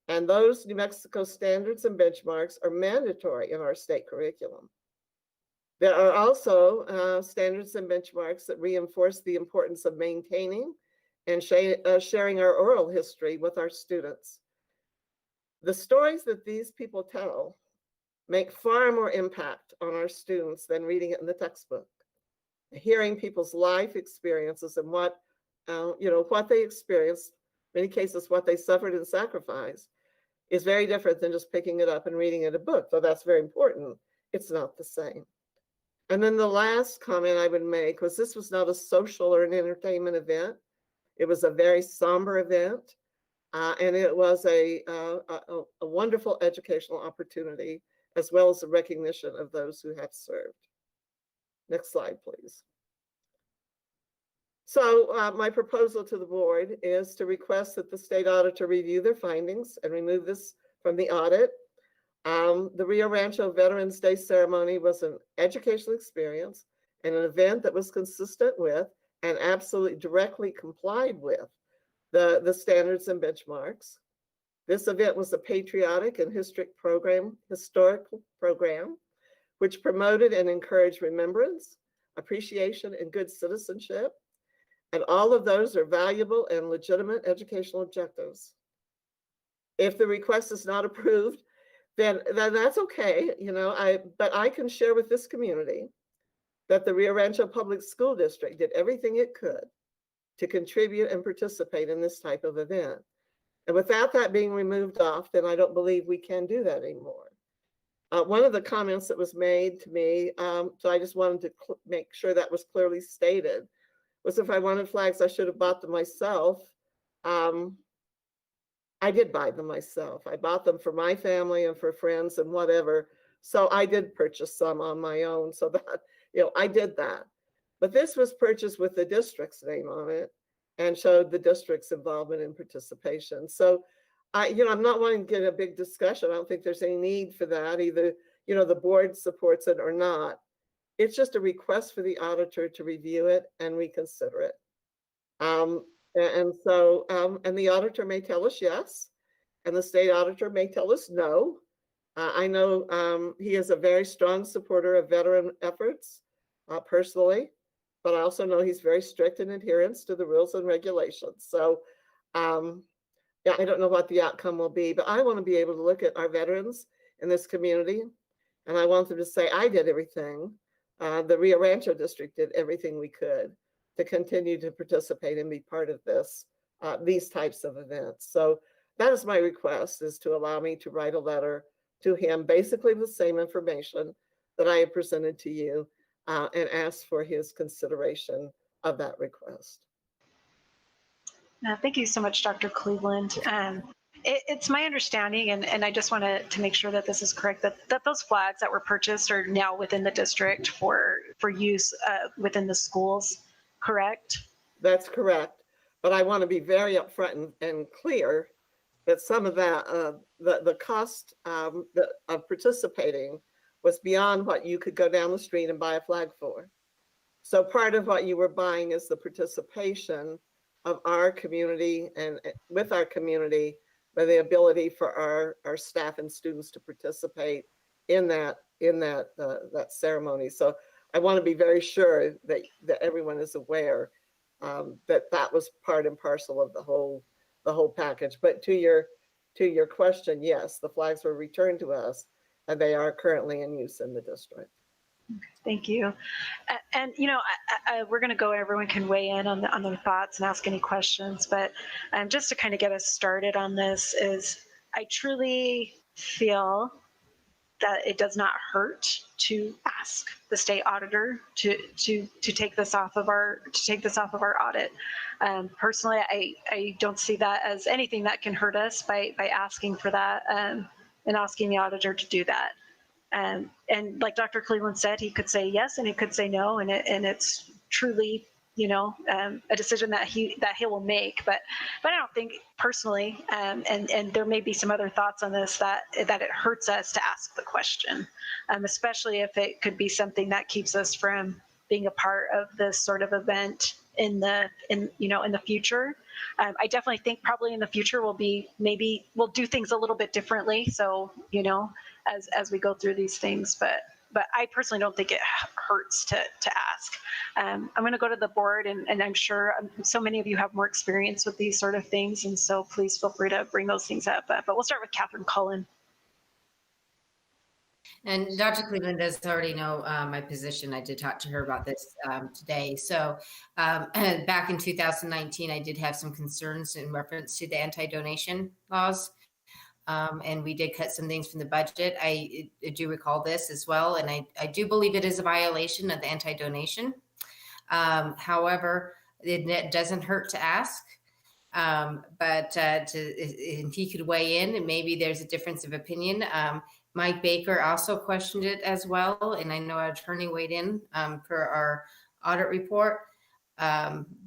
And those New Mexico standards and benchmarks are mandatory in our state curriculum. There are also standards and benchmarks that reinforce the importance of maintaining and sharing our oral history with our students. The stories that these people tell make far more impact on our students than reading it in the textbook. hearing people's life experiences and what they experienced, many cases what they suffered and sacrificed, is very different than just picking it up and reading it in a book. Though that's very important, it's not the same. And then the last comment I would make was this was not a social or an entertainment event. It was a very somber event, and it was a wonderful educational opportunity, as well as a recognition of those who have served. Next slide, please. So my proposal to the board is to request that the state auditor review their findings and remove this from the audit. The Rio Rancho Veterans Day ceremony was an educational experience and an event that was consistent with and absolutely directly complied with the standards and benchmarks. This event was a patriotic and historic program, which promoted and encouraged remembrance, appreciation, and good citizenship. And all of those are valuable and legitimate educational objectives. If the request is not approved, then that's okay, but I can share with this community that the Rio Rancho Public School District did everything it could to contribute and participate in this type of event. And without that being removed off, then I don't believe we can do that anymore. One of the comments that was made to me, so I just wanted to make sure that was clearly stated, was if I wanted flags, I should have bought them myself. I did buy them myself. I bought them for my family and for friends and whatever. So I did purchase some on my own, so that, I did that. But this was purchased with the district's name on it and showed the district's involvement and participation. So I'm not wanting to get a big discussion. I don't think there's any need for that. Either, the board supports it or not. It's just a request for the auditor to review it and reconsider it. And the auditor may tell us yes, and the state auditor may tell us no. I know he is a very strong supporter of veteran efforts personally, but I also know he's very strict in adherence to the rules and regulations. So yeah, I don't know what the outcome will be, but I want to be able to look at our veterans in this community, and I want them to say, I did everything. The Rio Rancho District did everything we could to continue to participate and be part of these types of events. So that is my request, is to allow me to write a letter to him, basically the same information that I have presented to you, and ask for his consideration of that request. Thank you so much, Dr. Cleveland. It's my understanding, and I just want to make sure that this is correct, that those flags that were purchased are now within the district for use within the schools, correct? That's correct. But I want to be very upfront and clear that some of that, the cost of participating was beyond what you could go down the street and buy a flag for. So part of what you were buying is the participation of our community and with our community, by the ability for our staff and students to participate in that ceremony. So I want to be very sure that everyone is aware that was part and parcel of the whole package. But to your question, yes, the flags were returned to us, and they are currently in use in the district. Thank you. And, we're going to go, everyone can weigh in on their thoughts and ask any questions, but just to kind of get us started on this is I truly feel that it does not hurt to ask the state auditor to take this off of our audit. Personally, I don't see that as anything that can hurt us by asking for that and asking the auditor to do that. And like Dr. Cleveland said, he could say yes and he could say no, and it's truly, a decision that he will make. But I don't think personally, and there may be some other thoughts on this, that it hurts us to ask the question, especially if it could be something that keeps us from being a part of this sort of event in the future. I definitely think probably in the future we'll do things a little bit differently. So, as we go through these things, but I personally don't think it hurts to ask. I'm going to go to the board, and I'm sure so many of you have more experience with these sort of things, and so please feel free to bring those things up. But we'll start with Catherine Cullen. And Dr. Cleveland does already know my position. I did talk to her about this today. So back in 2019, I did have some concerns in reference to the anti-donation laws. And we did cut some things from the budget. I do recall this as well. And I do believe it is a violation of the anti-donation. However, it doesn't hurt to ask. If he could weigh in, and maybe there's a difference of opinion. Mike Baker also questioned it as well, and I know our attorney weighed in per our audit report.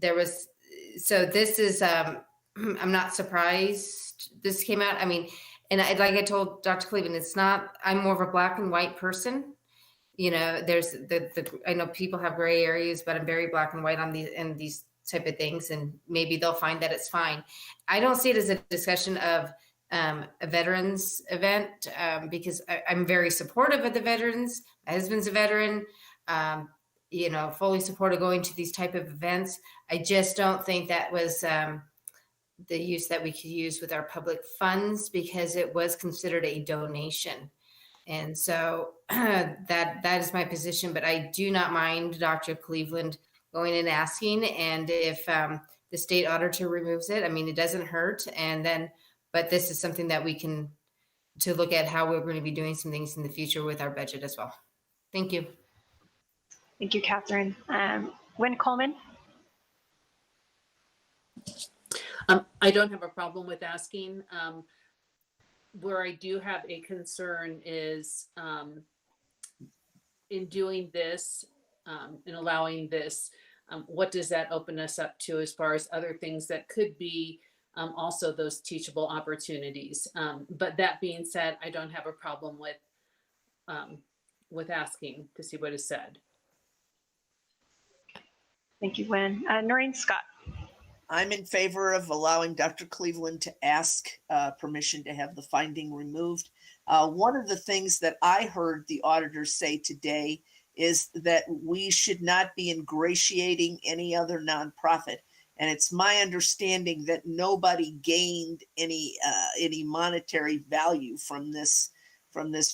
This is, I'm not surprised this came out. I mean, and like I told Dr. Cleveland, it's not, I'm more of a black and white person. You know, there's I know people have gray areas, but I'm very black and white on these type of things, and maybe they'll find that it's fine. I don't see it as a discussion of a veterans event because I'm very supportive of the veterans. My husband's a veteran, fully supportive going to these type of events. I just don't think that was the use that we could use with our public funds because it was considered a donation. And so that is my position, but I do not mind Dr. Cleveland going and asking. And if the state auditor removes it, I mean, it doesn't hurt. But this is something that we can to look at how we're going to be doing some things in the future with our budget as well. Thank you. Thank you, Catherine. Wynn Coleman. I don't have a problem with asking. Where I do have a concern is in doing this, in allowing this, what does that open us up to as far as other things that could be also those teachable opportunities. But that being said, I don't have a problem with asking to see what is said. Thank you, Wynn. Noreen Scott. I'm in favor of allowing Dr. Cleveland to ask permission to have the finding removed. One of the things that I heard the auditors say today is that we should not be ingratiating any other nonprofit. And it's my understanding that nobody gained any monetary value from this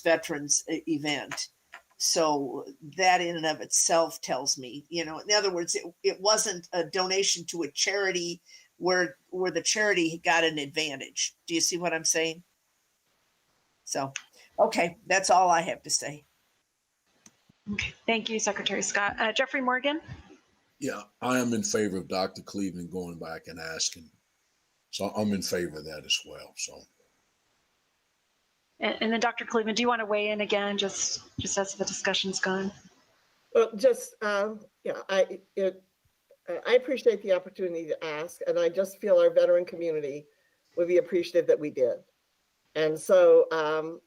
veterans event. So that in and of itself tells me, in other words, it wasn't a donation to a charity where the charity got an advantage. Do you see what I'm saying? So, okay, that's all I have to say. Okay, thank you, Secretary Scott. Jeffrey Morgan. Yeah, I am in favor of Dr. Cleveland going back and asking. So I'm in favor of that as well. So. And then Dr. Cleveland, do you want to weigh in again, just as the discussion's gone? Well, I appreciate the opportunity to ask, and I just feel our veteran community would be appreciative that we did. And so,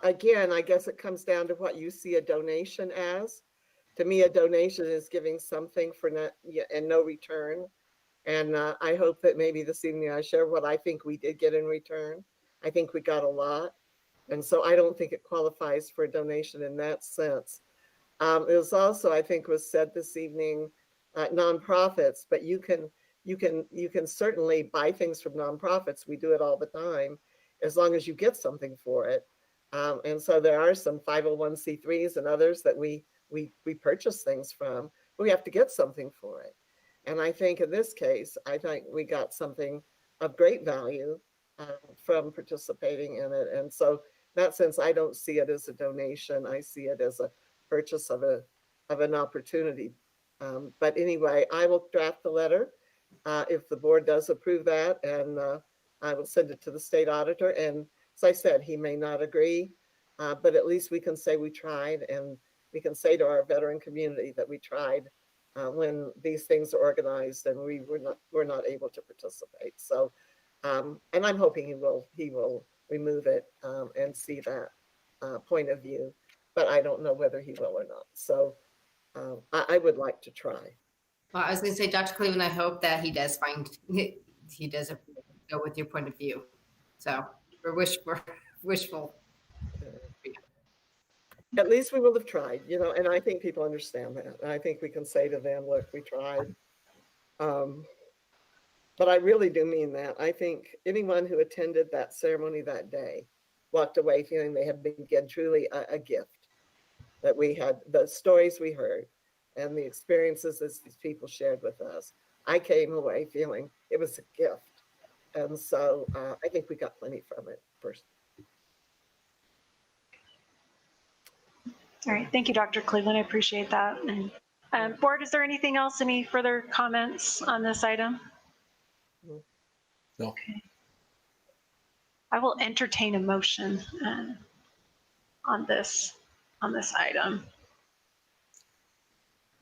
again, I guess it comes down to what you see a donation as. To me, a donation is giving something for no return. And I hope that maybe this evening I share what I think we did get in return. I think we got a lot. And so I don't think it qualifies for a donation in that sense. It was also, I think, was said this evening, nonprofits, but you can certainly buy things from nonprofits. We do it all the time, as long as you get something for it. And so there are some 501c3s and others that we purchase things from, but we have to get something for it. And I think in this case, I think we got something of great value from participating in it. And so in that sense, I don't see it as a donation. I see it as a purchase of an opportunity. But anyway, I will draft the letter if the board does approve that, and I will send it to the state auditor. And as I said, he may not agree, but at least we can say we tried, and we can say to our veteran community that we tried when these things are organized and we were not able to participate. So, and I'm hoping he will remove it and see that point of view, but I don't know whether he will or not. So I would like to try. Well, I was going to say, Dr. Cleveland, I hope that he does go with your point of view. So we're wishful. At least we will have tried, and I think people understand that. And I think we can say to them, look, we tried. But I really do mean that. I think anyone who attended that ceremony that day walked away feeling they had been again truly a gift, that we had the stories we heard and the experiences that these people shared with us. I came away feeling it was a gift. And so I think we got plenty from it first. All right, thank you, Dr. Cleveland. I appreciate that. And board, is there anything else, any further comments on this item? No. Okay. I will entertain a motion on this item.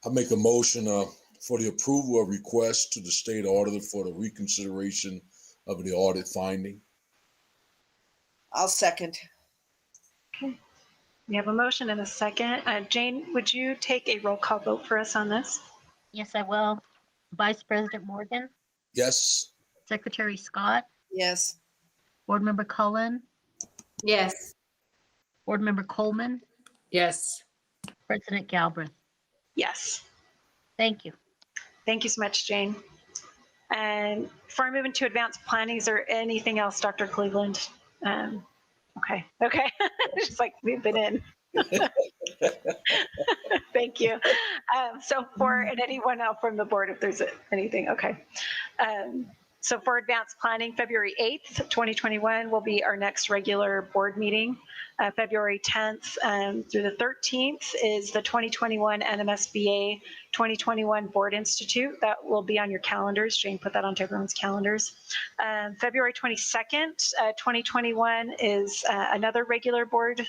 I make a motion for the approval of request to the state auditor for the reconsideration of the audit finding. I'll second. Okay. We have a motion and a second. Jane, would you take a roll call vote for us on this? Yes, I will. Vice President Morgan, Yes. Secretary Scott, Yes. Board Member Cullen, Yes. Board Member Coleman, Yes. President Galbraith. Yes. Thank you. Thank you so much, Jane. And before I move into advanced planning, is there anything else, Dr. Cleveland? Okay. Just like we've been in. Thank you. So and anyone else from the board, if there's anything, okay. So for advanced planning, February 8th, 2021 will be our next regular board meeting. February 10th through the 13th is the 2021 NMSBA 2021 Board Institute. That will be on your calendars. Jane put that onto everyone's calendars. February 22nd, 2021 is another regular board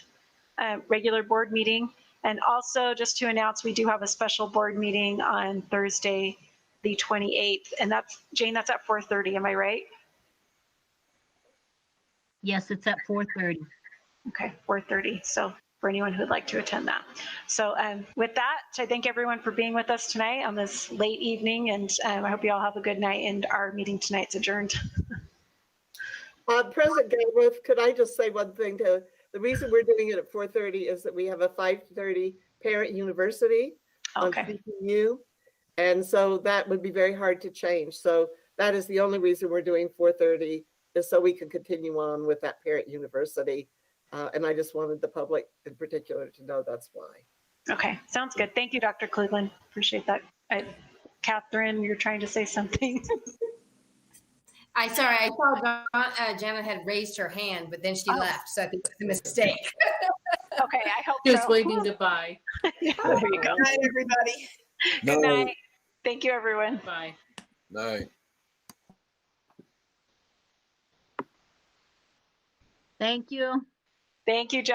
meeting. And also just to announce, we do have a special board meeting on Thursday, the 28th. And that's, Jane, that's at 4:30, am I right? Yes, it's at 4:30. Okay, 4:30. So for anyone who would like to attend that. So with that, I thank everyone for being with us tonight on this late evening. And I hope you all have a good night, and our meeting tonight's adjourned. President Galbraith, could I just say one thing? The reason we're doing it at 4:30 is that we have a 5:30 parent university on CPU. And so that would be very hard to change. So that is the only reason we're doing 4:30, is so we can continue on with that parent university. And I just wanted the public in particular to know that's why. Okay, sounds good. Thank you, Dr. Cleveland. Appreciate that. Catherine, you're trying to say something. I saw Janet had raised her hand, but then she left, so I think it's a mistake. Okay, I hope Just so. waving goodbye. Yeah, there you go. Good night, everybody. Good night. Thank you, everyone. Bye. Night. Thank you. Thank you, John.